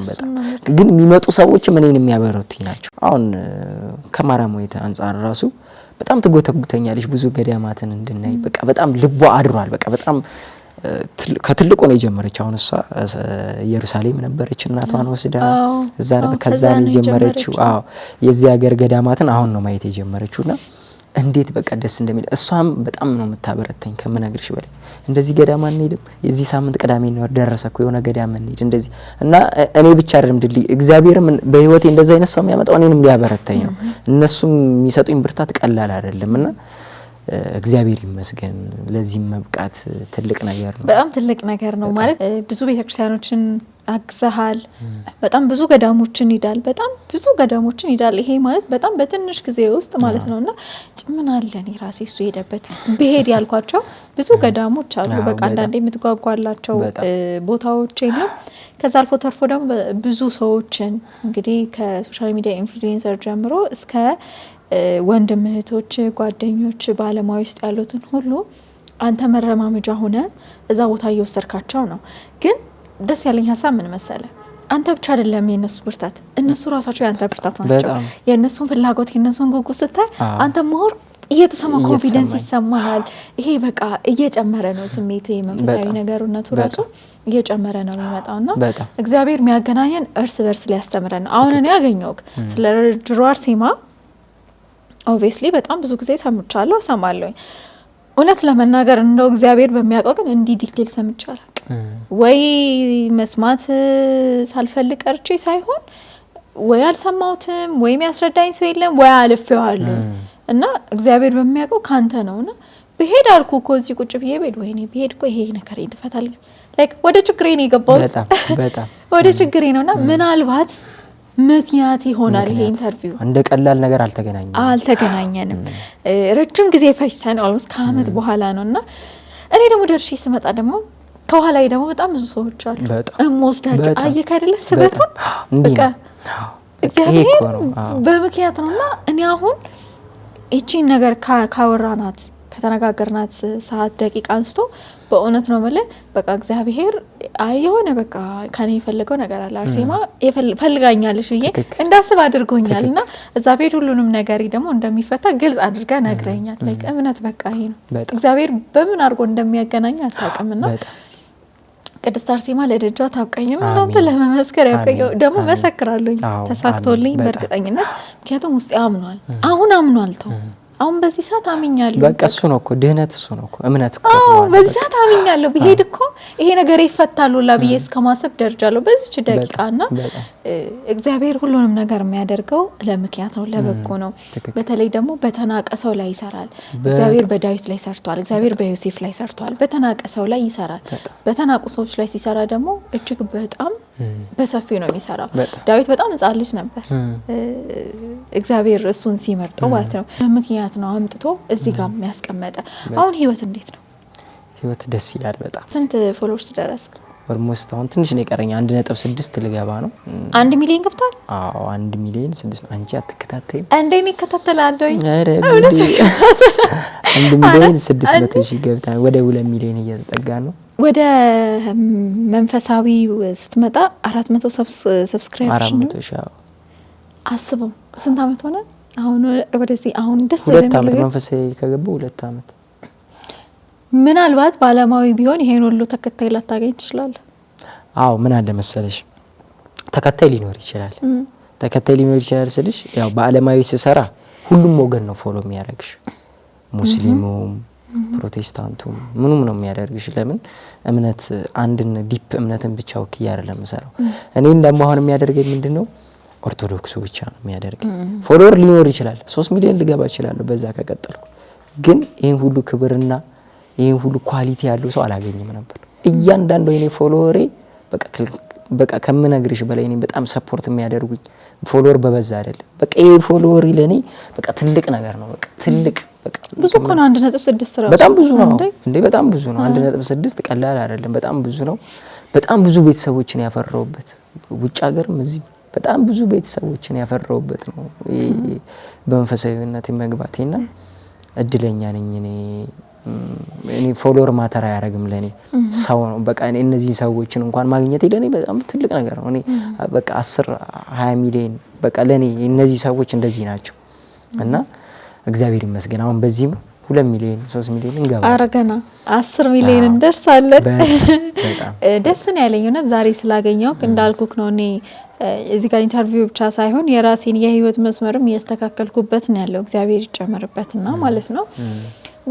ግን የሚመጡ ሰዎች እኔን የሚያበረቱኝ ናቸው አሁን ከማራሞይታ አንፃር ራሱ በጣም ትጎተጉተኛለሽ ብዙ ገዳማትን እንድናይ በቃ በጣም ልቧ አድሯል በቃ በጣም ከትልቁ ነው የጀመረች አሁን እሷ ኢየሩሳሌም ነበረች እናቷን ወስዳ እዛ ከዛ ነው የጀመረችው የዚህ ሀገር ገዳማትን አሁን ነው ማየት የጀመረችውና እንዴት በቃ ደስ እንደሚል እሷም በጣም ነው የምታበረታኝ ከመነግርሽ በላይ እንደዚህ ገዳም አንሄድም የዚህ ሳምንት ቅዳሜ ነው ደረሰኩ የሆነ ገዳም እንሄድ እንደዚህ እና እኔ ብቻ አይደለም ድልይ እግዚአብሔርም በህይወቴ እንደዛ አይነት ሰው የሚያመጣው እኔንም ሊያበረታኝ ነው እነሱም የሚሰጡኝ ብርታት ቀላል አይደለምና እግዚአብሔር ይመስገን ለዚህ መብቃት ትልቅ ነገር ነው በጣም ትልቅ ነገር ነው ማለት ብዙ ቤተክርስቲያኖችን አግዘሃል በጣም ብዙ ገዳሞችን ይዳል በጣም ብዙ ገዳሞችን ይዳል ይሄ ማለት በጣም በትንሽ ጊዜ ውስጥ ማለት ነውና ጭምን አለኝ ራሴ እሱ ሄደበት በሄድ ያልኳቸው ብዙ ገዳሞች አሉ በቃ አንዳንዴ የምትጓጓላቸው ቦታዎች የለም ከዛ አልፎ ተርፎ ደግሞ ብዙ ሰዎችን እንግዲህ ከሶሻል ሚዲያ ኢንፍሉዌንሰር ጀምሮ እስከ ወንድም እህቶች ጓደኞች ባለሙያ ውስጥ ያሉትን ሁሉ አንተ መረማመጃ ሆነ እዛ ቦታ እየወሰድካቸው ነው ግን ደስ ያለኝ ሐሳብ ምን መሰለ አንተ ብቻ አይደለም የነሱ ብርታት እነሱ ራሳቸው ያንተ ብርታት ናቸው የነሱን ፍላጎት የነሱን ጉጉት ስታይ አንተ ሞር እየተሰማ ኮንፊደንስ ይሰማሃል ይሄ በቃ እየጨመረ ነው ስሜቴ መንፈሳዊ ነገሩነቱ ራሱ እየጨመረ ነው የሚመጣውና እግዚአብሔር የሚያገናኘን እርስ በርስ ሊያስተምረን አሁን እኔ ያገኘው ስለ ድሮ አርሴማ ኦብቪየስሊ በጣም ብዙ ጊዜ ሰምቻለሁ ሰማለሁ እውነት ለመናገር እንደው እግዚአብሔር በሚያውቀው ግን እንዲ ዲቴል ሰምቻለሁ ወይ መስማት ሳልፈልግ ቀርቼ ሳይሆን ወይ አልሰማውትም ወይ የሚያስረዳኝ ሰው የለም ወይ አልፈዋለሁ እና እግዚአብሔር በሚያውቀው ካንተ ነውና በሄድ አልኩ እኮ እዚህ ቁጭ ብዬ ቤት ወይኔ በሄድ እኮ ይሄ ነገር ይተፈታል ላይክ ወደ ችግሬ ነው የገባው በጣም ወደ ችግሬ ነውና ምናልባት ምክንያት ይሆናል ይሄ ኢንተርቪው እንደ ቀላል ነገር አልተገናኘንም ረጅም ጊዜ ፈጅተን ኦልሞስት ከአመት በኋላ ነውና እኔ ደግሞ ደርሼ ስመጣ ደግሞ ከኋላዬ ደግሞ በጣም ብዙ ሰዎች አሉ እሞስዳቸው አየካ አይደለ ስበቱን በቃ እግዚአብሔር በምክንያት ነውና እኔ አሁን እቺን ነገር ካወራናት ከተነጋገርናት ሰዓት ደቂቃ አንስቶ በእውነት ነው ማለት በቃ እግዚአብሔር አይሆነ በቃ ከኔ የፈለገው ነገር አለ አርሴማ ፈልጋኛለሽ ብዬ እንዳስብ አድርጎኛልና እዛ ቤት ሁሉንም ነገር ደግሞ እንደሚፈታ ግልጽ አድርጋ ነግረኛል ላይክ እምነት በቃ ይሄ ነው እግዚአብሔር በምን አድርጎ እንደሚያገናኝ አታውቅምና ቅድስት አርሴማ ለደጇ ታውቀኝና እናንተ ለመመስከር ያውቀው ደግሞ መሰክራለሁ ተሳክቶልኝ በእርግጠኝነት ምክንያቱም ውስጥ አምኗል አሁን አምኗል ተው አሁን በዚህ ሰዓት አምኛለሁ በቃ እሱ ነው እኮ ድህነት እሱ ነው እኮ እምነት እኮ በዚህ ሰዓት አምኛለሁ በሄድ እኮ ይሄ ነገር ይፈታል ሁላ ብዬ እስከማሰብ ደርጃለሁ በዚች ደቂቃና እግዚአብሔር ሁሉንም ነገር የሚያደርገው ለምክንያት ነው ለበጎ ነው በተለይ ደግሞ በተናቀ ሰው ላይ ይሰራል እግዚአብሔር በዳዊት ላይ ሰርቷል እግዚአብሔር በዮሴፍ ላይ ሰርቷል በተናቀ ሰው ላይ ይሰራል በተናቁ ሰዎች ላይ ሲሰራ ደግሞ እጅግ በጣም በሰፊው ነው የሚሰራው ዳዊት በጣም ሕፃን ልጅ ነበር እግዚአብሔር እሱን ሲመርጠው ማለት ነው በምክንያት ነው አምጥቶ እዚህ ጋር የሚያስቀመጠ አሁን ህይወት እንዴት ነው ህይወት ደስ ይላል በጣም ስንት ፎሎወርስ ደረስክ ኦልሞስት አሁን ትንሽ ነው የቀረኝ 1.6 ልገባ ነው 1 ሚሊዮን ገብቷል 1 ሚሊዮን 6 አንቺ አትከታተይም እንዴ ነው ከተተላለኝ 1 ሚሊዮን 600 ሺህ ገብታ ወደ 2 ሚሊዮን እየተጠጋ ነው ወደ መንፈሳዊ ስትመጣ 400 ሰብስክራይበርስ ነው 400 ሺህ አስበው ስንት አመት ሆነ አሁን ወደዚህ አሁን ደስ ይላል 2 አመት መንፈሳዊ ከገባው 2 አመት ምናልባት ባለማዊ ቢሆን ይሄን ሁሉ ተከታይ ላታገኝ ይችላል አው ምን አለ መሰለሽ ተከታይ ሊኖር ይችላል ስልሽ ያው ባለማዊ ሲሰራ ሁሉም ወገን ነው ፎሎ የሚያደርግሽ ሙስሊሙም ፕሮቴስታንቱም ምኑም ነው የሚያደርግሽ ለምን እምነት አንድን ዲፕ እምነትን ብቻ ወክዬ አይደለም መሰራው እኔ እንደማሆን የሚያደርገኝ ምንድነው ኦርቶዶክሱ ብቻ ነው የሚያደርግ ፎሎወር ሊኖር ይችላል 3 ሚሊዮን ልገባ ይችላል በዛ ከቀጠልኩ ግን ይሄን ሁሉ ክብርና ይሄን ሁሉ ኳሊቲ ያለው ሰው አላገኝም ነበር። እያንዳንዱ የኔ ፎሎወሬ በቃ ከምነግርሽ በላይ እኔ በጣም ሰፖርት የሚያደርጉኝ ፎሎወር በበዛ አይደለም። በቃ ይሄ ፎሎወር ለኔ በቃ ትልቅ ነገር ነው። በቃ ትልቅ በቃ ብዙ እኮ ነው 1.6 ራሱ በጣም ብዙ ነው እንዴ! በጣም ብዙ ነው 1.6 ቀላል አይደለም። በጣም ብዙ ነው። በጣም ብዙ ቤተሰቦችን ያፈራውበት ውጭ ሀገርም እዚህ በጣም ብዙ ቤተሰቦችን ያፈራውበት ነው በመንፈሳዊነት መግባቴና እድለኛ ነኝ እኔ ፎሎወር ማተር አያረግም ለኔ ሰው ነው። በቃ እነዚህ ሰዎችን እንኳን ማግኘት ለኔ በጣም ትልቅ ነገር ነው። እኔ በቃ 10-20 ሚሊዮን በቃ ለኔ እነዚህ ሰዎች እንደዚህ ናቸው እና እግዚአብሔር ይመስገን አሁን በዚህም 2 ሚሊዮን 3 ሚሊዮን እንገባ አረጋና 10 ሚሊዮን እንደርሳለን። ደስ ነው ያለኝ እና ዛሬ ስላገኘው እንዳልኩክ ነው እኔ እዚህ ጋር ኢንተርቪው ብቻ ሳይሆን የራሴን የህይወት መስመርም ያስተካከልኩበት ነው ያለው እግዚአብሔር ይጨመርበትና ማለት ነው።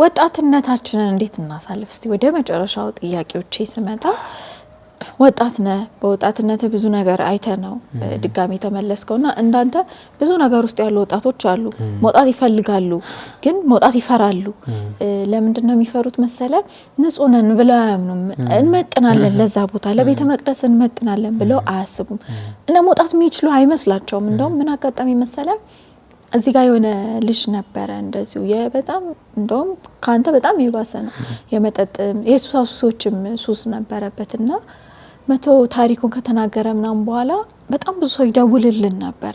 ወጣትነታችንን እንዴት እናሳልፍ? እስቲ ወደ መጨረሻው ጥያቄዎቼ ስመጣ ወጣት ነህ፣ በወጣትነት ብዙ ነገር አይተህ ነው ድጋሚ ተመለስከውና እንዳንተ ብዙ ነገር ውስጥ ያሉ ወጣቶች አሉ። መውጣት ይፈልጋሉ ግን መውጣት ይፈራሉ። ለምንድን ነው የሚፈሩት መሰለ? ንጹህ ነን ብለው አያምኑም። እንመጥናለን ለዛ ቦታ ለቤተ መቅደስ እንመጥናለን ብለው አያስቡም። ለመውጣት የሚችሉ አይመስላቸውም። እንደውም ምን አጋጣሚ መሰለ እዚህ ጋር የሆነ ልጅ ነበረ እንደዚሁ በጣም እንደውም ካንተ በጣም የባሰ ነው የመጠጥ የሱሶችም ሱስ ነበረበትና መቶ ታሪኩን ከተናገረ ምናምን በኋላ በጣም ብዙ ሰው ይደውልልን ነበር።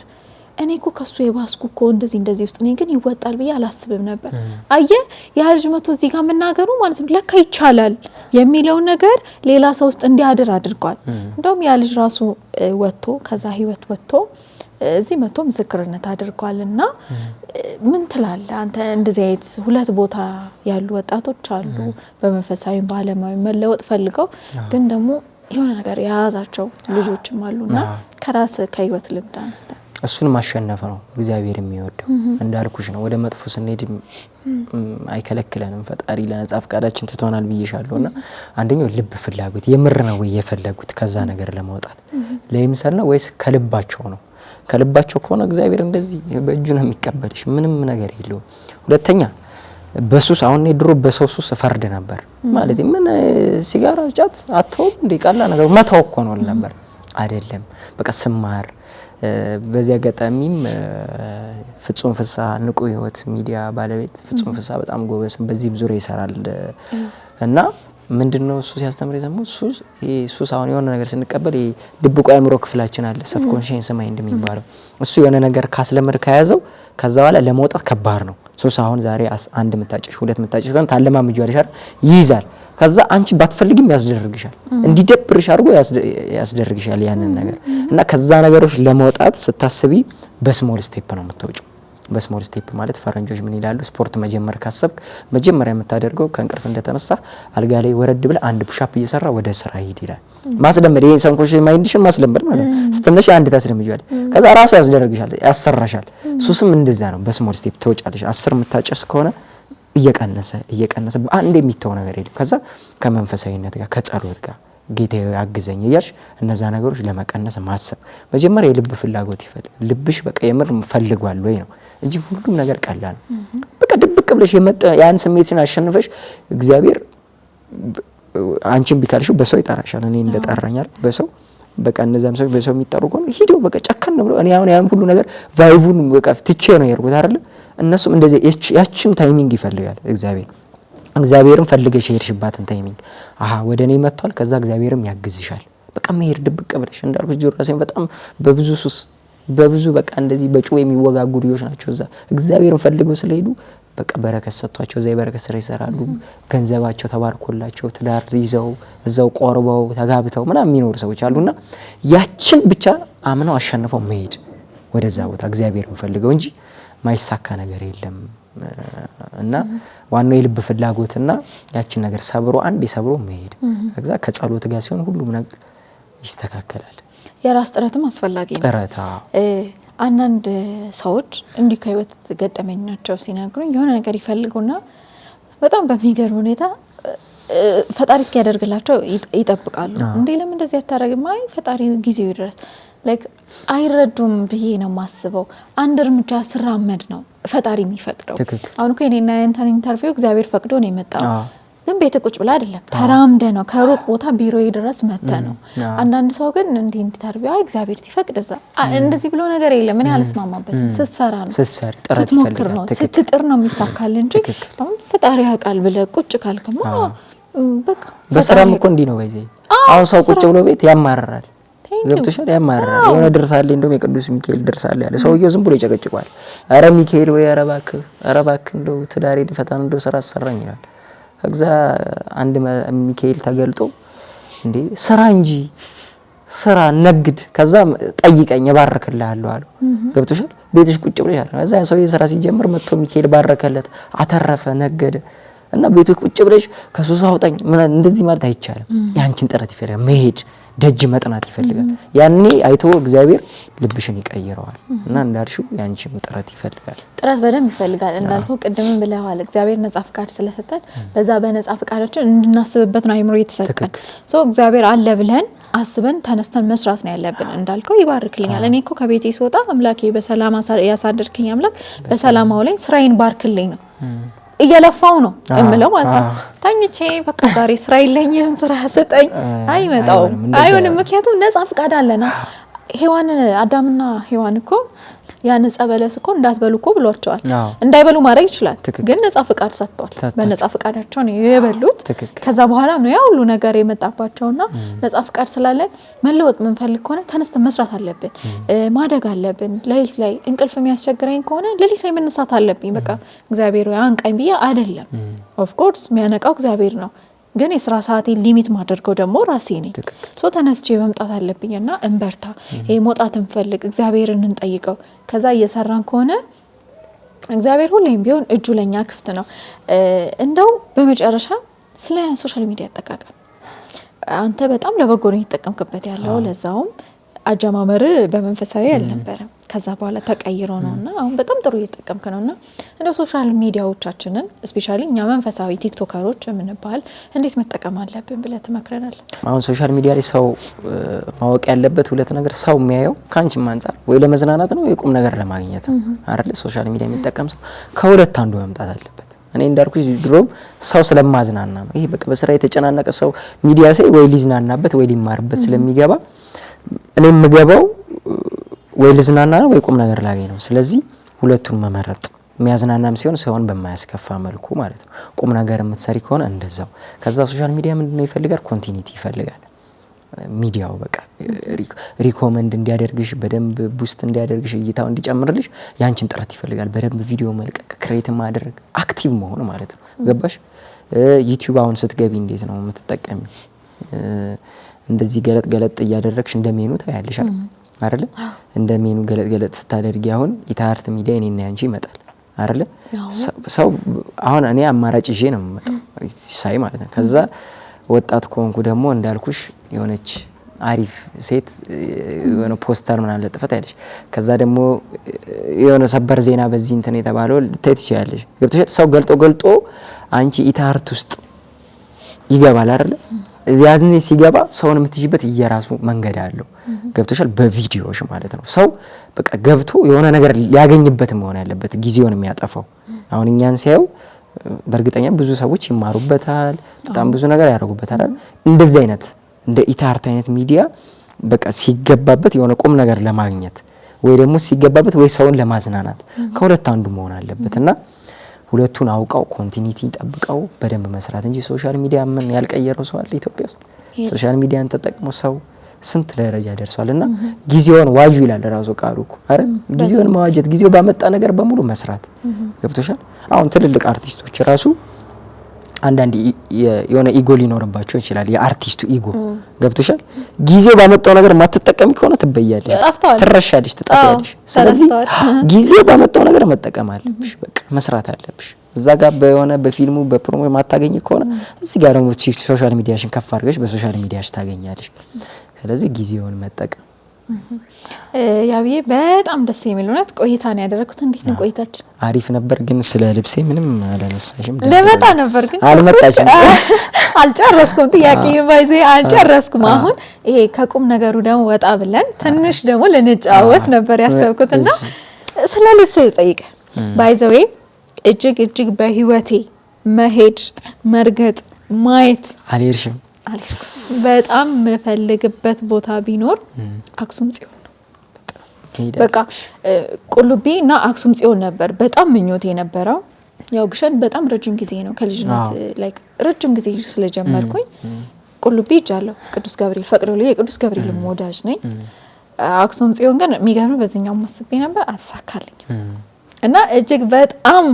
እኔ እኮ ከሱ የባስኩ እኮ እንደዚህ ውስጥ ነኝ ግን ይወጣል ብዬ አላስብም ነበር። አየ ያ ልጅ መቶ እዚህ ጋር መናገሩ ማለት ነው ለካ ይቻላል የሚለው ነገር ሌላ ሰው ውስጥ እንዲያድር አድርጓል። እንደውም ያ ልጅ ራሱ ወጥቶ ከዛ ህይወት ወጥቶ እዚህ መቶ ምስክርነት አድርጓልና ምን ትላለህ አንተ? እንደዚህ አይነት ሁለት ቦታ ያሉ ወጣቶች አሉ በመንፈሳዊ ባለማዊ መለወጥ ፈልገው ግን ደግሞ የሆነ ነገር ያዛቸው ልጆችም አሉና ከራስ ከህይወት ልምድ አንስተ እሱን ማሸነፍ ነው እግዚአብሔር የሚወደው። እንዳልኩሽ ነው ወደ መጥፎ ስንሄድ አይከለክለንም ፈጣሪ ለነጻ ፈቃዳችን ትቶናል ብዬሻለሁና አንደኛው ልብ ፍላጎት የምር ነው የፈለጉት ከዛ ነገር ለማውጣት ለይምሰል ነው ወይስ ከልባቸው ነው? ከልባቸው ከሆነ እግዚአብሔር እንደዚህ በእጁ ነው የሚቀበልሽ ምንም ነገር የለውም። ሁለተኛ በሱስ አሁን ድሮ በሰው ሱስ ፈርድ ነበር ማለት ምን ሲጋራ ጫት አተው እንደ ቃላ ነገር መተው እኮ ነው ነበር አይደለም። በቃ ስማር በዚህ አጋጣሚም ፍጹም ፍስሐ ንቁ ህይወት ሚዲያ ባለቤት ፍጹም ፍስሐ በጣም ጎበዝ በዚህ ዙሪያ ይሰራል እና ምንድነው እሱ ሲያስተምር የሰሙ ሱስ አሁን የሆነ ነገር ስንቀበል ድብቁ አእምሮ ክፍላችን አለ ሰብኮንሺየስ ማይንድ የሚባለው እሱ የሆነ ነገር ካስለመድ ከያዘው ከዛ በኋላ ለመውጣት ከባድ ነው። ሱስ አሁን ዛሬ አንድ መታጨሽ ሁለት መታጨሽ ጋር ታለማምጂዋለሽ አይደል ይይዛል። ከዛ አንቺ ባትፈልጊም ያስደርግሻል እንዲደብርሽ አድርጎ ያስደርግሻል ያንን ነገር እና ከዛ ነገሮች ለመውጣት ስታስቢ በስሞል ስቴፕ ነው የምትወጪው። በስሞል ስቴፕ ማለት ፈረንጆች ምን ይላሉ? ስፖርት መጀመር ካሰብክ መጀመሪያ የምታደርገው ከእንቅልፍ እንደተነሳ አልጋ ላይ ወረድ ብለ አንድ ፑሽ አፕ እየሰራ ወደ ስራ ሂድ ይላል። ማስለመድ ይሄን ሰብኮንሺየስ ማይንድሽን ማስለመድ ማለት ስትነሽ አንድ ታስለምጂዋለሽ ከዛ ራሱ ያስደርግሻል ያሰራሻል። ሱስም እንደዛ ነው በስሞል ስቴፕ ትወጫለሽ። 10 የምታጨስ ከሆነ እየቀነሰ አንድ የሚተው ነገር የለም። ከዛ ከመንፈሳዊነት ጋር ከጸሎት ጋር ጌታዬ አግዘኝ እያልሽ እነዛ ነገሮች ለመቀነስ ማሰብ መጀመሪያ የልብ ፍላጎት ይፈልግ ልብሽ በቃ የምር ፈልጓል ወይ ነው እንጂ ሁሉም ነገር ቀላል ነው። በቃ ድብቅ ብለሽ የመጣ ያን ስሜትን አሸንፈሽ እግዚአብሔር አንቺን ቢካልሽ በሰው ይጣራሻል። እኔ እንደጣራኛል በሰው በቃ እነዛም ሰው በሰው የሚጣሩ ከሆነ ሂዶ በቃ ጨከን ብሎ እኔ አሁን ያን ሁሉ ነገር ቫይቡን በቃ ትቼ ነው ያርጉት አይደል? እነሱም እንደዚህ ያችን ታይሚንግ ይፈልጋል እግዚአብሔርም ፈልገሽ ሄድሽባትን ታይሚንግ ወደኔ መጥቷል ከዛ እግዚአብሔርም ያግዝሻል። በቃ መሄድ ድብቅ ብለሽ እንዳልኩሽ ጆራሴን በጣም በብዙ ሱስ በብዙ በቃ እንደዚህ በጩው የሚወጋጉ ልጆች ናቸው። እዛ እግዚአብሔርን ፈልገው ስለሄዱ በቃ በረከት ሰጥቷቸው እዛ የበረከት ስራ ይሰራሉ። ገንዘባቸው ተባርኮላቸው ትዳር ይዘው እዛው ቆርበው ተጋብተው ምናምን የሚኖሩ ሰዎች አሉና ያችን ብቻ አምነው አሸንፈው መሄድ ወደዛ ቦታ እግዚአብሔርን ፈልገው እንጂ ማይሳካ ነገር የለም። እና ዋናው የልብ ፍላጎትና ያችን ነገር ሰብሮ አንድ ሰብሮ መሄድ ከዛ ከጸሎት ጋር ሲሆን ሁሉም ነገር ይስተካከላል። የራስ ጥረትም አስፈላጊ ነው። ጥረታ አንዳንድ ሰዎች እንዲህ ከህይወት ገጠመኛቸው ሲነግሩኝ የሆነ ነገር ይፈልጉና በጣም በሚገርም ሁኔታ ፈጣሪ እስኪያደርግላቸው ይጠብቃሉ። እንዴ ለምን እንደዚህ አታረግም? አይ ፈጣሪ ጊዜው ይድረስ ላይክ አይረዱም ብዬ ነው ማስበው። አንድ እርምጃ ስራመድ ነው ፈጣሪ የሚፈቅደው። አሁን እኮ እኔና ያንተን ኢንተርቪው እግዚአብሔር ፈቅዶ ነው የመጣው። ግን ቤት ቁጭ ብላ አይደለም ተራምደ ነው ከሩቅ ቦታ ቢሮዬ ድረስ መተ ነው። አንዳንድ ሰው ግን እንዲህ ኢንተርቪው እግዚአብሔር ሲፈቅድ እዛ እንደዚህ ብሎ ነገር የለም። ምን ያልስማማበትም ስትሰራ ነው ስትሞክር ነው ስትጥር ነው የሚሳካል እንጂ ፈጣሪ ያውቃል ብለህ ቁጭ ካልክማ በቃ በስራም እኮ እንዲህ ነው። በዚህ አሁን ሰው ቁጭ ብሎ ቤት ያማርራል። ገብቶሻል? ያማርራል። የሆነ ድርሳለ እንደውም የቅዱስ ሚካኤል ድርሳለ ያለ ሰውየው ዝም ብሎ ይጨቀጭቋል። አረ ሚካኤል ወይ አረ እባክህ እንደው ትዳሬ ድፈታን እንደው ስራ አሰራኝ ይላል። ከዛ አንድ ሚካኤል ተገልጦ እንዴ ስራ እንጂ ስራ ነግድ፣ ከዛ ጠይቀኝ እባርክልሃለሁ አለው። ገብቶሻል? ቤትሽ ቁጭ ብለሽ አይደል? ከዛ ሰውዬ ስራ ሲጀምር መጥቶ ሚካኤል ባረከለት፣ አተረፈ፣ ነገደ። እና ቤቱ ቁጭ ብለሽ ከሱስ አውጣኝ እንደዚህ ማለት አይቻልም። ያንቺን ጥረት ይፈልጋል፣ መሄድ ደጅ መጥናት ይፈልጋል። ያኔ አይቶ እግዚአብሔር ልብሽን ይቀይረዋል። እና እንዳልሽው ያንቺን ጥረት ይፈልጋል፣ ጥረት በደንብ ይፈልጋል። እንዳልከው ቅድምም ብለዋል እግዚአብሔር ነጻ ፍቃድ ስለሰጠን በዛ በነጻ ፍቃዳችን እንድናስብበት ነው አይምሮ የተሰጠን። እግዚአብሔር አለ ብለን አስበን ተነስተን መስራት ነው ያለብን። እንዳልከው ይባርክልኛል። እኔ እኮ ከቤቴ ስወጣ አምላኬ በሰላም ያሳደርከኝ አምላክ በሰላም አውለኝ ስራዬን ባርክልኝ ነው እየለፋው ነው እምለው ማለት ነው። ታኝቼ በቃ ዛሬ ስራ የለኝም ስራ ሰጠኝ አይመጣውም፣ አይሆንም። ምክንያቱም ነጻ ፍቃድ አለና ሔዋን አዳምና ሔዋን እኮ ያን ነጻ በለስ እኮ እንዳትበሉ እኮ ብሏቸዋል። እንዳይበሉ ማድረግ ይችላል፣ ግን ነጻ ፍቃድ ሰጥቷል። በነጻ ፍቃዳቸው ነው የበሉት። ከዛ በኋላ ነው ያ ሁሉ ነገር የመጣባቸውና ነጻ ፍቃድ ስላለ መለወጥ ምንፈልግ ከሆነ ተነስተን መስራት አለብን፣ ማደግ አለብን። ሌሊት ላይ እንቅልፍ የሚያስቸግረኝ ከሆነ ሌሊት ላይ መነሳት አለብኝ። በቃ እግዚአብሔር ያንቃኝ ብዬ አይደለም። ኦፍ ኮርስ የሚያነቃው እግዚአብሔር ነው፣ ግን የስራ ሰዓቴ ሊሚት ማድረገው ደግሞ ራሴ ነኝ። ተነስቼ መምጣት አለብኝና እንበርታ። ይሄ መውጣት እንፈልግ፣ እግዚአብሔርን እንጠይቀው። ከዛ እየሰራን ከሆነ እግዚአብሔር ሁሌም ቢሆን እጁ ለኛ ክፍት ነው። እንደው በመጨረሻ ስለ ሶሻል ሚዲያ አጠቃቀም አንተ በጣም ለበጎ ነው እየተጠቀምክበት ያለው። ለዛውም አጀማመር በመንፈሳዊ አልነበረም፣ ከዛ በኋላ ተቀይሮ ነውና አሁን በጣም ጥሩ እየተጠቀምክ ነውና እንደ ሶሻል ሚዲያዎቻችንን ስፔሻሊ እኛ መንፈሳዊ ቲክቶከሮች የምንባል እንዴት መጠቀም አለብን ብለህ ትመክረናለህ? አሁን ሶሻል ሚዲያ ላይ ሰው ማወቅ ያለበት ሁለት ነገር፣ ሰው የሚያየው ካንቺም አንፃር ወይ ለመዝናናት ነው ወይ ቁም ነገር ለማግኘት ነው አይደል? ሶሻል ሚዲያ የሚጠቀም ሰው ከሁለት አንዱ መምጣት አለበት። እኔ እንዳልኩሽ ድሮም ሰው ስለማዝናና ነው። ይሄ በቃ በስራ የተጨናነቀ ሰው ሚዲያ ሳይ ወይ ሊዝናናበት ወይ ሊማርበት ስለሚገባ እኔ የምገባው ወይ ልዝናና ነው ወይ ቁም ነገር ላገኝ ነው። ስለዚህ ሁለቱን መመረጥ፣ የሚያዝናናም ሲሆን ሰውን በማያስከፋ መልኩ ማለት ነው። ቁም ነገር የምትሰሪ ከሆነ እንደዛው። ከዛ ሶሻል ሚዲያ ምንድነው ይፈልጋል? ኮንቲኒቲ ይፈልጋል። ሚዲያው በቃ ሪኮመንድ እንዲያደርግሽ፣ በደንብ ቡስት እንዲያደርግሽ፣ እይታው እንዲጨምርልሽ ያንቺን ጥረት ይፈልጋል። በደንብ ቪዲዮ መልቀቅ፣ ክሬት ማድረግ፣ አክቲቭ መሆን ማለት ነው። ገባሽ? ዩቲዩብ አሁን ስትገቢ እንዴት ነው የምትጠቀሚ? እንደዚህ ገለጥ እያደረግሽ እንደሜኑ ታያለሽ አይደል? እንደሜኑ ገለጥ ስታደርጊ አሁን ኢታርት ሚዲያ እኔና ያንቺ ይመጣል አይደል? ሰው አሁን እኔ አማራጭ ይዤ ነው የምመጣው ሳይ ማለት ነው። ከዛ ወጣት ኮንኩ ደግሞ እንዳልኩሽ የሆነች አሪፍ ሴት የሆነ ፖስተር ምናምን ለጥፈት ያለሽ፣ ከዛ ደግሞ የሆነ ሰበር ዜና በዚህ እንትን የተባለው ልታይ ትችያለሽ። ገብቶሻል? ሰው ገልጦ አንቺ ኢታርት ውስጥ ይገባል አይደል? ያዝኔ ሲገባ ሰውን የምትይበት እየራሱ መንገድ አለው። ገብቶሻል? በቪዲዮሽ ማለት ነው። ሰው በቃ ገብቶ የሆነ ነገር ሊያገኝበት መሆን ያለበት ጊዜውን የሚያጠፋው። አሁን እኛን ሲያዩ በእርግጠኛ ብዙ ሰዎች ይማሩበታል፣ በጣም ብዙ ነገር ያደርጉበታል። እንደዚህ አይነት እንደ ኢታርት አይነት ሚዲያ በቃ ሲገባበት የሆነ ቁም ነገር ለማግኘት ወይ ደግሞ ሲገባበት ወይ ሰውን ለማዝናናት ከሁለት አንዱ መሆን አለበትና ሁለቱን አውቀው ኮንቲኒቲ ጠብቀው በደንብ መስራት እንጂ ሶሻል ሚዲያ ምን ያልቀየረው ሰው አለ ኢትዮጵያ ውስጥ? ሶሻል ሚዲያን ተጠቅሞ ሰው ስንት ደረጃ ደርሷልና ጊዜውን ዋጁ ይላል ራሱ ቃሉ እኮ። አረ ጊዜውን ማዋጀት፣ ጊዜው ባመጣ ነገር በሙሉ መስራት። ገብቶሻል? አሁን ትልልቅ አርቲስቶች ራሱ አንዳንድ የሆነ ኢጎ ሊኖርባቸው ይችላል፣ የአርቲስቱ ኢጎ። ገብቶሻል? ጊዜው ባመጣው ነገር ማትጠቀሚ ከሆነ ትበያለሽ፣ ትረሻለሽ፣ ትጠፋያለሽ። ስለዚህ ጊዜው ባመጣው ነገር መጠቀም አለብሽ፣ በቃ መስራት አለብሽ። እዛ ጋር በሆነ በፊልሙ በፕሮሞ ማታገኝ ከሆነ እዚህ ጋር ደግሞ ሶሻል ሚዲያሽን ከፍ አድርገሽ በሶሻል ሚዲያሽ ታገኛለሽ። ስለዚህ ጊዜውን መጠቀም። ያብዬ በጣም ደስ የሚል እውነት ቆይታ ነው ያደረኩት። እንዴት ነው ቆይታችን? አሪፍ ነበር። ግን ስለ ልብሴ ምንም አላነሳሽም። ለመጣ ነበር ግን አልመጣሽም። አልጨረስኩም፣ ጥያቄ ባይዜ አልጨረስኩም። አሁን ይሄ ከቁም ነገሩ ደግሞ ወጣ ብለን ትንሽ ደግሞ ልንጫወት ነበር ያሰብኩትና ስለ ልብሴ ጠይቀ ባይዘዌ እጅግ በህይወቴ መሄድ፣ መርገጥ፣ ማየት አልሄድሽም? በጣም የምፈልግበት ቦታ ቢኖር አክሱም ጽዮን ነው። በቃ ቁልቢ እና አክሱም ጽዮን ነበር በጣም ምኞቴ የነበረው። ያው ግሸን በጣም ረጅም ጊዜ ነው ከልጅነት ላይክ ረጅም ጊዜ ስለጀመርኩኝ ቁልቢ ሄጃለሁ። ቅዱስ ገብርኤል ፈቅዶልኝ የቅዱስ ገብርኤል ወዳጅ ነኝ። አክሱም ጽዮን ግን የሚገርም በዚህኛው ማስቤ ነበር አሳካልኝም እና እጅግ በጣም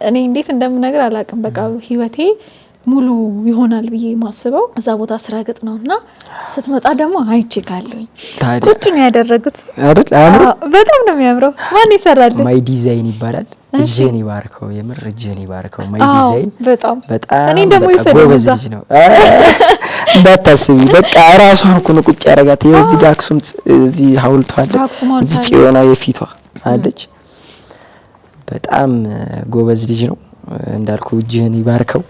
እኔ እንዴት እንደምነግር አላውቅም። በቃ ህይወቴ ሙሉ ይሆናል ብዬ ማስበው እዛ ቦታ ስራግጥ ነውና ስትመጣ ደግሞ አይቼ ካለኝ ቁጭ ነው ያደረጉት አይደል? በጣም ነው የሚያምረው። ማን ይሰራል? ማይ ዲዛይን ይባላል። እጄን ይባርከው፣ የምር እጄን ይባርከው። ማይ ዲዛይን በጣም እኔ ደግሞ ጎበዝ ልጅ ነው እንዳታስቢ። በቃ ራሷን እኮ ነው ቁጭ ያረጋት። እዚህ ጋር አክሱም እዚህ ሐውልቷ አለ፣ እዚህ ጽዮናዊ የፊቷ አለች። በጣም ጎበዝ ልጅ ነው እንዳልኩ። እጄን ይባርከው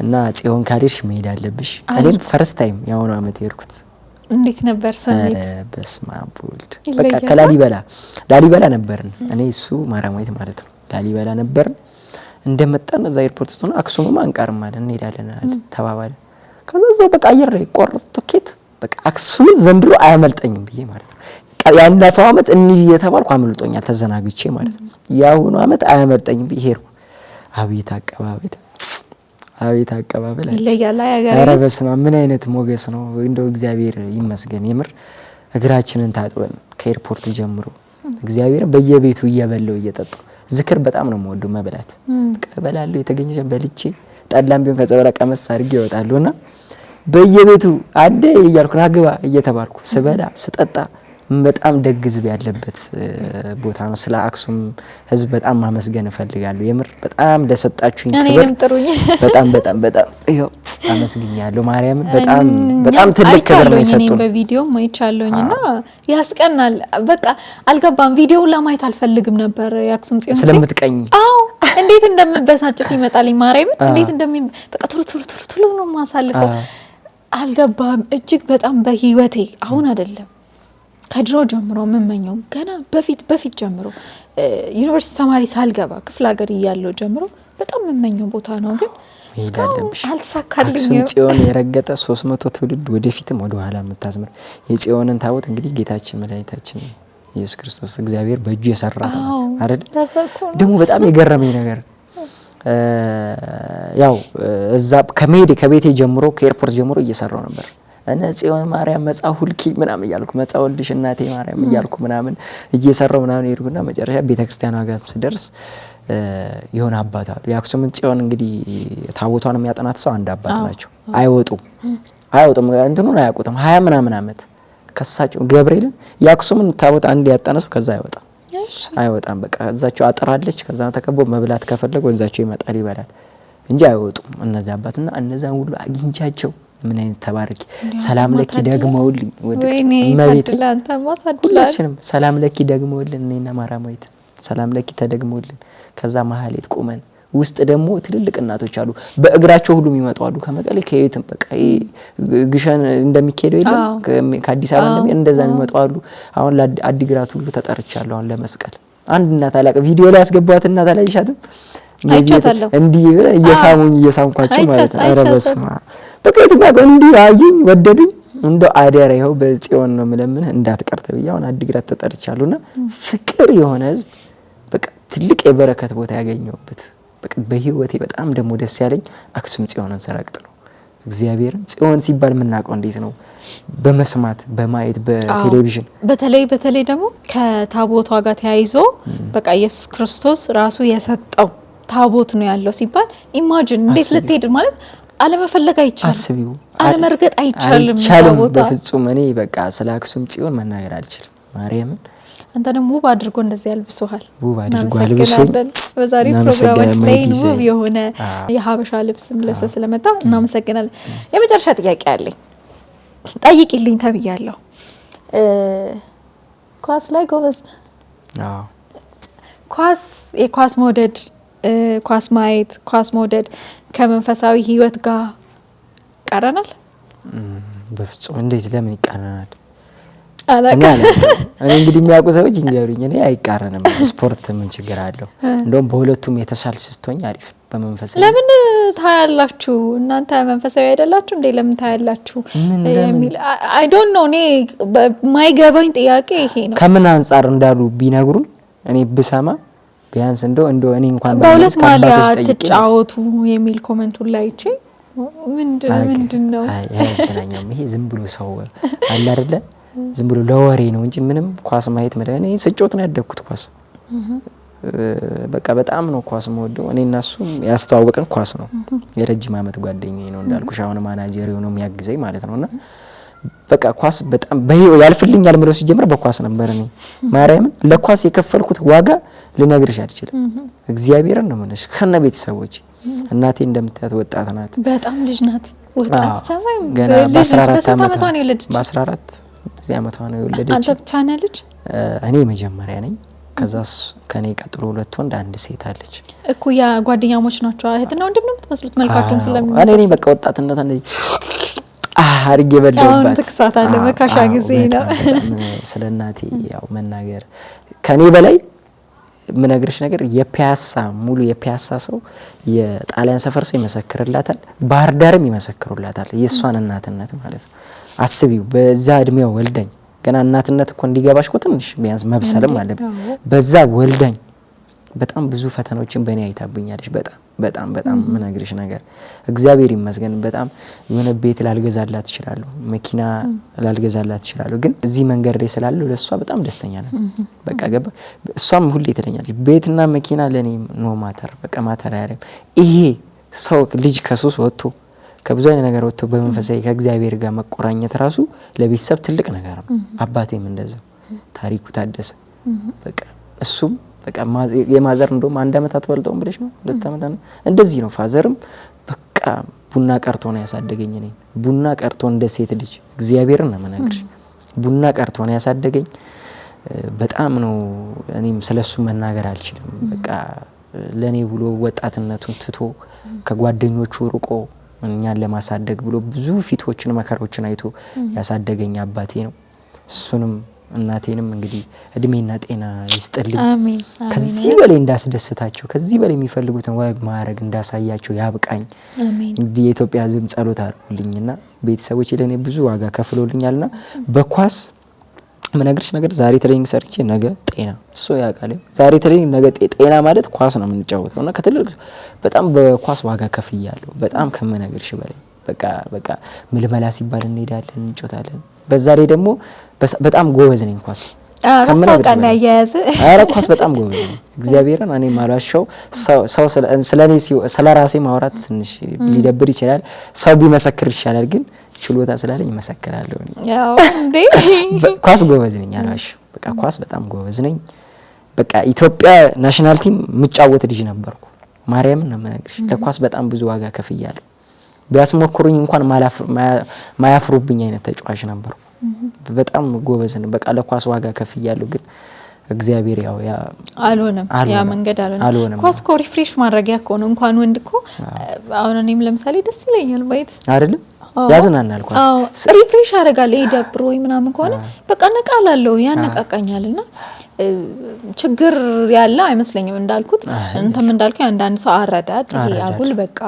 እና ጽዮን ካልሄድሽ መሄድ አለብሽ። እኔም ፈርስት ታይም ያሁኑ አመት ሄድኩት። እንዴት ነበር ስሜት? በስመ አብ ወልድ። በቃ ከላሊበላ ነበርን እኔ እሱ ማርያማዊት ማለት ነው። ላሊበላ ነበርን። እንደመጣን እዛ ኤርፖርት ሆነ አክሱምም አንቀርም ማለት እንሄዳለን ተባባልን። ከዛ እዛው በቃ አየር ላይ ቆርጥ ትኬት በቃ አክሱም ዘንድሮ አያመልጠኝም ብዬ ማለት ነው። ያለፈው አመት እንጂ የተባልኩ አመልጦኛል ተዘናግቼ ማለት ነው። ያሁኑ አመት አያመልጠኝም ብዬ ሄድኩ። አቤት አቀባበል ይለያል። ኧረ በስመ አብ ምን አይነት ሞገስ ነው እንደው እግዚአብሔር ይመስገን። የምር እግራችንን ታጥበን ከኤርፖርት ጀምሮ እግዚአብሔር በየቤቱ እየበለው እየጠጣው ዝክር በጣም ነው የምወደው መብላት። ቀበላለሁ የተገኘ በልቼ ጠላም ቢሆን ከጸበራ ቀመስ አድርጌ ይወጣሉና በየቤቱ አደ እያልኩ ናግባ እየተባልኩ ስበላ ስጠጣ በጣም ደግ ህዝብ ያለበት ቦታ ነው። ስለ አክሱም ህዝብ በጣም ማመስገን እፈልጋለሁ። የምር በጣም ለሰጣችሁኝ ክብር በጣም ይሄው አመስግኛለሁ። ማርያም በጣም ትልቅ ክብር ነው የሰጡኝ። እኔ በቪዲዮ ማይቻለውኝና ያስቀናል። በቃ አልገባም። ቪዲዮውን ለማየት አልፈልግም ነበር የአክሱም ጽዮን ስለምትቀኝ። አዎ እንዴት እንደምበሳጭ ሲመጣልኝ ማርያም እንዴት በቃ ቶሎ ነው ማሳልፈው። አልገባም። እጅግ በጣም በህይወቴ አሁን አይደለም ከድሮ ጀምሮ የምመኘው ገና በፊት ጀምሮ ዩኒቨርሲቲ ተማሪ ሳልገባ ክፍለ ሀገር እያለሁ ጀምሮ በጣም የምመኘው ቦታ ነው። ግን እስካሁን አልተሳካልኝም። አክሱም ጽዮን የረገጠ 300 ትውልድ ወደፊትም ወደ ኋላ የምታዝምር የጽዮንን ታቦት እንግዲህ ጌታችን መድኃኒታችን ኢየሱስ ክርስቶስ እግዚአብሔር በእጁ የሰራት አይደል? ደግሞ በጣም የገረመኝ ነገር ያው እዛ ከቤቴ ጀምሮ ከኤርፖርት ጀምሮ እየሰራው ነበር እነ ጽዮን ማርያም መጻሁልኪ ምናምን እያልኩ መጻሁልሽ እናቴ ማርያም እያልኩ ምናምን እየሰራው ምናምን ሄድኩና መጨረሻ ቤተክርስቲያኗ ጋር ስደርስ የሆነ አባት አሉ። የአክሱምን ጽዮን እንግዲህ ታቦቷን የሚያጠናት ሰው አንድ አባት ናቸው። አይወጡም እንትኑን አያውቁትም። 20 ምናምን አመት ከሳቸው ገብርኤልን የአክሱምን ታቦት አንድ ያጠነሰው ከዛ አይወጣም። በቃ እዛቸው አጥራለች። ከዛ ተከቦ መብላት ከፈለገ ወንዛቸው ይመጣል ይበላል እንጂ አይወጡም እነዚህ አባትና እነዛን ሁሉ አግኝቻቸው ምን አይነት ተባረኪ ሰላም ለኪ ደግመውልኝ እመቤቴ ሁላችንም ሰላም ለኪ ደግመውልን እኔና ማርያማዊት ሰላም ለኪ ተደግመውልን ከዛ መሐሌት ቆመን ውስጥ ደግሞ ትልልቅ እናቶች አሉ በእግራቸው ሁሉ ይመጣሉ ከመቀሌ ከየትም በቃ ግሸን እንደሚካሄደው የለም ከአዲስ አበባ እንደዛ ይመጣሉ። አሁን ለአዲግራት ሁሉ ተጠርቻለሁ አሁን ለመስቀል አንድ እናት አላቀ ቪዲዮ ላይ ያስገባት እናት አላይሻትም እንዲህ እየሳምኳቸው ማለት ነው። ኧረ በስመ አብ በቃ የተባቀው እንዲህ አየኝ ወደዱኝ እንደው አደረ ይኸው በጽዮን ነው ምለምን እንዳትቀርተ ብያውን አዲግራት ተጠርቻለሁና ፍቅር የሆነ ህዝብ በቃ ትልቅ የበረከት ቦታ ያገኘውበት በቃ በህይወቴ በጣም ደሞ ደስ ያለኝ አክሱም ጽዮንን ሰራቅጥ ነው። እግዚአብሔርን ጽዮን ሲባል ምናቀው እንዴት ነው በመስማት በማየት በቴሌቪዥን በተለይ ደግሞ ከታቦቷ ጋር ተያይዞ በቃ ኢየሱስ ክርስቶስ ራሱ የሰጠው ታቦት ነው ያለው ሲባል ኢማጂን እንዴት ልትሄድ ማለት አለመፈለግ አይቻልም። አስቢው አለመርገጥ አይቻልም። ታቦታ በፍጹም እኔ በቃ ስለ አክሱም ጽዮን መናገር አልችልም። ማርያምን አንተ ደግሞ ውብ አድርጎ እንደዚህ ያልብሶሃል። ውብ አድርጎ አልብሶኝ በዛሬ ፕሮግራማችን ላይ ውብ የሆነ የሀበሻ ልብስም ለብሰ ስለመጣ እናመሰግናለን። የመጨረሻ ጥያቄ አለኝ ጠይቂልኝ ተብያለሁ። ኳስ ላይ ጎበዝ ነህ? አዎ የኳስ መውደድ ኳስ ማየት ኳስ መውደድ ከመንፈሳዊ ህይወት ጋር ይቃረናል? በፍጹም እንዴት ለምን ይቃረናል? እኔ እንግዲህ የሚያውቁ ሰዎች እንዲያሩኝ እኔ አይቃረንም። ስፖርት ምን ችግር አለው? እንደውም በሁለቱም የተሻለ ስትሆኝ አሪፍ በመንፈስ ለምን ታያላችሁ እናንተ መንፈሳዊ አይደላችሁ እንዴ ለምን ታያላችሁ የሚል አይ ዶንት ኖ እኔ ማይገባኝ ጥያቄ ይሄ ነው። ከምን አንፃር እንዳሉ ቢነግሩን እኔ ብሰማ ቢያንስ እንደው እኔ እንኳን በሁለት ማሊያ ተጫወቱ የሚል ኮሜንቱን ላይ እቺ ምንድነው ይሄ ዝም ብሎ ሰው አለ አይደለ ዝም ብሎ ለወሬ ነው እንጂ ምንም ኳስ ማየት እኔ ስጮት ነው ያደግኩት ኳስ በቃ በጣም ነው ኳስ መወደው እኔና እሱ ያስተዋወቀን ኳስ ነው የረጅም አመት ጓደኛዬ ነው እንዳልኩሽ አሁን ማናጀር ነው የሚያግዘኝ ማለት ነውና በቃ ኳስ በጣም ያልፍልኛል ምለው ሲጀምር በኳስ ነበር እኔ ማርያምን ለኳስ የከፈልኩት ዋጋ ልነግርሽ አልችልም እግዚአብሔርን ነው ማለት ከነ ቤተሰቦች እናቴ እንደምታያት ወጣት ናት በጣም ልጅ ናት ወጣት ብቻ ሳይሆን ገና በ14 አመቷ ነው የወለደች በ14 እዚህ አመቷ ነው የወለደች አንተ ብቻ ነህ ልጅ እኔ መጀመሪያ ነኝ ከዛስ ከኔ ቀጥሎ ሁለት ወንድ አንድ ሴት አለች እኮ ያ ጓደኛሞች ናቸው እህትና ወንድም ነው የምትመስሉት መልካቸውም ስለሚመስል እኔ በቃ ወጣትነት እንደዚህ አርጌ በደውባት ተክሳታለ መካሻ ጊዜ ነው ስለ እናቴ ያው መናገር ከኔ በላይ ምነግርሽ ነገር የፒያሳ ሙሉ የፒያሳ ሰው የጣሊያን ሰፈር ሰው ይመሰክርላታል ባህር ዳርም ይመሰክሩላታል የሷን እናትነት ማለት ነው አስቢው በዛ እድሜው ወልደኝ ገና እናትነት እኮ እንዲገባሽ እኮ ትንሽ ቢያንስ መብሰልም አለበት በዛ ወልደኝ በጣም ብዙ ፈተናዎችን በእኔ አይታብኛለሽ በጣም ምነግርሽ ነገር እግዚአብሔር ይመስገን በጣም የሆነ ቤት ላልገዛላት ይችላል መኪና ላልገዛላት ይችላል ግን እዚህ መንገድ ላይ ስላለው ለሷ በጣም ደስተኛ ነኝ በቃ ገባ እሷም ሁሌ ትለኛለች ቤትና መኪና ለኔ ኖ ማተር በቃ ማተር ያረም ይሄ ሰው ልጅ ከሱስ ወጥቶ ከብዙ አይነት ነገር ወጥቶ በመንፈሳዊ ከእግዚአብሔር ጋር መቆራኘት ራሱ ለቤተሰብ ትልቅ ነገር ነው አባቴም እንደዛው ታሪኩ ታደሰ በቃ እሱም በቃ የማዘር እንደውም 1 አመት አትበልጠውም ብለሽ ነው 2 አመት ነው እንደዚህ ነው ፋዘርም በቃ ቡና ቀርቶ ነው ያሳደገኝ እኔ ቡና ቀርቶ እንደ ሴት ልጅ እግዚአብሔርን ነው መናገር ቡና ቀርቶ ነው ያሳደገኝ በጣም ነው እኔም ስለሱ መናገር አልችልም በቃ ለኔ ብሎ ወጣትነቱን ትቶ ከጓደኞቹ ርቆ እኛን ለማሳደግ ብሎ ብዙ ፊቶችን መከራዎችን አይቶ ያሳደገኝ አባቴ ነው እሱንም እናቴንም እንግዲህ እድሜና ጤና ይስጥልኝ አሜን ከዚህ በላይ እንዳስደስታቸው ከዚህ በላይ የሚፈልጉትን ወግ ማድረግ እንዳሳያቸው ያብቃኝ አሜን እንግዲህ የኢትዮጵያ ሕዝብ ጸሎት አድርጉልኝና ቤተሰቦቼ ለኔ ብዙ ዋጋ ከፍሎልኛልና በኳስ ምነግርሽ ነገር ዛሬ ትሬኒንግ ሰርቼ ነገ ጤና እሱ ያቃለ ዛሬ ትሬኒንግ ነገ ጤና ማለት ኳስ ነው የምንጫወተውና ከትልቅ በጣም በኳስ ዋጋ ከፍያለሁ በጣም ከመነግርሽ በላይ በቃ ምልመላ ሲባል እንሄዳለን እንጮታለን በዛ ላይ ደግሞ በጣም ጎበዝ ነኝ ኳስ ከመናገር ያያዘ አረ ኳስ በጣም ጎበዝ ነኝ እግዚአብሔርን እኔ ማላሻው ሰው ስለኔ ስለራሴ ማውራት ትንሽ ሊደብር ይችላል ሰው ቢመሰክር ይሻላል ግን ችሎታ ስላለኝ መሰከራለሁ እኔ ያው እንዴ ኳስ ጎበዝ ነኝ አላሽ በቃ ኳስ በጣም ጎበዝ ነኝ በቃ ኢትዮጵያ ናሽናል ቲም ምጫወት ልጅ ነበርኩ ማርያምን ነው የምነግርሽ ለኳስ በጣም ብዙ ዋጋ ከፍያለሁ ቢያስሞክሩኝ እንኳን ማያፍሩብኝ አይነት ተጫዋች ነበርኩ በጣም ጎበዝ ነኝ በቃ ለኳስ ዋጋ ከፍያለሁ ግን እግዚአብሔር ያው ያ አልሆነም ያ መንገድ አልሆነም ኳስ ኮ ሪፍሬሽ ማድረጊያ ኮን እንኳን ወንድ ኮ አሁን እኔም ለምሳሌ ደስ ይለኛል ማየት አይደል ያዝናናል ኳስ ሪፍሬሽ አደርጋለሁ ይደብሮኝ ምናምን ከሆነ በቃ ነቃላለሁ ያነቃቃኛልና ችግር ያለ አይመስለኝም እንዳልኩት እንተም እንዳልከው አንዳንድ ሰው አረዳድ ይሄ አጉል በቃ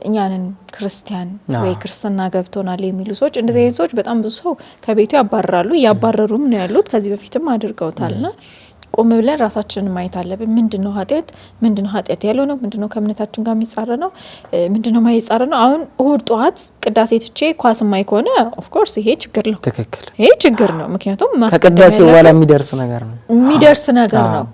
እኛንን ክርስቲያን ወይ ክርስትና ገብቶናል የሚሉ ሰዎች እንደዚህ ሰዎች በጣም ብዙ ሰው ከቤቱ ያባረራሉ ያባረሩም ነው ያሉት ከዚህ በፊትም አድርገውታልና ቆም ብለን ራሳችንን ማየት አለብን ምንድነው ኃጢአት ያለው ነው ምንድነው ከእምነታችን ጋር የሚጻረር ነው ምንድነው ማይጻረር ነው አሁን እሁድ ጧት ቅዳሴ ትቼ ኳስ ማይ ከሆነ ኦፍ ኮርስ ይሄ ችግር ነው ትክክል ይሄ ችግር ነው ምክንያቱም ከቅዳሴ በኋላ የሚደርስ ነገር ነው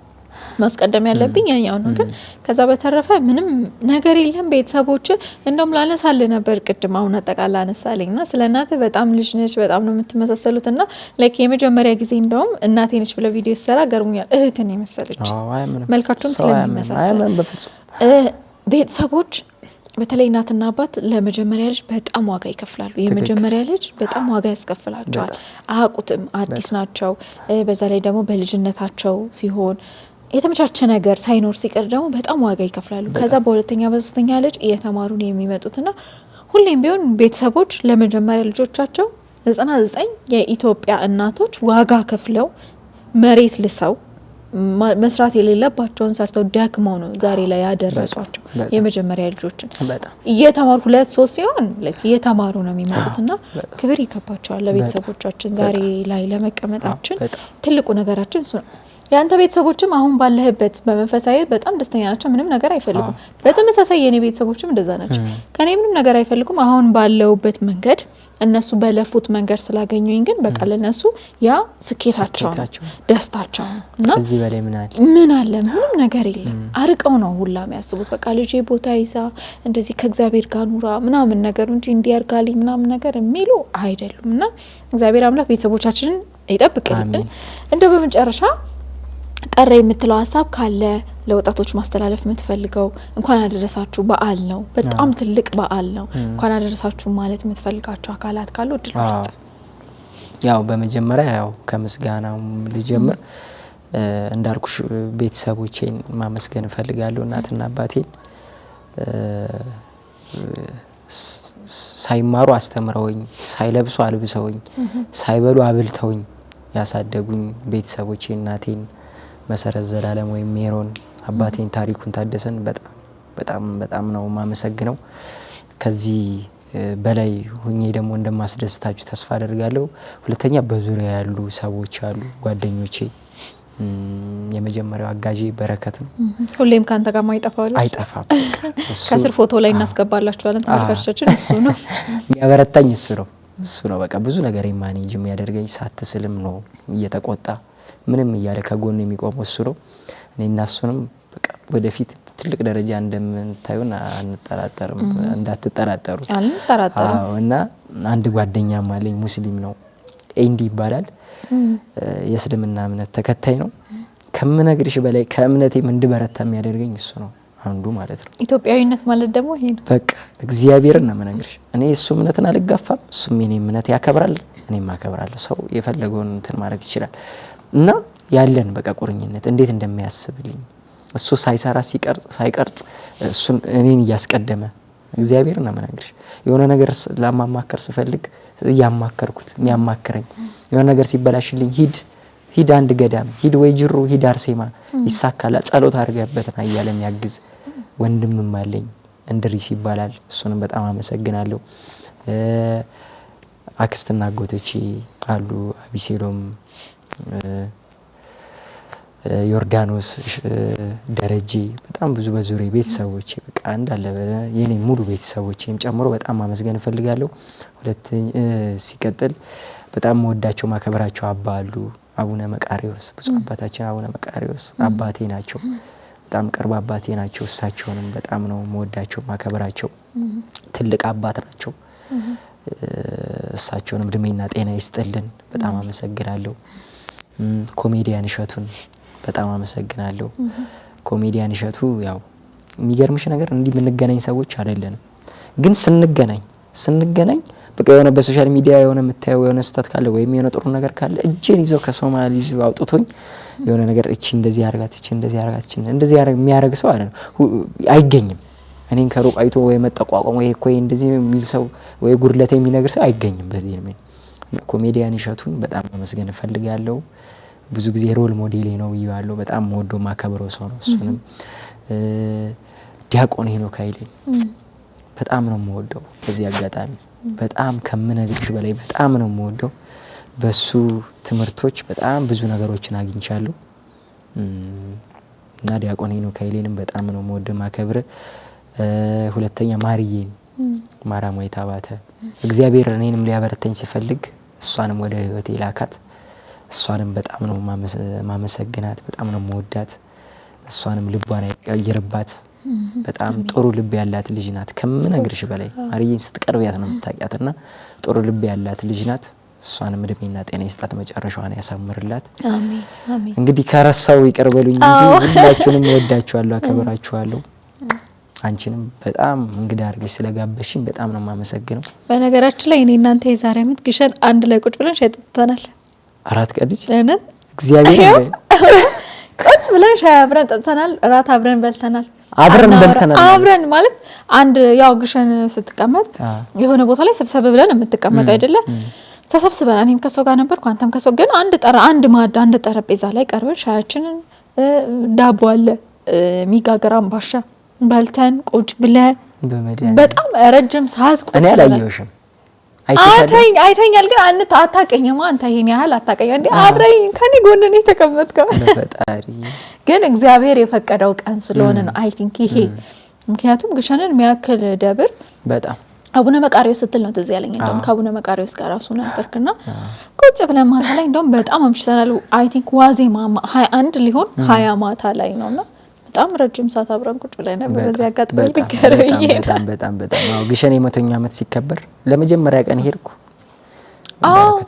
ማስቀደም ያለብኝ ያኛው ነው ግን ከዛ በተረፈ ምንም ነገር የለም ቤተሰቦች እንደም ላነሳል ነበር ቅድም አሁን አጠቃላ አነሳለኝና ስለናተ በጣም ልጅ ነች በጣም ነው የምትመሰሰሉትና ላይክ የመጀመሪያ ጊዜ እንደውም እናቴ ነች ብለ ቪዲዮ ሰራ ገርሙኛል እህቴ ነኝ መሰለች መልካቸውም ስለሚመሳሰል ቤተሰቦች በተለይ እናትና አባት ለመጀመሪያ ልጅ በጣም ዋጋ ይከፍላሉ የመጀመሪያ ልጅ በጣም ዋጋ ያስከፍላቸዋል አያውቁትም አዲስ ናቸው በዛ ላይ ደግሞ በልጅነታቸው ሲሆን የተመቻቸ ነገር ሳይኖር ሲቀር ደግሞ በጣም ዋጋ ይከፍላሉ ከዛ በሁለተኛ በሶስተኛ ልጅ እየተማሩ ነው የሚመጡትና ሁሌም ቢሆን ቤተሰቦች ለመጀመሪያ ልጆቻቸው 99 የኢትዮጵያ እናቶች ዋጋ ከፍለው መሬት ልሰው መስራት የሌለባቸውን ሰርተው ደክመው ነው ዛሬ ላይ ያደረሷቸው የመጀመሪያ ልጆችን እየተማሩ 2-3 ሲሆን እየተማሩ ነው የሚመጡትና ክብር ይገባቸዋል። ለቤተሰቦቻችን ዛሬ ላይ ለመቀመጣችን ትልቁ ነገራችን እሱ ነው። ያንተ ቤተሰቦችም አሁን ባለህበት በመንፈሳዊ በጣም ደስተኛ ናቸው። ምንም ነገር አይፈልጉም። በተመሳሳይ የኔ ቤተሰቦችም እንደዛ ናቸው። ከኔ ምንም ነገር አይፈልጉም። አሁን ባለውበት መንገድ እነሱ በለፉት መንገድ ስላገኙኝ ግን በቃ ለነሱ ያ ስኬታቸው ደስታቸው እና እዚህ በላይ ምን አለ ምንም ነገር የለም። አርቀው ነው ሁላ የሚያስቡት። በቃ ልጄ ቦታ ይዛ እንደዚህ ከእግዚአብሔር ጋር ኑራ ምናምን ነገር እንጂ እንዲያርጋልኝ ምናምን ነገር የሚሉ አይደሉምና እግዚአብሔር አምላክ ቤተሰቦቻችንን ይጠብቅልን። እንደው በመጨረሻ ቀረ የምትለው ሀሳብ ካለ ለወጣቶች ማስተላለፍ የምትፈልገው? እንኳን አደረሳችሁ በዓል ነው፣ በጣም ትልቅ በዓል ነው። እንኳን አደረሳችሁ ማለት የምትፈልጋቸው አካላት ካሉ እድል ውስጥ ያው በመጀመሪያ ያው ከምስጋናው ልጀምር። እንዳልኩሽ ቤተሰቦቼን ማመስገን እፈልጋለሁ። እናትና አባቴን ሳይማሩ አስተምረውኝ፣ ሳይለብሱ አልብሰውኝ፣ ሳይበሉ አብልተውኝ ያሳደጉኝ ቤተሰቦቼ እናቴን መሰረት ዘላለም ወይም ሜሮን፣ አባቴን ታሪኩን ታደሰን በጣም ነው ማመሰግነው። ከዚህ በላይ ሁኜ ደግሞ እንደማስደስታችሁ ተስፋ አደርጋለሁ። ሁለተኛ በዙሪያ ያሉ ሰዎች አሉ፣ ጓደኞቼ። የመጀመሪያው አጋዤ በረከት ነው። ሁሌም ካንተ ጋር አይጠፋም። ከስር ፎቶ ላይ እናስገባላችኋለን ተመልካቾቻችን። እሱ ነው የሚያበረታኝ፣ እሱ ነው በቃ ብዙ ነገር ማኔጅ የሚያደርገኝ። ሳትስልም ነው እየተቆጣ ምንም እያለ ከጎን የሚቆመው እሱ ነው። እኔና እሱንም በቃ ወደፊት ትልቅ ደረጃ እንደምንታዩን አንጠራጠርም፣ እንዳትጠራጠሩ። እና አንድ ጓደኛም አለኝ፣ ሙስሊም ነው፣ ኤንዲ ይባላል። የእስልምና እምነት ተከታይ ነው። ከምነግርሽ በላይ ከእምነቴም እንድበረታ የሚያደርገኝ እሱ ነው አንዱ ማለት ነው። ኢትዮጵያዊነት ማለት ደግሞ ይሄ ነው። በቃ እግዚአብሔርን ነው የምነግርሽ። እኔ እሱ እምነትን አልጋፋም፣ እሱም የኔ እምነት ያከብራል፣ እኔም አከብራለሁ። ሰው የፈለገውን እንትን ማድረግ ይችላል። እና ያለን በቃ ቁርኝነት እንዴት እንደሚያስብልኝ እሱ ሳይሰራ ሳይቀርጽ እሱን እኔን እያስቀደመ እግዚአብሔር ነው የምነግርሽ። የሆነ ነገር ለማማከር ስፈልግ እያማከርኩት የሚያማክረኝ፣ የሆነ ነገር ሲበላሽልኝ ሂድ አንድ ገዳም ሂድ፣ ወይ ጅሩ ሂድ፣ አርሴማ ይሳካል፣ ጸሎት አድርገበትና እያለ የሚያግዝ ወንድምም አለኝ፣ እንድሪስ ይባላል። እሱንም በጣም አመሰግናለሁ። አክስትና አጎቶቼ አሉ፣ አቢሴሎም፣ ዮርዳኖስ፣ ደረጀ፣ በጣም ብዙ በዙሪያ ቤተሰቦቼ በቃ እንዳለ የኔ ሙሉ ቤተሰቦቼም ጨምሮ በጣም ማመስገን እፈልጋለሁ። ሲቀጥል በጣም መወዳቸው ማከብራቸው አባ አሉ፣ አቡነ መቃሪዎስ፣ ብፁዕ አባታችን አቡነ መቃሪዎስ አባቴ ናቸው፣ በጣም ቅርብ አባቴ ናቸው። እሳቸውንም በጣም ነው መወዳቸው ማከብራቸው፣ ትልቅ አባት ናቸው። እሳቸውንም እድሜና ጤና ይስጥልን፣ በጣም አመሰግናለሁ። ኮሜዲያን እሸቱን በጣም አመሰግናለሁ። ኮሜዲያን እሸቱ ያው የሚገርምሽ ነገር እንዲህ የምንገናኝ ሰዎች አይደለንም፣ ግን ስንገናኝ በቃ የሆነ በሶሻል ሚዲያ የሆነ የምታየው የሆነ ስህተት ካለ ወይም የሆነ ጥሩ ነገር ካለ እጄን ይዘው ከሶማሊ ይዘው አውጥቶኝ የሆነ ነገር እቺ እንደዚህ ያርጋት እንደዚህ የሚያረግ ሰው አይደለም፣ አይገኝም። እኔን ከሩቅ አይቶ ወይ መጠቋቋም ወይ እኮ እንደዚህ የሚል ሰው ወይ ጉድለቴ የሚነግር ሰው አይገኝም በዚህ ነው። ኮሜዲያን እሸቱን በጣም ማመስገን እፈልጋለሁ። ብዙ ጊዜ ሮል ሞዴሌ ነው ብያለሁ። በጣም ወዶ ማከብረው ሰው ነው። እሱንም ዲያቆን ሄኖክ ኃይሌን በጣም ነው የምወደው። በዚህ አጋጣሚ በጣም ከምነግርሽ በላይ በጣም ነው የምወደው። በሱ ትምህርቶች በጣም ብዙ ነገሮችን አግኝቻለሁ እና ዲያቆን ሄኖክ ኃይሌንም በጣም ነው የምወደው ማከብር። ሁለተኛ ማርዬን ማራማዊት አባተ እግዚአብሔር እኔንም ሊያበረተኝ ሲፈልግ እሷንም ወደ ህይወቴ ላካት። እሷንም በጣም ነው ማመሰግናት፣ በጣም ነው መወዳት። እሷንም ልቧን አይቀይርባት። በጣም ጥሩ ልብ ያላት ልጅ ናት ከምነግርሽ በላይ። ማርዬን ስትቀርቢያት ነው የምታውቂያትና ጥሩ ልብ ያላት ልጅ ናት። እሷንም እድሜና ጤና ይስጣት፣ መጨረሻዋን ያሳምርላት። አሜን አሜን። እንግዲህ ከረሳው ይቅር በሉኝ እንጂ ሁላችሁንም እወዳችኋለሁ፣ አከብራችኋለሁ። አንቺንም በጣም እንግዳ አድርገሽ ስለጋበሽኝ በጣም ነው የማመሰግነው። በነገራችን ላይ እኔ እናንተ የዛሬ ዓመት ግሸን አንድ ላይ ቁጭ ብለን ሻይ ጠጥተናል። 4 ቀን ልጅ ለምን እግዚአብሔር ቁጭ ብለን ሻይ አብረን ጠጥተናል። እራት አብረን በልተናል። አብረን ማለት አንድ ያው ግሸን ስትቀመጥ የሆነ ቦታ ላይ ሰብሰብ ብለን የምትቀመጥ አይደለ? ተሰብስበን እኔም ከሰው ጋር ነበርኩ፣ አንተም ከሰው ግን አንድ ማዕድ አንድ ጠረጴዛ ላይ ቀርበን ሻያችንን ዳቦ አለ ሚጋገር አምባሻ በልተን ቁጭ ብለን በጣም ረጅም ሰዓት ቁጭ እኔ አላየሁሽም አይተኛል ግን አታቀኝማ አንተ ይሄን ያህል አታቀኝ እንዴ አብረኝ ከኔ ጎን ነው የተቀመጥከው ፈጣሪ ግን እግዚአብሔር የፈቀደው ቀን ስለሆነ ነው አይ ቲንክ ይሄ ምክንያቱም ግሸንን የሚያክል ደብር በጣም አቡነ መቃሪዎስ ስትል ነው ትዝ ያለኝ እንደውም ከአቡነ መቃሪዎስ ጋር ራሱ ነበርክና ቁጭ ብለን ማታ ላይ እንደውም በጣም አምሽተናል አይ ቲንክ ዋዜማ 21 ሊሆን 20 ማታ ላይ ነውና በጣም ረጅም ሰዓት አብረን ቁጭ ብለን ነበር በዚህ አጋጣሚ በጣም አዎ ግሸን የመቶኛ ዓመት ሲከበር ለመጀመሪያ ቀን ሄድኩ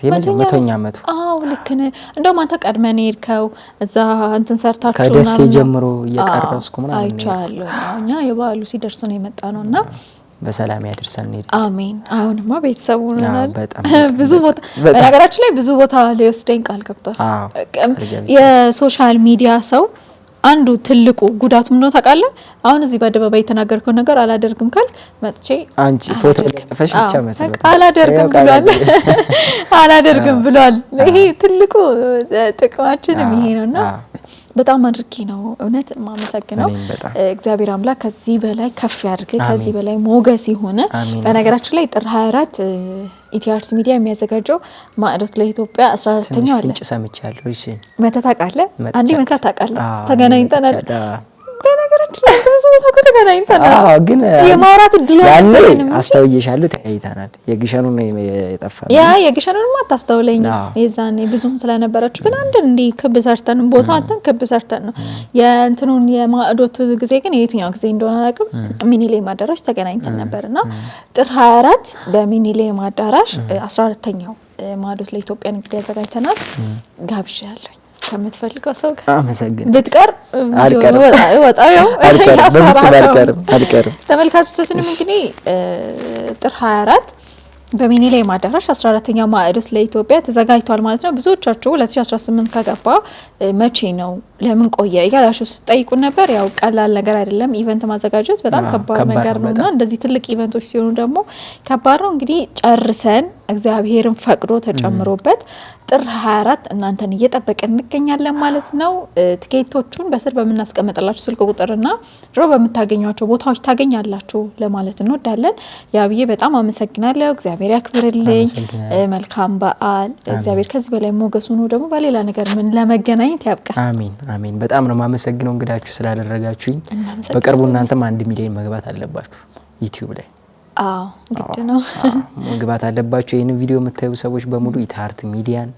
የመቶኛ ዓመቱ አዎ ልክ ነህ እንደውም አንተ ቀድመን ሄድከው እዛ እንትን ሰርታችሁና ከደሴ ጀምሮ እየቀረስኩ ምናምን አይቻለሁ እኛ የበዓሉ ሲደርስ ነው የመጣ ነውና በሰላም ያደርሰን ነው አሜን አሁንማ ቤተሰቡ ነናል ብዙ ቦታ በነገራችን ላይ ብዙ ቦታ ሊወስደኝ ቃል ገብቷል የሶሻል ሚዲያ ሰው አንዱ ትልቁ ጉዳቱ ምን ነው ታውቃለህ አሁን እዚህ በአደባባይ የተናገርከው ነገር አላደርግም ካል መጥቼ አንቺ ፎቶ ለጥፈሽ ብቻ መስሎት አላደርግም ብሏል ይሄ ትልቁ ጥቅማችንም ይሄ ነውና በጣም አድርጌ ነው እውነት ማመሰግነው እግዚአብሔር አምላክ ከዚህ በላይ ከፍ ያድርግ ከዚህ በላይ ሞገስ ይሆነ በነገራችን ላይ ጥር 24 ኢቲአርት ሚዲያ የሚያዘጋጀው ማዕዶት ለኢትዮጵያ 14ኛው አለ ፍንጭ ሰምቻለሁ እሺ መተታቃለ አንዲ መተታቃለ ተገናኝተናል በነገራችን ላይ ብዙ ቦታ ተገናኝተናል ግን የማውራት እድሉ ያኔ አስተውዬሻለሁ ተያይተናል የግሸኑ ነው የጠፋው ያ የግሸኑን ማታስተውለኝ የዛኔ ብዙም ስለነበረች ግን አንድ እንዲ ክብ ሰርተን ቦታ አንተን ክብ ሰርተን ነው የእንትኑን የማዕዶት ጊዜ ግን የትኛው ጊዜ እንደሆነ አላውቅም ሚኒሌም አዳራሽ ተገናኝተን ነበርና ጥር 24 በሚኒሌም አዳራሽ 14ኛው ማዕዶት ለኢትዮጵያ እንግዲህ ያዘጋጅተናል ጋብዣለሁ ከምትፈልገው ሰው ጋር አመሰግናለሁ ብትቀር ወጣው አልቀርም ተመልካቾቻችንም እንግዲህ ጥር 24 በሚኒሌም አዳራሽ 14ኛው ማዕዶት ለኢትዮጵያ ተዘጋጅቷል ማለት ነው ብዙዎቻችሁ 2018 ከገባ መቼ ነው ለምን ቆየ እያላችሁ ስትጠይቁን ነበር ያው ቀላል ነገር አይደለም ኢቨንት ማዘጋጀት በጣም ከባድ ነገር ነውና እንደዚህ ትልቅ ኢቨንቶች ሲሆኑ ደግሞ ከባድ ነው እንግዲህ ጨርሰን እግዚአብሔርን ፈቅዶ ተጨምሮበት ጥር 24 እናንተን እየጠበቀን እንገኛለን ማለት ነው ቲኬቶቹን በስር በመናስቀምጥላችሁ ስልክ ቁጥርና ድሮ በመታገኙአቸው ቦታዎች ታገኛላችሁ ለማለት እንወዳለን ያብዬ በጣም አመሰግናለሁ እግዚአብሔር ያክብርልኝ መልካም በዓል እግዚአብሔር ከዚህ በላይ ሞገስ ሆኖ ደግሞ በሌላ ነገር ምን ለመገናኘት ያብቃ አሜን በጣም ነው ማመሰግነው እንግዳችሁ ስላደረጋችሁኝ በቅርቡ እናንተም 1 ሚሊዮን መግባት አለባችሁ ዩቲዩብ ላይ ግድ ነው መግባት አለባችሁ ይሄን ቪዲዮ የምታዩ ሰዎች በሙሉ ኢቲአርት ሚዲያን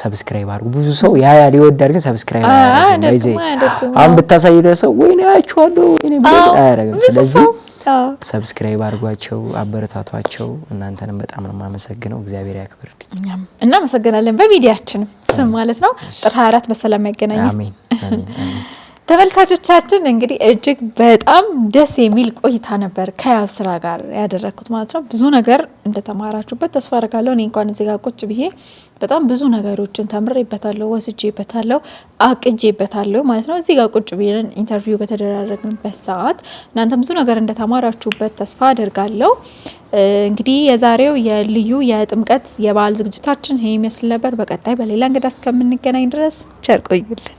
ሰብስክራይብ አድርጉ ብዙ ሰው ያ ይወዳል ግን ሰብስክራይብ አያደርግም አሁን ብታሳይ ለሰው ወይኔ አያችኋለሁ ወይኔ አያደርግም ስለዚህ ሰብስክራይብ አድርጓቸው አበረታቷቸው እናንተንም በጣም ነው ማመሰግነው እግዚአብሔር ያክብርልኝ እናመሰግናለን በሚዲያችን ስም ማለት ነው ጥር 24 በሰላም ያገናኘን አሜን ተመልካቾቻችን እንግዲህ እጅግ በጣም ደስ የሚል ቆይታ ነበር ከያብ ስራ ጋር ያደረኩት ማለት ነው ብዙ ነገር እንደተማራችሁበት ተስፋ አደርጋለሁ እኔ እንኳን እዚህ ጋር ቁጭ ብዬ በጣም ብዙ ነገሮችን ተምሬበታለሁ ወስጄበታለሁ አቅጄበታለሁ ማለት ነው እዚህ ጋር ቁጭ ብዬን ኢንተርቪው በተደረገበት ሰዓት እናንተም ብዙ ነገር እንደተማራችሁበት ተስፋ አደርጋለሁ እንግዲህ የዛሬው የልዩ የጥምቀት የበዓል ዝግጅታችን ይሄ ይመስል ነበር በቀጣይ በሌላ እንግዳ እስከምንገናኝ ድረስ ቸር ቆዩልን